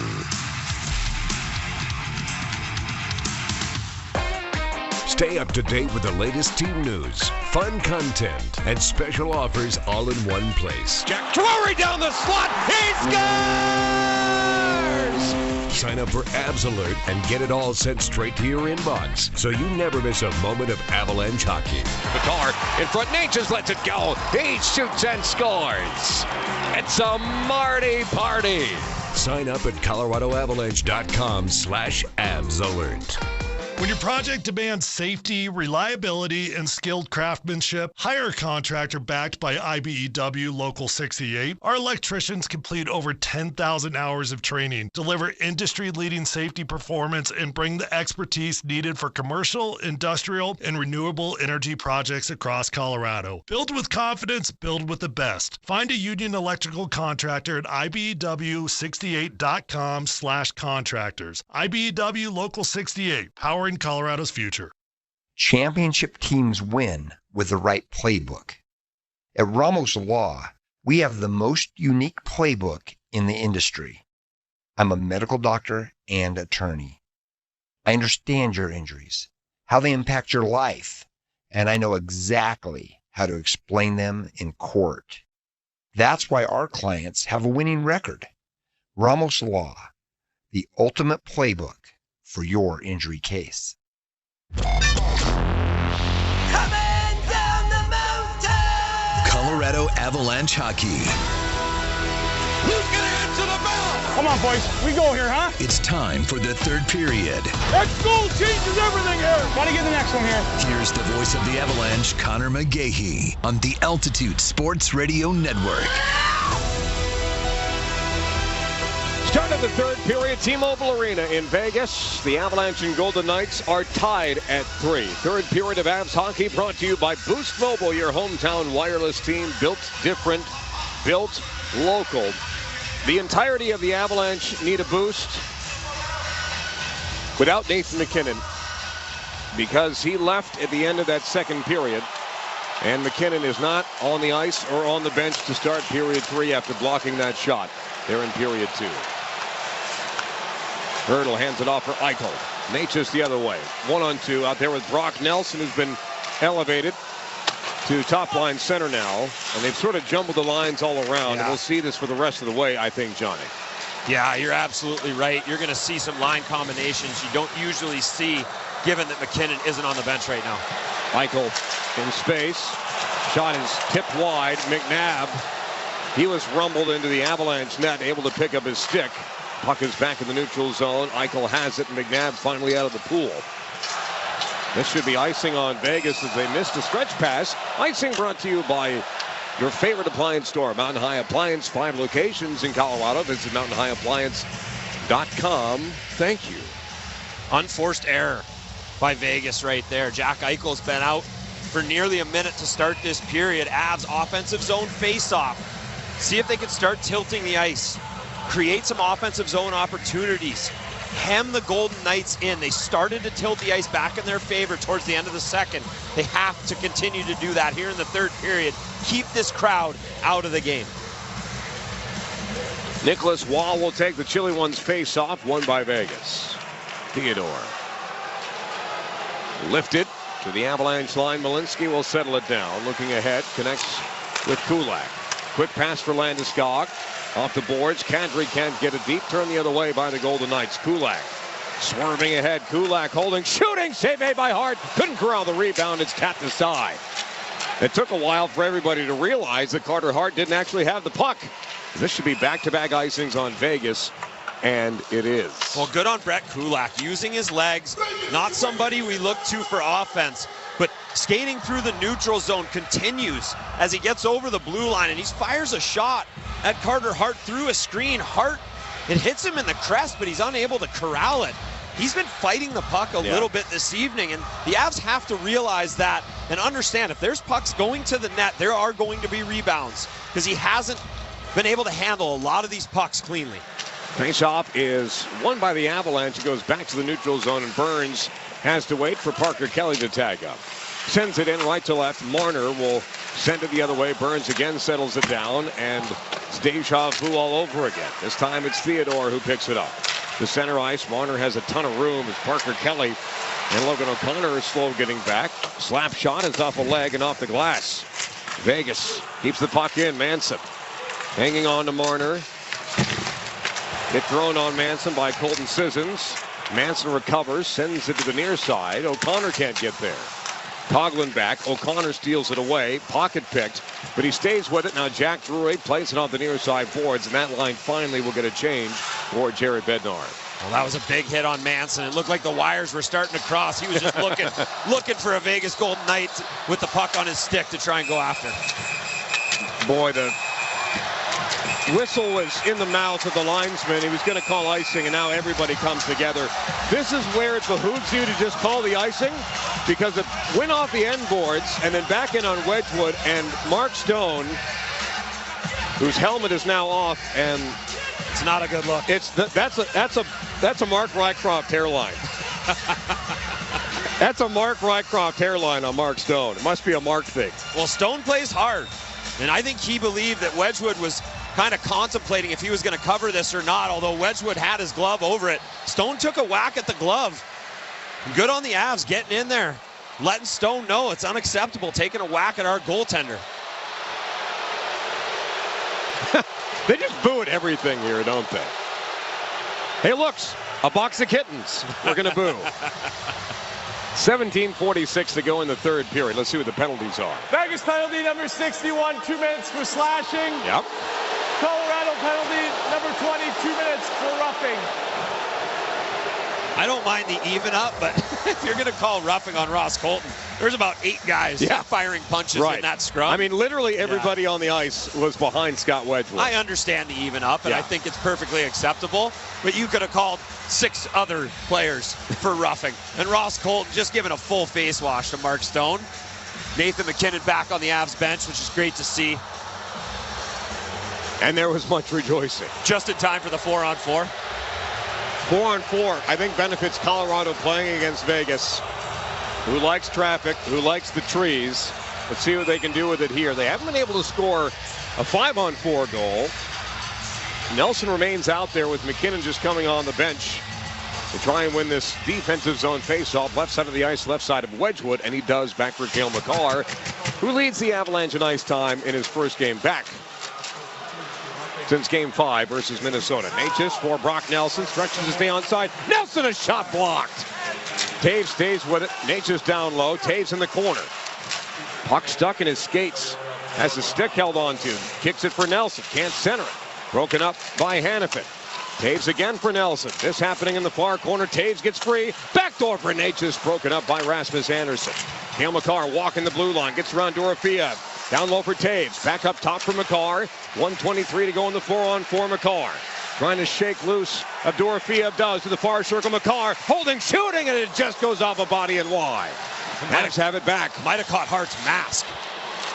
Stay up to date with the latest team news, fun content, and special offers all in one place. Jack Drury down the slot. He scores! Sign up for Avs Alert and get it all sent straight to your inbox so you never miss a moment of Avalanche hockey. Makar in front. Natchez lets it go. He shoots and scores. It's a Marty party. Sign up at coloradoavalanche.com/Avs Alert. When your project demands safety, reliability, and skilled craftsmanship, hire a contractor backed by IBEW Local 68. Our electricians complete over 10,000 hours of training, deliver industry-leading safety performance, and bring the expertise needed for commercial, industrial, and renewable energy projects across Colorado. Build with confidence, build with the best. Find a union electrical contractor at IBEW68.com/contractors. IBEW Local 68, powering Colorado's future. Championship teams win with the right playbook. At Ramos Law, we have the most unique playbook in the industry. I'm a medical doctor and attorney. I understand your injuries, how they impact your life, and I know exactly how to explain them in court. That's why our clients have a winning record. Ramos Law, the ultimate playbook for your injury case. Colorado Avalanche hockey. Who's going to answer the bell? Come on, boys. We go here, huh? It's time for the third period. That goal changes everything here. Got to get the next one here. Here's the voice of the Avalanche, Connor McGahey, on the Altitude Sports Radio Network. Start of the third period, T-Mobile Arena in Vegas. The Avalanche and Golden Knights are tied at 3. Third period of Avs hockey brought to you by Boost Mobile, your hometown wireless team. Built different, built local. The entirety of the Avalanche need a boost without Nathan MacKinnon because he left at the end of that second period. And MacKinnon is not on the ice or on the bench to start period 3 after blocking that shot. They're in period 2. Hurdle hands it off for Eichel. Natchez the other way. 1-on-2 out there with Brock Nelson, who's been elevated to top line center now. And they've sort of jumbled the lines all around. And we'll see this for the rest of the way, I think, Johnny. Yeah, you're absolutely right. You're going to see some line combinations you don't usually see, given that MacKinnon isn't on the bench right now. Eichel in space. Shot is tipped wide. McNabb, he was rumbled into the Avalanche net, able to pick up his stick. Puck is back in the neutral zone. Eichel has it, and McNabb finally out of the pool. This should be icing on Vegas as they missed a stretch pass. Icing brought to you by your favorite appliance store, Mountain High Appliance. 5 locations in Colorado. Visit mountainhighappliance.com. Thank you. Unforced error by Vegas right there. Jack Eichel's been out for nearly a minute to start this period. Avs offensive zone face-off. See if they can start tilting the ice. Create some offensive zone opportunities. Hem the Golden Knights in. They started to tilt the ice back in their favor towards the end of the second. They have to continue to do that here in the third period. Keep this crowd out of the game. Nicholas Wall will take the Chilly Ones face-off, won by Vegas. Theodore. Lifted to the Avalanche line. Malinsky will settle it down. Looking ahead, connects with Kulak. Quick pass for Landeskog. Off the boards. Kadri can't get it deep. Turned the other way by the Golden Knights. Kulak swerving ahead. Kulak holding, shooting. Save made by Hart. Couldn't corral the rebound. It's tapped aside. It took a while for everybody to realize that Carter Hart didn't actually have the puck. This should be back-to-back icings on Vegas, and it is. Well, good on Brett Kulak, using his legs, not somebody we look to for offense, but skating through the neutral zone continues as he gets over the blue line, and he fires a shot at Carter Hart through a screen. Hart, it hits him in the crest, but he's unable to corral it. He's been fighting the puck a little bit this evening, and the Avs have to realize that and understand if there's pucks going to the net, there are going to be rebounds, because he hasn't been able to handle a lot of these pucks cleanly. Face-off is won by the Avalanche. It goes back to the neutral zone, and Burns has to wait for Parker Kelly to tag up. Sends it in right to left. Marner will send it the other way. Burns again settles it down, and it's deja vu all over again. This time it's Theodore who picks it up. The center ice, Marner has a ton of room as Parker Kelly and Logan O'Connor are slow getting back. Slap shot is off a leg and off the glass. Vegas keeps the puck in. Manson hanging on to Marner. Hit thrown on Manson by Colton Sissons. Manson recovers, sends it to the near side. O'Connor can't get there. Coughlin back. O'Connor steals it away. Pocket picked, but he stays with it. Now Jack Drury plays it on the near side boards, and that line finally will get a change for Jared Bednar. Well, that was a big hit on Manson. It looked like the wires were starting to cross. He was just looking for a Vegas Golden Knight with the puck on his stick to try and go after. Boy, the whistle was in the mouth of the linesman. He was going to call icing, and now everybody comes together. This is where it behooves you to just call the icing, because it went off the end boards and then back in on Wedgwood, and Mark Stone, whose helmet is now off, and it's not a good look. That's a Mark Rycroft hairline. That's a Mark Rycroft hairline on Mark Stone. It must be a Mark thing. Well, Stone plays hard, and I think he believed that Wedgwood was kind of contemplating if he was going to cover this or not, although Wedgwood had his glove over it. Stone took a whack at the glove. Good on the Avs getting in there, letting Stone know it's unacceptable, taking a whack at our goaltender. They just boo at everything here, don't they? Hey, looks, a box of kittens. We're going to boo. 17:46 to go in the third period. Let's see what the penalties are. Vegas penalty number 61, 2 minutes for slashing. Yep. Colorado penalty number 20, 2 minutes for roughing. I don't mind the even up, but if you're going to call roughing on Ross Colton, there's about 8 guys firing punches in that scrum. I mean, literally everybody on the ice was behind Scott Wedgwood. I understand the even up, and I think it's perfectly acceptable, but you could have called 6 other players for roughing. And Ross Colton just giving a full face wash to Mark Stone. Nathan McKinnon back on the Avs bench, which is great to see. And there was much rejoicing. Just in time for the 4-on-4. 4-on-4, I think, benefits Colorado playing against Vegas, who likes traffic, who likes the trees. Let's see what they can do with it here. They haven't been able to score a 5-on-4 goal. Nelson remains out there with McKinnon just coming on the bench to try and win this defensive zone faceoff. Left side of the ice, left side of Wedgwood, and he does back for Cale Makar, who leads the Avalanche in ice time in his first game back since Game 5 versus Minnesota. Natchez for Brock Nelson, stretches to stay onside. Nelson, a shot blocked. Taves stays with it. Natchez down low. Taves in the corner. Puck stuck in his skates. Has the stick held onto. Kicks it for Nelson. Can't center it. Broken up by Hannafin. Taves again for Nelson. This happening in the far corner. Taves gets free. Backdoor for Natchez. Broken up by Rasmus Andersson. Cale Makar walking the blue line. Gets around Dorofeev. Down low for Taves. Back up top for Makar. 1:23 to go in the 4-on-4. Makar trying to shake loose of Dorofeev. Does to the far circle. Makar holding, shooting, and it just goes off a body and wide. Maddox have it back. Might have caught Hart's mask.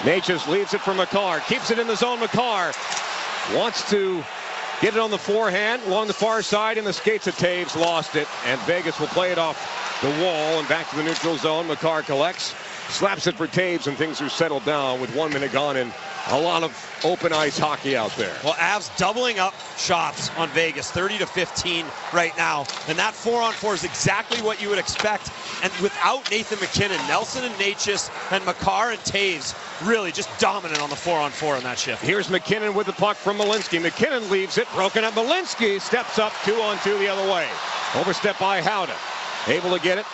Natchez leaves it for Makar. Keeps it in the zone. Makar wants to get it on the forehand along the far side, and the skates of Taves lost it, and Vegas will play it off the wall and back to the neutral zone. Makar collects, slaps it for Taves, and things are settled down with 1 minute gone and a lot of open ice hockey out there. Well, Avs doubling up shots on Vegas, 30-15 right now, and that 4-on-4 is exactly what you would expect. And without Nathan McKinnon, Nelson and Natchez and Makar and Taves really just dominant on the 4-on-4 on that shift. Here's McKinnon with the puck from Malinsky. McKinnon leaves it, broken up. Malinsky steps up 2-on-2 the other way. Overstep by Howden. Able to get it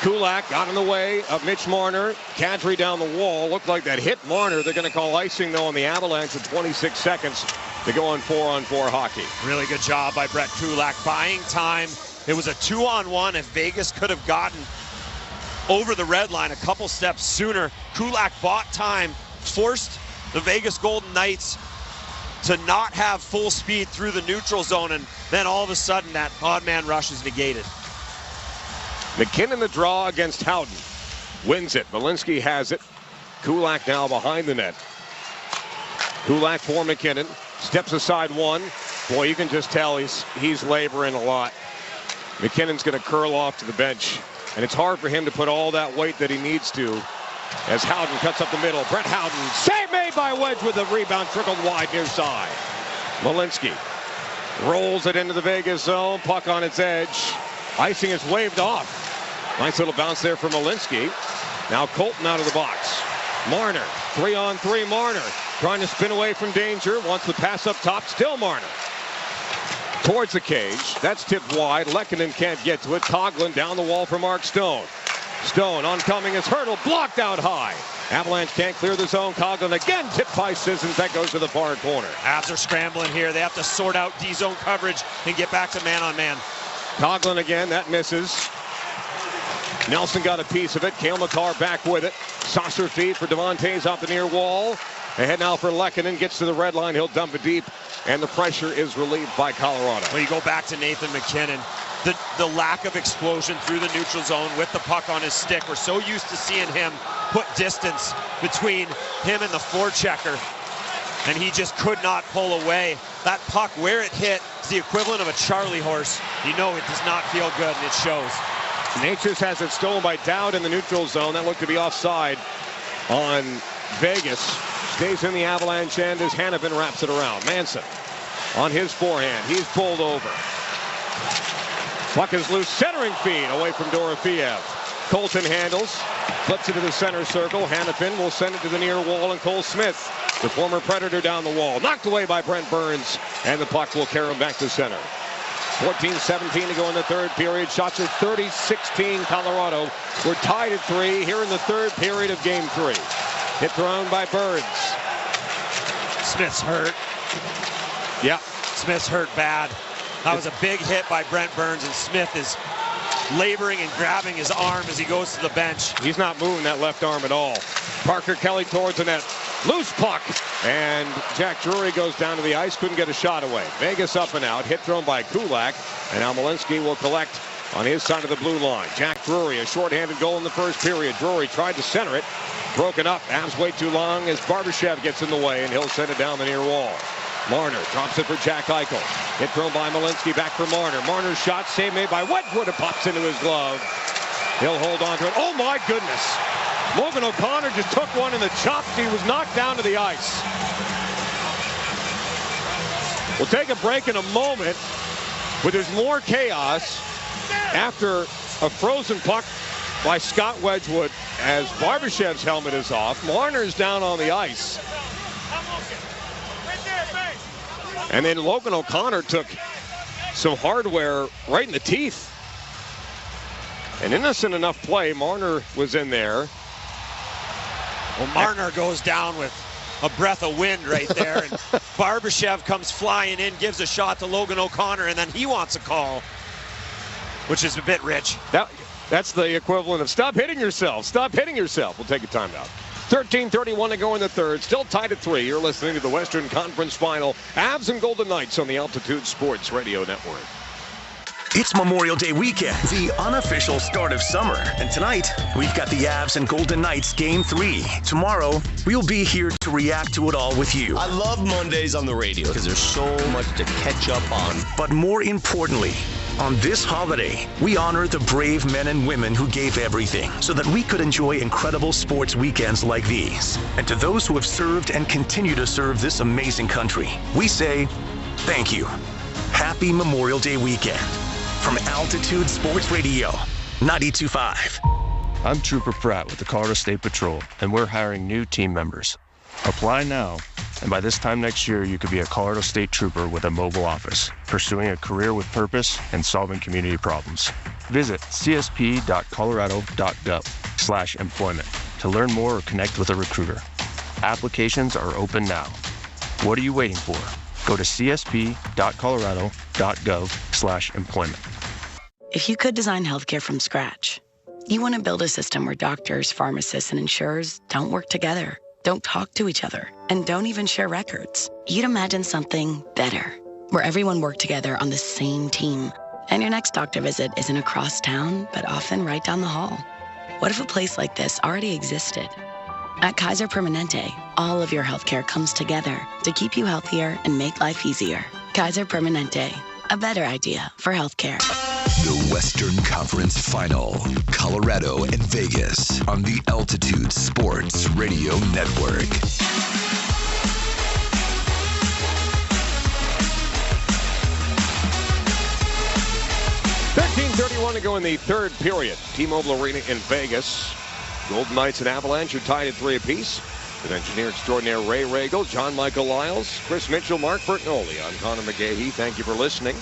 Kulak got in the way of Mitch Marner. Kadri down the wall. Looked like that hit Marner. They're going to call icing, though, on the Avalanche with 26 seconds to go on 4-on-4 hockey. Really good job by Brett Kulak buying time. It was a 2-on-1. If Vegas could have gotten over the red line a couple steps sooner, Kulak bought time, forced the Vegas Golden Knights to not have full speed through the neutral zone, and then all of a sudden that odd man rush is negated. McKinnon the draw against Howden. Wins it. Malinsky has it. Kulak now behind the net. Kulak for McKinnon. Steps aside one. Boy, you can just tell he's laboring a lot. McKinnon's going to curl off to the bench. And it's hard for him to put all that weight that he needs to as Howden cuts up the middle. Brett Howden. Save made by Wedge with a rebound trickled wide near side. Malinsky rolls it into the Vegas zone. Puck on its edge. Icing is waved off. Nice little bounce there for Malinsky. Now Colton out of the box. Marner, 3-on-3 Marner. Trying to spin away from danger. Wants the pass up top. Still Marner. Towards the cage. That's tipped wide. Lehkonen can't get to it. Coughlin down the wall for Mark Stone. Stone oncoming is hurdled. Blocked out high. Avalanche can't clear the zone. Coughlin again tipped by Sissons. That goes to the far corner. Avs are scrambling here. They have to sort out D-zone coverage and get back to man-on-man. Coughlin again. That misses. Nelson got a piece of it. Cale Makar back with it. Saucer feed for Devontae's off the near wall. Ahead now for Lehkonen. Gets to the red line. He'll dump it deep. And the pressure is relieved by Colorado. Well, you go back to Nathan McKinnon. The lack of explosion through the neutral zone with the puck on his stick. We're so used to seeing him put distance between him and the forechecker. And he just could not pull away. That puck, where it hit, is the equivalent of a Charlie horse. You know it does not feel good, and it shows. Natchez has it stolen by Dowd in the neutral zone. That looked to be offside on Vegas. Stays in the Avalanche end as Hannafin wraps it around. Manson on his forehand. He's pulled over. Puck is loose. Centering feed away from Dorofiev. Colton handles. Flips it to the center circle. Hannafin will send it to the near wall, and Cole Smith, the former Predator, down the wall. Knocked away by Brent Burns, and the puck will carry him back to center. 14-17 to go in the third period. Shots are 30-16 Colorado. We're tied at 3 here in the third period of game 3. Hit thrown by Burns. Smith's hurt. Yeah. Smith's hurt bad. That was a big hit by Brent Burns, and Smith is laboring and grabbing his arm as he goes to the bench. He's not moving that left arm at all. Parker Kelly towards the net. Loose puck. And Jack Drury goes down to the ice. Couldn't get a shot away. Vegas up and out. Hit thrown by Kulak. And now Malinsky will collect on his side of the blue line. Jack Drury, a shorthanded goal in the first period. Drury tried to center it. Broken up. Avs wait too long as Barbashev gets in the way, and he'll send it down the near wall. Marner drops it for Jack Eichel. Hit thrown by Malinsky. Back for Marner. Marner's shot save made by Wedgwood. It pops into his glove. He'll hold on to it. Oh, my goodness. Logan O'Connor just took one in the chops. He was knocked down to the ice. We'll take a break in a moment, but there's more chaos after a frozen puck by Scott Wedgwood as Barbashev's helmet is off. Marner's down on the ice. And then Logan O'Connor took some hardware right in the teeth. An innocent enough play. Marner was in there. Well, Marner goes down with a breath of wind right there. And Barbashev comes flying in, gives a shot to Logan O'Connor, and then he wants a call, which is a bit rich. That's the equivalent of stop hitting yourself. Stop hitting yourself. We'll take a timeout. 13:31 to go in the third. Still tied at 3. You're listening to the Western Conference Final. Avs and Golden Knights on the Altitude Sports Radio Network. It's Memorial Day weekend, the unofficial start of summer. And tonight, we've got the Avs and Golden Knights Game 3. Tomorrow, we'll be here to react to it all with you. I love Mondays on the radio because there's so much to catch up on. But more importantly, on this holiday, we honor the brave men and women who gave everything so that we could enjoy incredible sports weekends like these. And to those who have served and continue to serve this amazing country, we say thank you. Happy Memorial Day weekend. From Altitude Sports Radio, 92.5. I'm Trooper Pratt with the Colorado State Patrol, and we're hiring new team members. Apply now, and by this time next year, you could be a Colorado State Trooper with a mobile office, pursuing a career with purpose and solving community problems. Visit csp.colorado.gov/employment to learn more or connect with a recruiter. Applications are open now. What are you waiting for? Go to csp.colorado.gov/employment. If you could design healthcare from scratch, you want to build a system where doctors, pharmacists, and insurers don't work together, don't talk to each other, and don't even share records. You'd imagine something better, where everyone worked together on the same team, and your next doctor visit isn't across town, but often right down the hall. What if a place like this already existed? At Kaiser Permanente, all of your healthcare comes together to keep you healthier and make life easier. Kaiser Permanente, a better idea for healthcare. The Western Conference Final, Colorado and Vegas on the Altitude Sports Radio Network. 13:31 to go in the third period. T-Mobile Arena in Vegas. Golden Knights and Avalanche are tied at 3 apiece. With engineer extraordinaire Ray Regal, John Michael Lyles, Chris Mitchell, Mark Bertinoli. I'm Connor McGahey. Thank you for listening.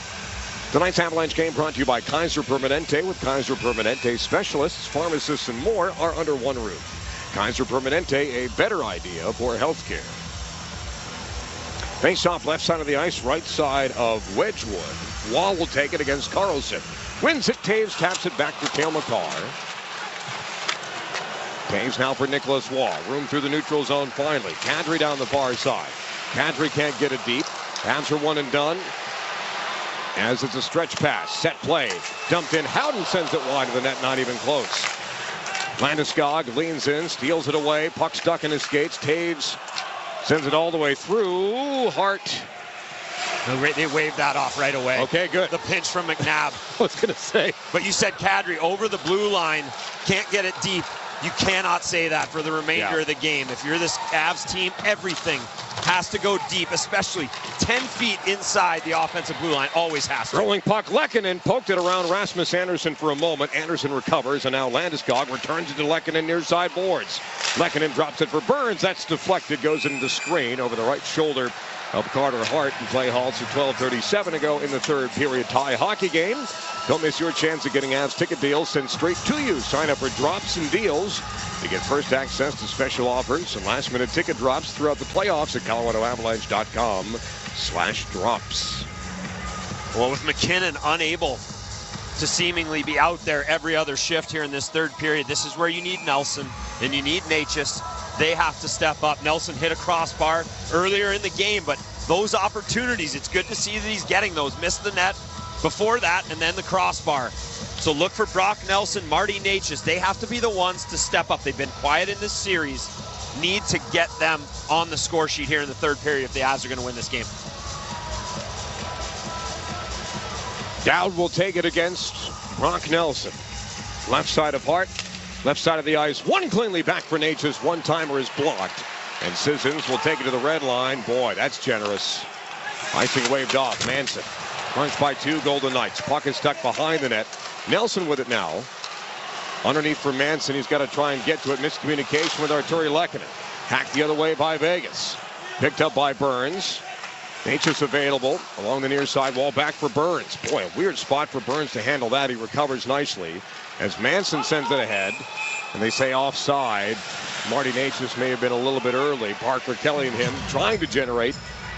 Tonight's Avalanche game brought to you by Kaiser Permanente. With Kaiser Permanente, specialists, pharmacists, and more are under one roof. Kaiser Permanente, a better idea for healthcare. Face off left side of the ice, right side of Wedgwood. Wall will take it against Carlson. Wins it. Taves taps it back to Cale Makar. Taves now for Nicholas Wall. Room through the neutral zone finally. Kadri down the far side. Kadri can't get it deep. Hands are one and done. As it's a stretch pass. Set play. Dumped in. Howden sends it wide of the net. Not even close. Landeskog leans in. Steals it away. Puck stuck in his skates. Taves sends it all the way through. Hart. They waved that off right away. Okay, good. The pinch from McNabb. I was going to say. But you said Kadri over the blue line. Can't get it deep. You cannot say that for the remainder of the game. If you're this Avs team, everything has to go deep, especially 10 feet inside the offensive blue line. Always has to. Rolling puck. Lehkonen poked it around Rasmus Andersson for a moment. Andersson recovers, and now Landeskog returns it to Lehkonen near side boards. Lehkonen drops it for Burns. That's deflected. Goes into the screen over the right shoulder of Carter Hart, and play halts at 12:37 to go in the third period tie hockey game. Don't miss your chance of getting Avs ticket deals sent straight to you. Sign up for Drops and Deals to get first access to special offers and last-minute ticket drops throughout the playoffs at coloradoavalanche.com/drops. Well, with McKinnon unable to seemingly be out there every other shift here in this third period, this is where you need Nelson and you need Natchez. They have to step up. Nelson hit a crossbar earlier in the game, but those opportunities, it's good to see that he's getting those. Missed the net before that, and then the crossbar. So look for Brock Nelson, Marty Natchez. They have to be the ones to step up. They've been quiet in this series. Need to get them on the score sheet here in the third period if the Avs are going to win this game. Dowd will take it against Brock Nelson. Left side of Hart. Left side of the ice, one cleanly back for Natchez. One-timer is blocked. And Sissons will take it to the red line. Boy, that's generous. Icing waved off. Manson runs by 2 Golden Knights. Puck is stuck behind the net. Nelson with it now. Underneath for Manson. He's got to try and get to it. Miscommunication with Arturi Lehkonen. Hacked the other way by Vegas. Picked up by Burns. Natchez available along the near side wall. Back for Burns. Boy, a weird spot for Burns to handle that. He recovers nicely as Manson sends it ahead, and they say offside. Marty Natchez may have been a little bit early. Parker Kelly and him trying to generate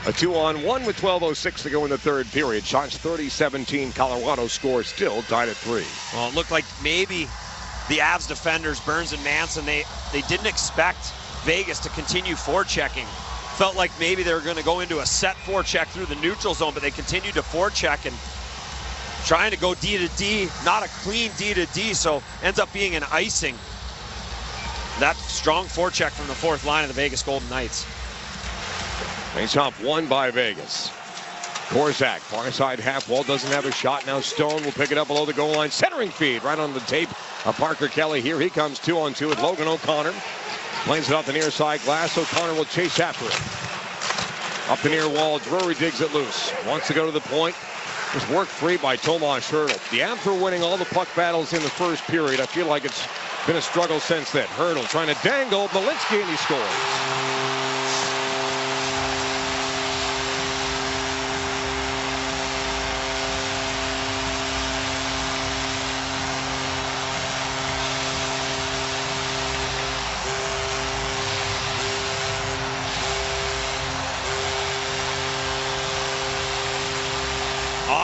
a 2-on-1 with 12:06 to go in the third period. Shots 30-17. Colorado score still tied at 3. Well, it looked like maybe the Avs defenders, Burns and Manson, they didn't expect Vegas to continue forechecking. Felt like maybe they were going to go into a set forecheck through the neutral zone, but they continued to forecheck and trying to go D to D, not a clean D to D, so ends up being an icing. That strong forecheck from the fourth line of the Vegas Golden Knights. Face-off won by Vegas. Korzak, far side half wall, doesn't have a shot. Now Stone will pick it up below the goal line. Centering feed right on the tape of Parker Kelly. Here he comes 2-on-2 with Logan O'Connor. Plays it off the near side glass. O'Connor will chase after it. Up the near wall, Drury digs it loose. Wants to go to the point. Was worked free by Tomas Hertl. The Avs were winning all the puck battles in the first period. I feel like it's been a struggle since then. Hertl trying to dangle Malinsky, and he scores.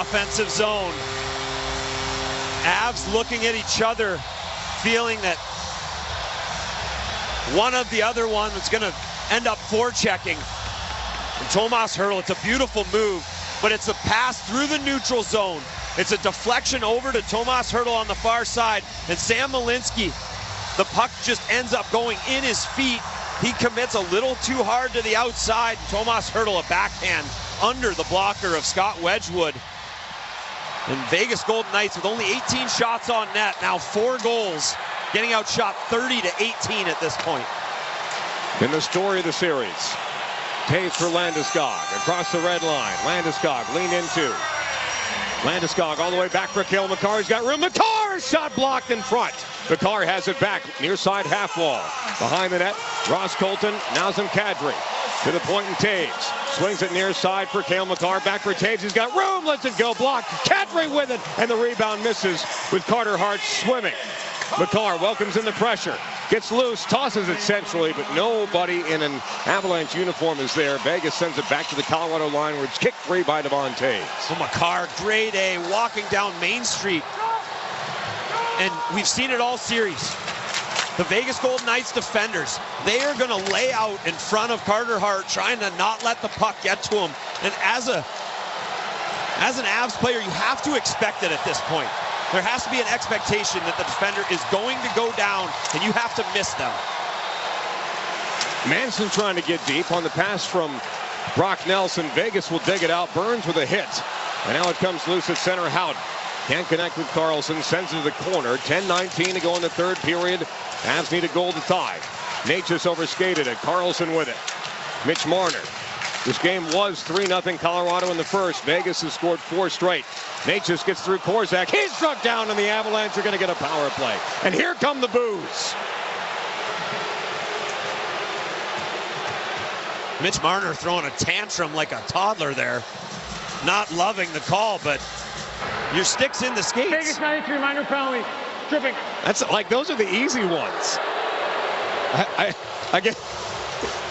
Offensive zone. Avs looking at each other, feeling that one of the other one was going to end up forechecking. And Tomas Hertl, it's a beautiful move, but it's a pass through the neutral zone. It's a deflection over to Tomas Hertl on the far side, and Sam Malinski, the puck just ends up going in his feet. He commits a little too hard to the outside. Tomas Hertl, a backhand under the blocker of Scott Wedgwood. And Vegas Golden Knights with only 18 shots on net, now 4 goals, getting outshot 30-18 at this point. In the story of the series, Taves for Landeskog across the red line. Landeskog leaned into. Landeskog all the way back for Cale Makar. He's got room. Makar, shot blocked in front. Makar has it back near side half wall. Behind the net, Ross Colton, Nazem Kadri. To the point and Taves. Swings it near side for Cale Makar. Back for Taves. He's got room. Lets it go. Blocked. Kadri with it. And the rebound misses with Carter Hart swimming. Makar welcomes in the pressure. Gets loose. Tosses it centrally, but nobody in an Avalanche uniform is there. Vegas sends it back to the Colorado line where it's kicked free by Devon Taves. So Makar, great A, walking down Main Street. And we've seen it all series. The Vegas Golden Knights defenders, they are going to lay out in front of Carter Hart, trying to not let the puck get to him. And as an Avs player, you have to expect it at this point. There has to be an expectation that the defender is going to go down, and you have to miss them. Manson trying to get deep on the pass from Brock Nelson. Vegas will dig it out. Burns with a hit. And now it comes loose at center. Howden can't connect with Carlson. Sends it to the corner. 10-19 to go in the third period. Avs need a goal to tie. Natchez overskated it. Carlson with it. Mitch Marner. This game was 3-0 Colorado in the first. Vegas has scored 4 straight. Natchez gets through Korczak. He's struck down, and the Avalanche are going to get a power play. And here come the boos. Mitch Marner throwing a tantrum like a toddler there. Not loving the call, but your stick's in the skates. Vegas 93 minor penalty. Tripping. That's like, those are the easy ones. I get,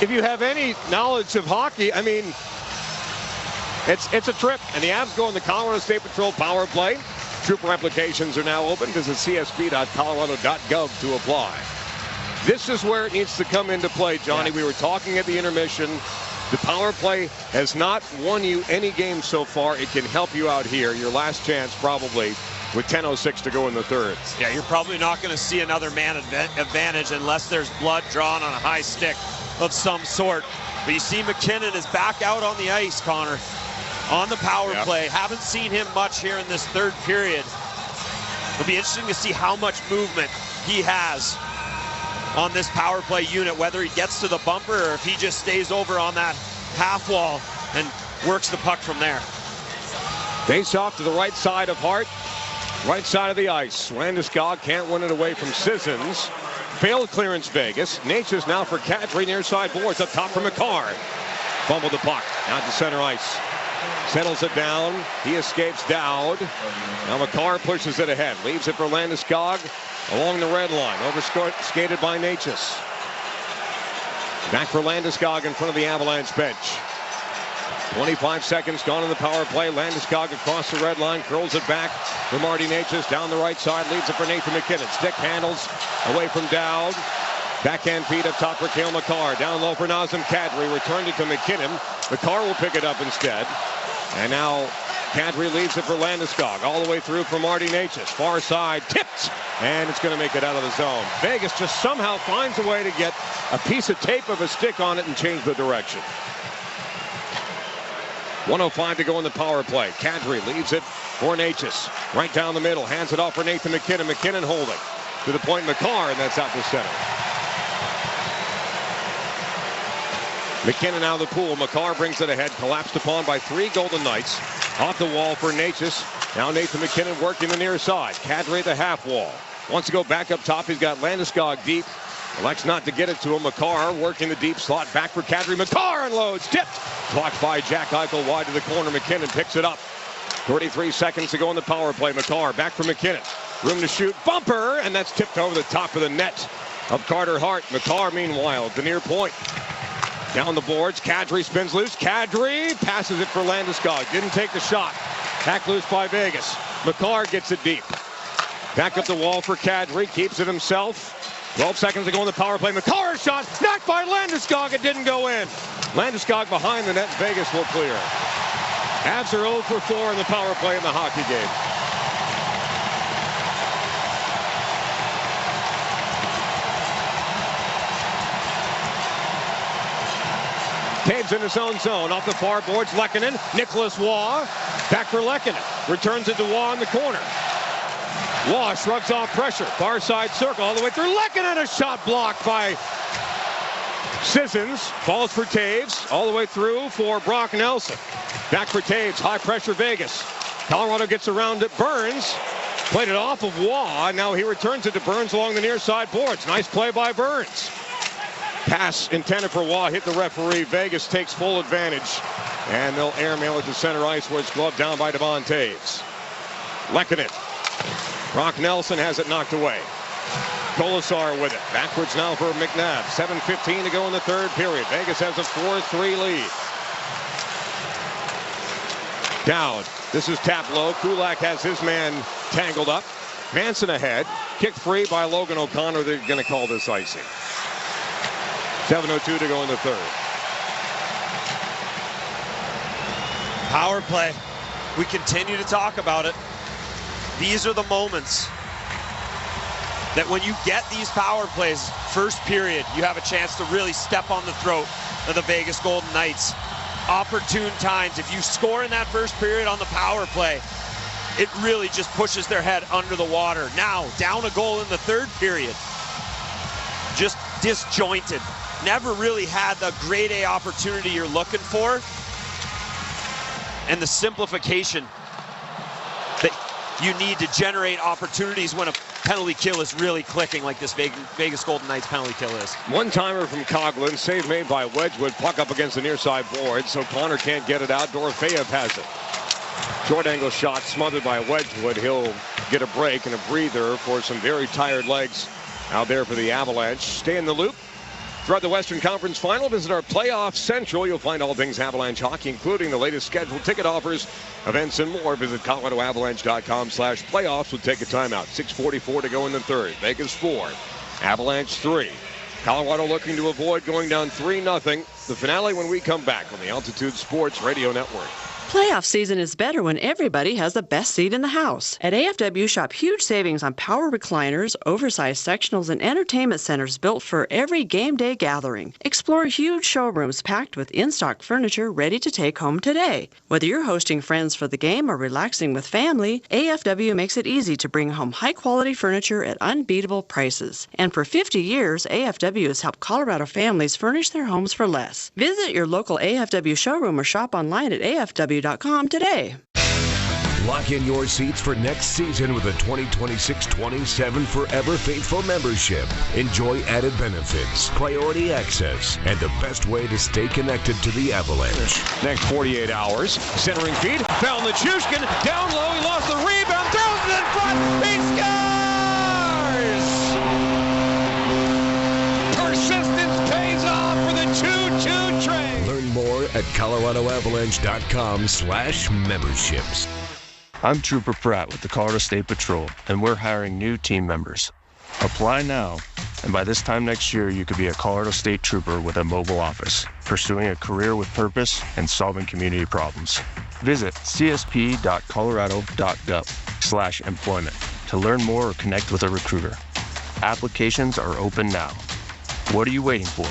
if you have any knowledge of hockey, I mean, it's a trip. And the Avs go in the Colorado State Patrol power play. Trooper applications are now open. Visit csp.colorado.gov to apply. This is where it needs to come into play, Johnny. Yeah. We were talking at the intermission. The power play has not won you any game so far. It can help you out here. Your last chance probably with 10:06 to go in the third. Yeah, you're probably not going to see another man advantage unless there's blood drawn on a high stick of some sort. But you see McKinnon is back out on the ice, Connor, on the power play. Haven't seen him much here in this third period. It'll be interesting to see how much movement he has on this power play unit, whether he gets to the bumper or if he just stays over on that half wall and works the puck from there. Face off to the right side of Hart. Right side of the ice. Landeskog can't win it away from Sissons. Failed clearance, Vegas. Natchez now for Kadri near side boards. Up top for Makar. Fumbled the puck. Out to center ice. Settles it down. He escapes Dowd. Now Makar pushes it ahead. Leaves it for Landeskog along the red line. Overskated by Natchez. Back for Landeskog in front of the Avalanche bench. 25 seconds gone in the power play. Landeskog across the red line, curls it back for Marty Natchez down the right side, leaves it for Nathan McKinnon. Stick handles away from Dowd. Backhand feed up top for Cale Makar. Down low for Nazem Kadri. Returned it to McKinnon. Makar will pick it up instead. And now Kadri leaves it for Landeskog. All the way through for Marty Natchez. Far side, tipped. And it's going to make it out of the zone. Vegas just somehow finds a way to get a piece of tape of a stick on it and change the direction. 1:05 to go in the power play. Kadri leaves it for Natchez. Right down the middle. Hands it off for Nathan McKinnon. McKinnon holding. To the point Makar, and that's out to center. McKinnon out of the pool. Makar brings it ahead. Collapsed upon by 3 Golden Knights. Off the wall for Natchez. Now Nathan McKinnon working the near side. Kadri the half wall. Wants to go back up top. He's got Landeskog deep. Elects not to get it to him. Makar working the deep slot. Back for Kadri. Makar unloads. Tipped. Blocked by Jack Eichel wide to the corner. McKinnon picks it up. 33 seconds to go in the power play. Makar back for McKinnon. Room to shoot. Bumper. And that's tipped over the top of the net of Carter Hart. Makar, meanwhile, at the near point. Down the boards. Kadri spins loose. Kadri passes it for Landeskog. Didn't take the shot. Hack loose by Vegas. McCarr gets it deep. Back up the wall for Kadri. Keeps it himself. 12 seconds to go in the power play. McCarr shot. Knocked by Landeskog. It didn't go in. Landeskog behind the net. Vegas will clear. Avs are 0 for 4 in the power play in the hockey game. Taves in his own zone. Off the far boards, Lehkonen. Nicholas Waugh. Back for Lehkonen. Returns it to Waugh in the corner. Waugh shrugs off pressure. Far side circle all the way through. Lehkonen, a shot blocked by Sissons. Falls for Taves. All the way through for Brock Nelson. Back for Taves. High pressure Vegas. Colorado gets around it. Burns. Played it off of Waugh. Now he returns it to Burns along the near side boards. Nice play by Burns. Pass intended for Waugh, hit the referee. Vegas takes full advantage, and they'll airmail it to center ice where it's gloved down by Devon Taves. Lehkonen. Brock Nelson has it knocked away. Colasar with it. Backwards now for McNabb. 7:15 to go in the third period. Vegas has a 4-3 lead. Down. This is tapped low. Kulak has his man tangled up. Manson ahead. Kicked free by Logan O'Connor. They're going to call this icing. 7:02 to go in the third. Power play. We continue to talk about it. These are the moments that when you get these power plays, first period, you have a chance to really step on the throat of the Vegas Golden Knights. Opportune times. If you score in that first period on the power play, it really just pushes their head under the water. Now, down a goal in the third period. Just disjointed. Never really had the grade A opportunity you're looking for. And the simplification that you need to generate opportunities when a penalty kill is really clicking like this Vegas Golden Knights penalty kill is. One-timer from Coughlin. Save made by Wedgwood. Puck up against the near side board, so Connor can't get it out. Dorofeyev has it. Short angle shot smothered by Wedgwood. He'll get a break and a breather for some very tired legs out there for the Avalanche. Stay in the loop. Throughout the Western Conference Final, visit our Playoff Central. You'll find all things Avalanche hockey, including the latest scheduled ticket offers, events, and more. Visit ColoradoAvalanche.com/playoffs. We'll take a timeout. 6:44 to go in the third. Vegas 4, Avalanche 3. Colorado looking to avoid going down 3-0. The finale when we come back on the Altitude Sports Radio Network. Playoff season is better when everybody has the best seat in the house. At AFW, shop huge savings on power recliners, oversized sectionals, and entertainment centers built for every game day gathering. Explore huge showrooms packed with in-stock furniture ready to take home today. Whether you're hosting friends for the game or relaxing with family, AFW makes it easy to bring home high-quality furniture at unbeatable prices. And for 50 years, AFW has helped Colorado families furnish their homes for less. Visit your local AFW showroom or shop online at AFW.com today. Lock in your seats for next season with a 2026-27 Forever Faithful membership. Enjoy added benefits, priority access, and the best way to stay connected to the Avalanche. Next 48 hours, centering feed, found the Chushkin, down low, he lost the rebound, throws it in front, he scores! Persistence pays off for the choo-choo train. Learn more at ColoradoAvalanche.com/memberships. I'm Trooper Pratt with the Colorado State Patrol, and we're hiring new team members. Apply now, and by this time next year, you could be a Colorado State Trooper with a mobile office, pursuing a career with purpose and solving community problems. Visit csp.colorado.gov/employment to learn more or connect with a recruiter. Applications are open now. What are you waiting for?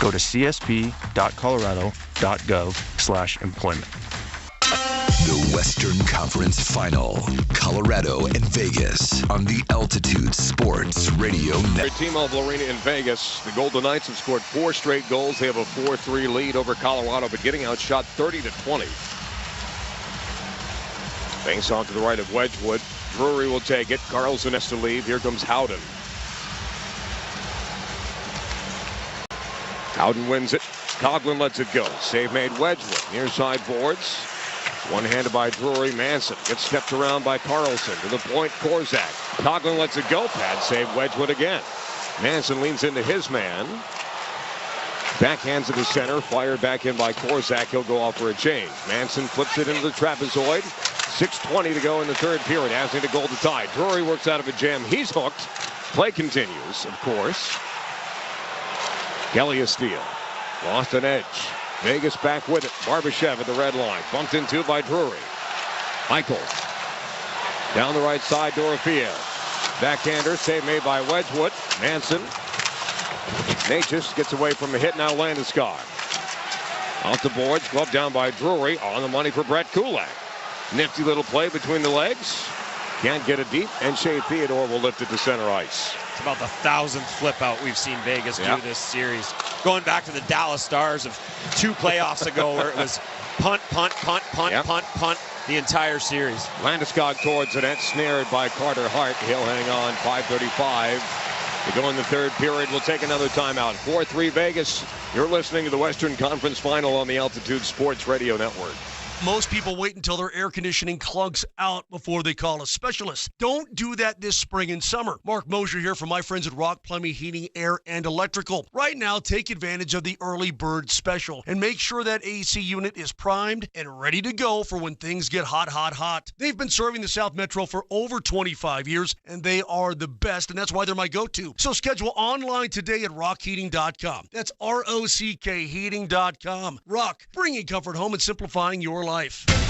Go to csp.colorado.gov/employment. The Western Conference Final, Colorado and Vegas on the Altitude Sports Radio Network. T-Mobile Arena in Vegas, the Golden Knights have scored 4 straight goals. They have a 4-3 lead over Colorado, but getting outshot 30-20. Face off to the right of Wedgwood. Drury will take it. Carlson has to leave. Here comes Howden. Howden wins it. Coughlin lets it go. Save made Wedgwood. Near side boards. One-handed by Drury. Manson gets stepped around by Carlson. To the point, Korzak. Coughlin lets it go. Pad save Wedgwood again. Manson leans into his man. Backhands it to center, fired back in by Korczak. He'll go off for a change. Manson flips it into the trapezoid. 6:20 to go in the third period. Asking to goal to tie. Drury works out of a jam. He's hooked. Play continues, of course. Kelly a steal. Lost an edge. Vegas back with it. Barbashev at the red line. Bumped into by Drury. Eichel. Down the right side, Dorofiev. Backhander, save made by Wedgwood. Manson. Sakic gets away from a hit. Now Landeskog. Off the boards. Glove down by Drury. On the money for Brett Kulak. Nifty little play between the legs. Can't get it deep. And Shea Theodore will lift it to center ice. It's about the 1,000th flip out we've seen Vegas do this series. Going back to the Dallas Stars of 2 playoffs ago where it was punt, punt, punt, punt, punt, punt the entire series. Landeskog towards the net, snared by Carter Hart. He'll hang on. 5:35 to go in the third period. We'll take another timeout. 4-3 Vegas. You're listening to the Western Conference Final on the Altitude Sports Radio Network. Most people wait until their air conditioning clunks out before they call a specialist. Don't do that this spring and summer. Mark Mosier here from my friends at Rock Plumbing, Heating, Air, and Electrical. Right now, take advantage of the early bird special and make sure that AC unit is primed and ready to go for when things get hot, hot, hot. They've been serving the South Metro for over 25 years, and they are the best, and that's why they're my go-to. So schedule online today at rockheating.com. That's ROCK heating.com. Rock, bringing comfort home and simplifying your life.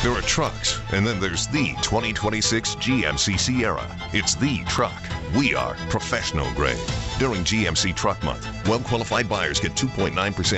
There are trucks, and then there's the 2026 GMC Sierra. It's the truck. We are professional grade. During GMC Truck Month, well-qualified buyers get 2.9%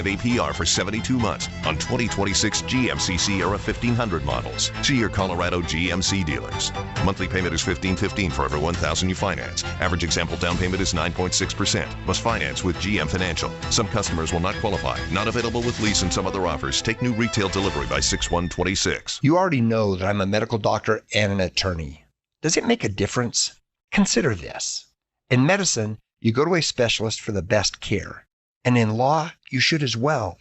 APR for 72 months on 2026 GMC Sierra 1500 models. See your Colorado GMC dealers. Monthly payment is $1,515 for every $1,000 you finance. Average example down payment is 9.6%. Must finance with GM Financial. Some customers will not qualify. Not available with lease and some other offers. Take new retail delivery by 6/1/26. You already know that I'm a medical doctor and an attorney. Does it make a difference? Consider this. In medicine, you go to a specialist for the best care. And in law, you should as well.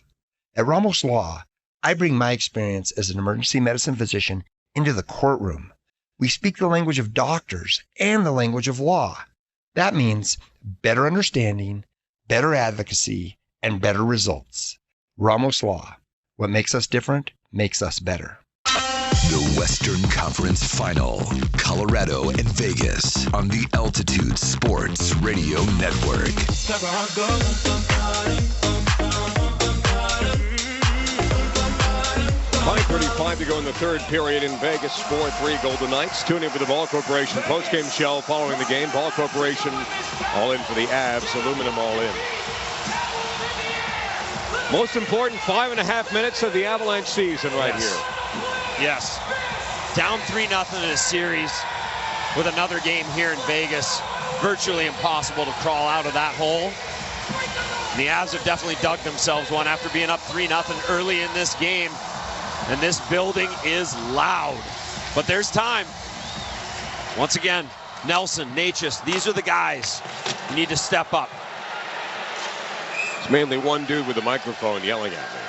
At Ramos Law, I bring my experience as an emergency medicine physician into the courtroom. We speak the language of doctors and the language of law. That means better understanding, better advocacy, and better results. Ramos Law. What makes us different makes us better. The Western Conference Final, Colorado and Vegas on the Altitude Sports Radio Network. 5:35 to go in the third period in Vegas. 4-3 Golden Knights. Tune in for the Ball Corporation postgame show following the game. Ball Corporation all in for the Avs. Aluminum all in. Most important 5.5 minutes of the Avalanche season right here. Yes. Down 3-0 in a series with another game here in Vegas. Virtually impossible to crawl out of that hole. And the Avs have definitely dug themselves one after being up 3-0 early in this game. And this building is loud. But there's time. Once again, Nelson, Sakic, these are the guys who need to step up. It's mainly one dude with a microphone yelling at me.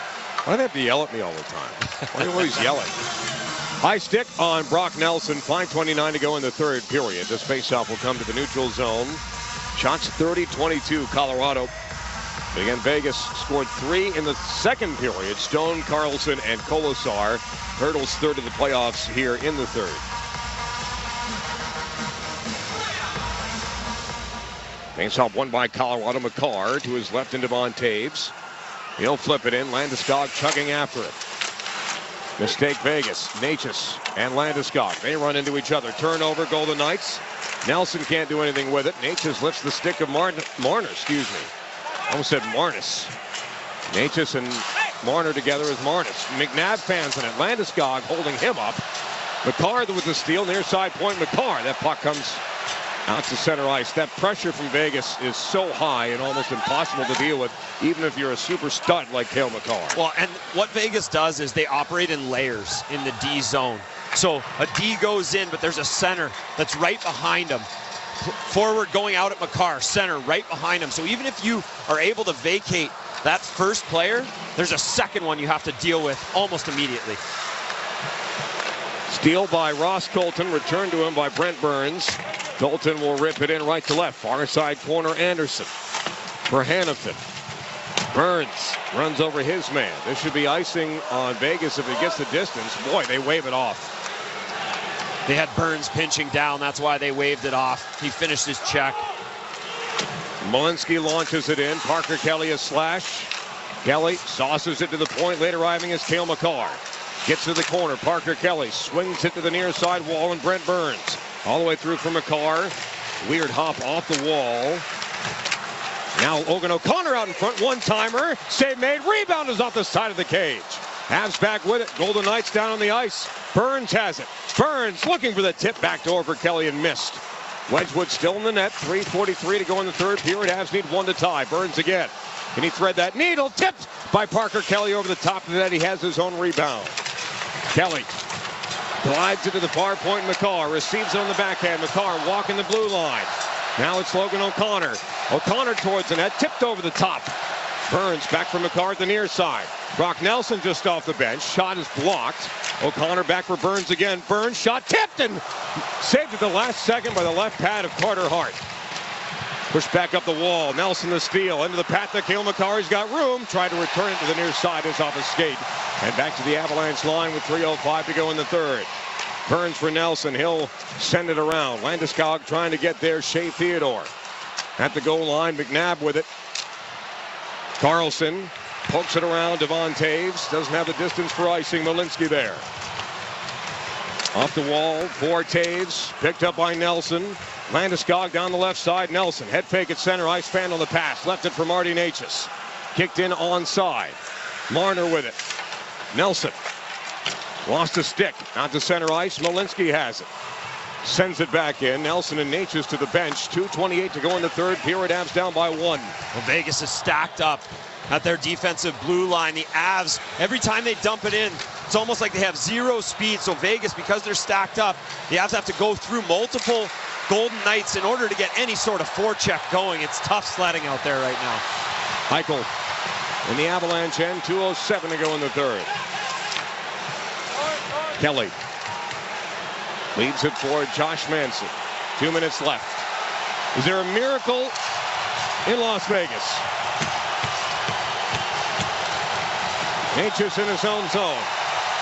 Why do they have to yell at me all the time? Why are you always yelling? High stick on Brock Nelson. 5:29 to go in the third period. This faceoff will come to the neutral zone. Shots 30-22 Colorado. But again, Vegas scored 3 in the second period. Stone, Carlson, and Kolesar. Hurdles third of the playoffs here in the third. Faceoff won by Colorado. McCarr to his left into Devon Taves. He'll flip it in. Landeskog chugging after it. Mistake Vegas. Sakic and Landeskog. They run into each other. Turnover, Golden Knights. Nelson can't do anything with it. Sakic lifts the stick of Marner, excuse me. I almost said Marnus. Sakic and Marner together as Marnus. McNabb fans in it. Landeskog holding him up. McCarr with the steal. Near side point, McCarr. That puck comes out to center ice. That pressure from Vegas is so high and almost impossible to deal with, even if you're a super stud like Cale McCarr. Well, and what Vegas does is they operate in layers in the D zone. So a D goes in, but there's a center that's right behind him. Forward going out at McCarr, center right behind him. So even if you are able to vacate that first player, there's a second one you have to deal with almost immediately. Steal by Ross Colton, returned to him by Brent Burns. Colton will rip it in right to left. Far side corner, Anderson for Hannafin. Burns runs over his man. This should be icing on Vegas if he gets the distance. Boy, they wave it off. They had Burns pinching down. That's why they waved it off. He finished his check. Malinsky launches it in. Parker Kelly a slash. Kelly saucers it to the point. Late arriving is Cale Makar. Gets to the corner. Parker Kelly swings it to the near side wall, and Brent Burns all the way through for Makar. Weird hop off the wall. Now Logan O'Connor out in front. One-timer. Save made. Rebound is off the side of the cage. Habs back with it. Golden Knights down on the ice. Burns has it. Burns looking for the tip backdoor for Kelly and missed. Wedgwood still in the net. 3:43 to go in the third period. Habs need one to tie. Burns again. Can he thread that needle? Tipped by Parker Kelly over the top of the net. He has his own rebound. Kelly glides it to the far point. Makar receives it on the backhand. Makar walking the blue line. Now it's Logan O'Connor. O'Connor towards the net. Tipped over the top. Burns back from Makar at the near side. Brock Nelson just off the bench. Shot is blocked. O'Connor back for Burns again. Burns shot tipped and saved at the last second by the left pad of Carter Hart. Pushed back up the wall. Nelson the steal. Into the path to Cale Makar. He's got room. Tried to return it to the near side. Is off a skate. And back to the Avalanche line with 3:05 to go in the third. Burns for Nelson. He'll send it around. Landeskog trying to get there. Shea Theodore at the goal line. McNabb with it. Carlson pokes it around. Devon Taves doesn't have the distance for icing. Malinsky there. Off the wall for Taves. Picked up by Nelson. Landeskog down the left side. Nelson head fake at center ice. Fan on the pass. Left it for Marty Necas. Kicked in onside. Marner with it. Nelson lost a stick. Out to center ice. Malinsky has it. Sends it back in. Nelson and Necas to the bench. 2:28 to go in the third period. Avs down by 1. Well, Vegas is stacked up at their defensive blue line. The Avs, every time they dump it in, it's almost like they have zero speed. So Vegas, because they're stacked up, the Avs have to go through multiple Golden Knights in order to get any sort of forecheck going. It's tough sledding out there right now. Eichel in the Avalanche end. 2:07 to go in the third. Kelly leads it for Josh Manson. 2 minutes left. Is there a miracle in Las Vegas? Necas in his own zone.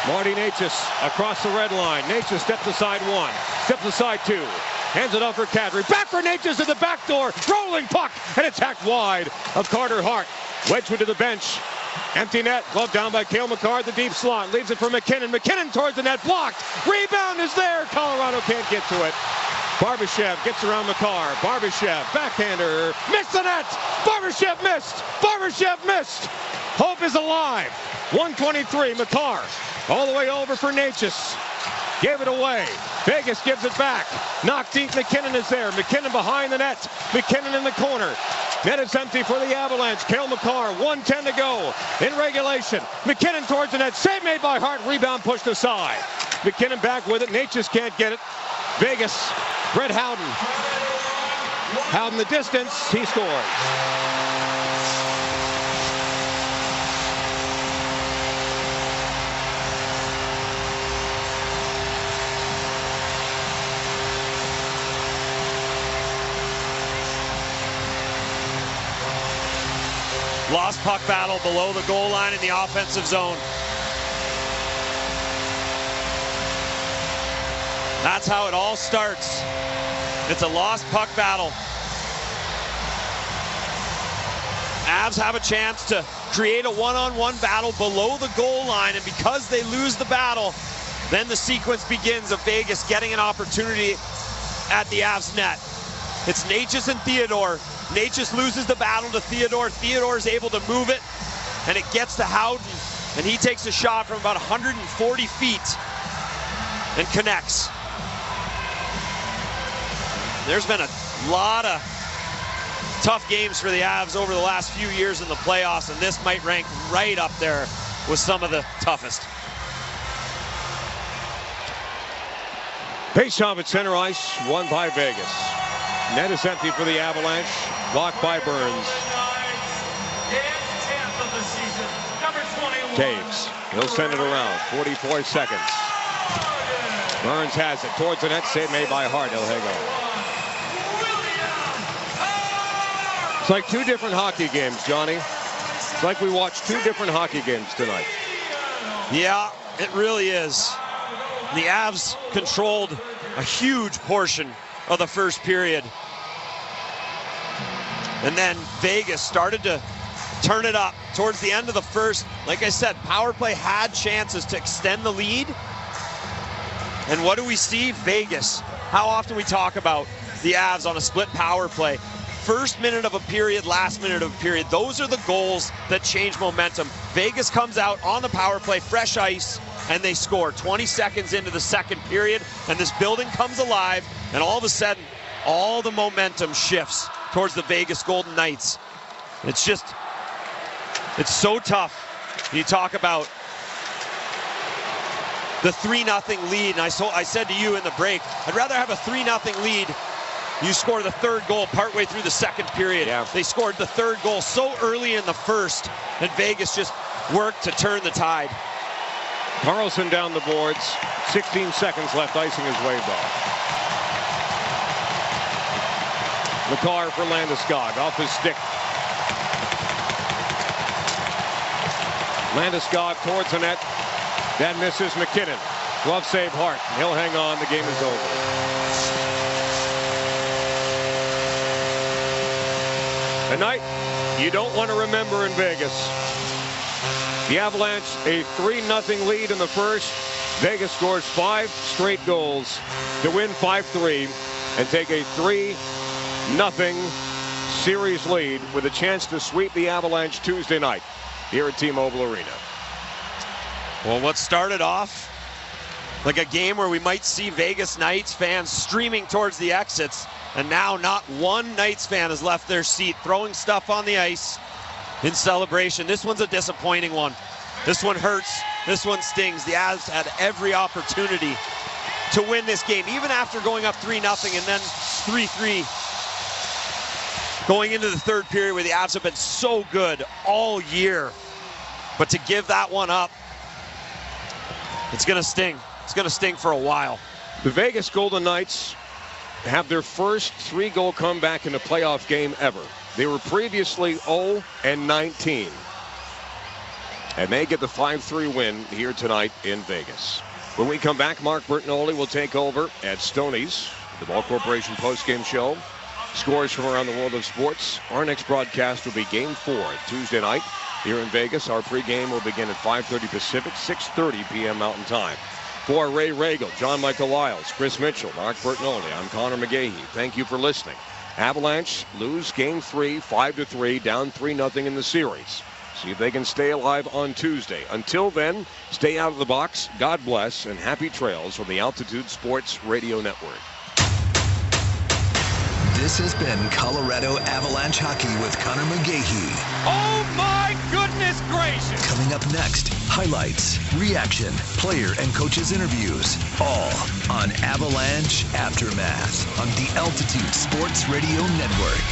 Marty Necas across the red line. Necas steps aside 1. Steps aside 2. Hands it off for Kadri. Back for Necas at the back door. Rolling puck. And it's hacked wide of Carter Hart. Wedgwood to the bench. Empty net. Glove down by Cale Makar at the deep slot. Leaves it for McKinnon. McKinnon towards the net. Blocked. Rebound is there. Colorado can't get to it. Barbashev gets around Makar. Barbashev, backhander. Missed the net. Barbashev missed. Barbashev missed. Hope is alive. 1:23. Makar all the way over for Necas. Gave it away. Vegas gives it back. Knocked deep. McKinnon is there. McKinnon behind the net. McKinnon in the corner. Net is empty for the Avalanche. Cale Makar, 1:10 to go in regulation. McKinnon towards the net. Save made by Hart. Rebound pushed aside. McKinnon back with it. Necas can't get it. Vegas. Brett Howden. Howden the distance. He scores. Lost puck battle below the goal line in the offensive zone. That's how it all starts. It's a lost puck battle. Avs have a chance to create a one-on-one battle below the goal line, and because they lose the battle, then the sequence begins of Vegas getting an opportunity at the Avs net. It's Necas and Theodore. Necas loses the battle to Theodore. Theodore is able to move it, and it gets to Howden, and he takes a shot from about 140 feet and connects. There's been a lot of tough games for the Avs over the last few years in the playoffs, and this might rank right up there with some of the toughest. Face-off at center ice, won by Vegas. Net is empty for the Avalanche. Blocked by Burns. Taves. He'll send it around. 44 seconds. Burns has it towards the net. Save made by Hart. He'll hang on. It's like two different hockey games, Johnny. It's like we watched two different hockey games tonight. Yeah, it really is. The Avs controlled a huge portion of the first period. And then Vegas started to turn it up towards the end of the first. Like I said, power play had chances to extend the lead. And what do we see? Vegas. How often we talk about the Avs on a split power play. First minute of a period, last minute of a period. Those are the goals that change momentum. Vegas comes out on the power play, fresh ice, and they score 20 seconds into the second period, and this building comes alive, and all of a sudden, all the momentum shifts towards the Vegas Golden Knights. It's so tough. You talk about the 3-0 lead, and I said to you in the break, I'd rather have a 3-0 lead. You score the third goal partway through the second period. Yeah. They scored the third goal so early in the first, and Vegas just worked to turn the tide. Carlson down the boards, 16 seconds left, icing is waved off. McCarr for Landeskog, off his stick. Landeskog towards the net. That misses McKinnon. Glove save Hart. He'll hang on. The game is over. A night you don't want to remember in Vegas. The Avalanche, a 3-0 lead in the first. Vegas scores 5 straight goals to win 5-3 and take a 3-0 series lead with a chance to sweep the Avalanche Tuesday night here at T-Mobile Arena. Well, what started off like a game where we might see Vegas Knights fans streaming towards the exits, and now not one Knights fan has left their seat, throwing stuff on the ice in celebration. This one's a disappointing one. This one hurts. This one stings. The Avs had every opportunity to win this game, even after going up 3-0 and then 3-3 going into the third period, where the Avs have been so good all year. But to give that one up, it's going to sting. It's going to sting for a while. The Vegas Golden Knights have their first 3-goal comeback in a playoff game ever. They were previously 0-19. And they get the 5-3 win here tonight in Vegas. When we come back, Mark Bertinoli will take over at Stoney's, the Ball Corporation postgame show. Scores from around the world of sports. Our next broadcast will be Game 4 Tuesday night here in Vegas. Our pregame will begin at 5:30 Pacific, 6:30 p.m. Mountain Time. For Ray Regal, John Michael Lyles, Chris Mitchell, Mark Bertinoli, I'm Connor McGahey. Thank you for listening. Avalanche lose Game 3, 5-3, down 3-0 in the series. See if they can stay alive on Tuesday. Until then, stay out of the box. God bless, and happy trails from the Altitude Sports Radio Network. This has been Colorado Avalanche Hockey with Connor McGahey. Oh my goodness gracious! Coming up next, highlights, reaction, player and coaches interviews, all on Avalanche Aftermath on the Altitude Sports Radio Network.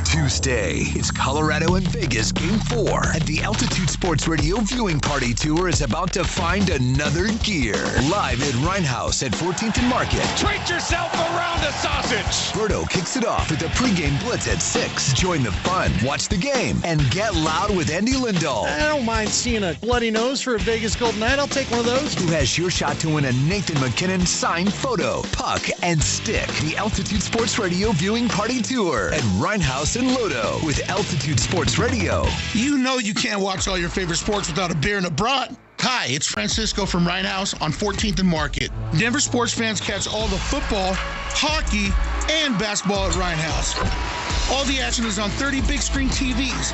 Tuesday, it's Colorado and Vegas Game 4, and the Altitude Sports Radio Viewing Party Tour is about to find another gear. Live at Rhinehouse at 14th and Market. Treat yourself around a sausage! Berto kicks it off with the pregame blitz at 6. Join the fun, watch the game, and get loud with Andy Lindahl. I don't mind seeing a bloody nose for a Vegas Golden Knight. I'll take one of those. Who has your shot to win a Nathan McKinnon signed photo, puck, and stick. The Altitude Sports Radio Viewing Party Tour at Rhinehouse and Lodo with Altitude Sports Radio. You know you can't watch all your favorite sports without a beer and a brat. Hi, it's Francisco from Rhinehouse on 14th and Market. Denver sports fans catch all the football, hockey, and basketball at Rhinehouse. All the action is on 30 big screen TVs.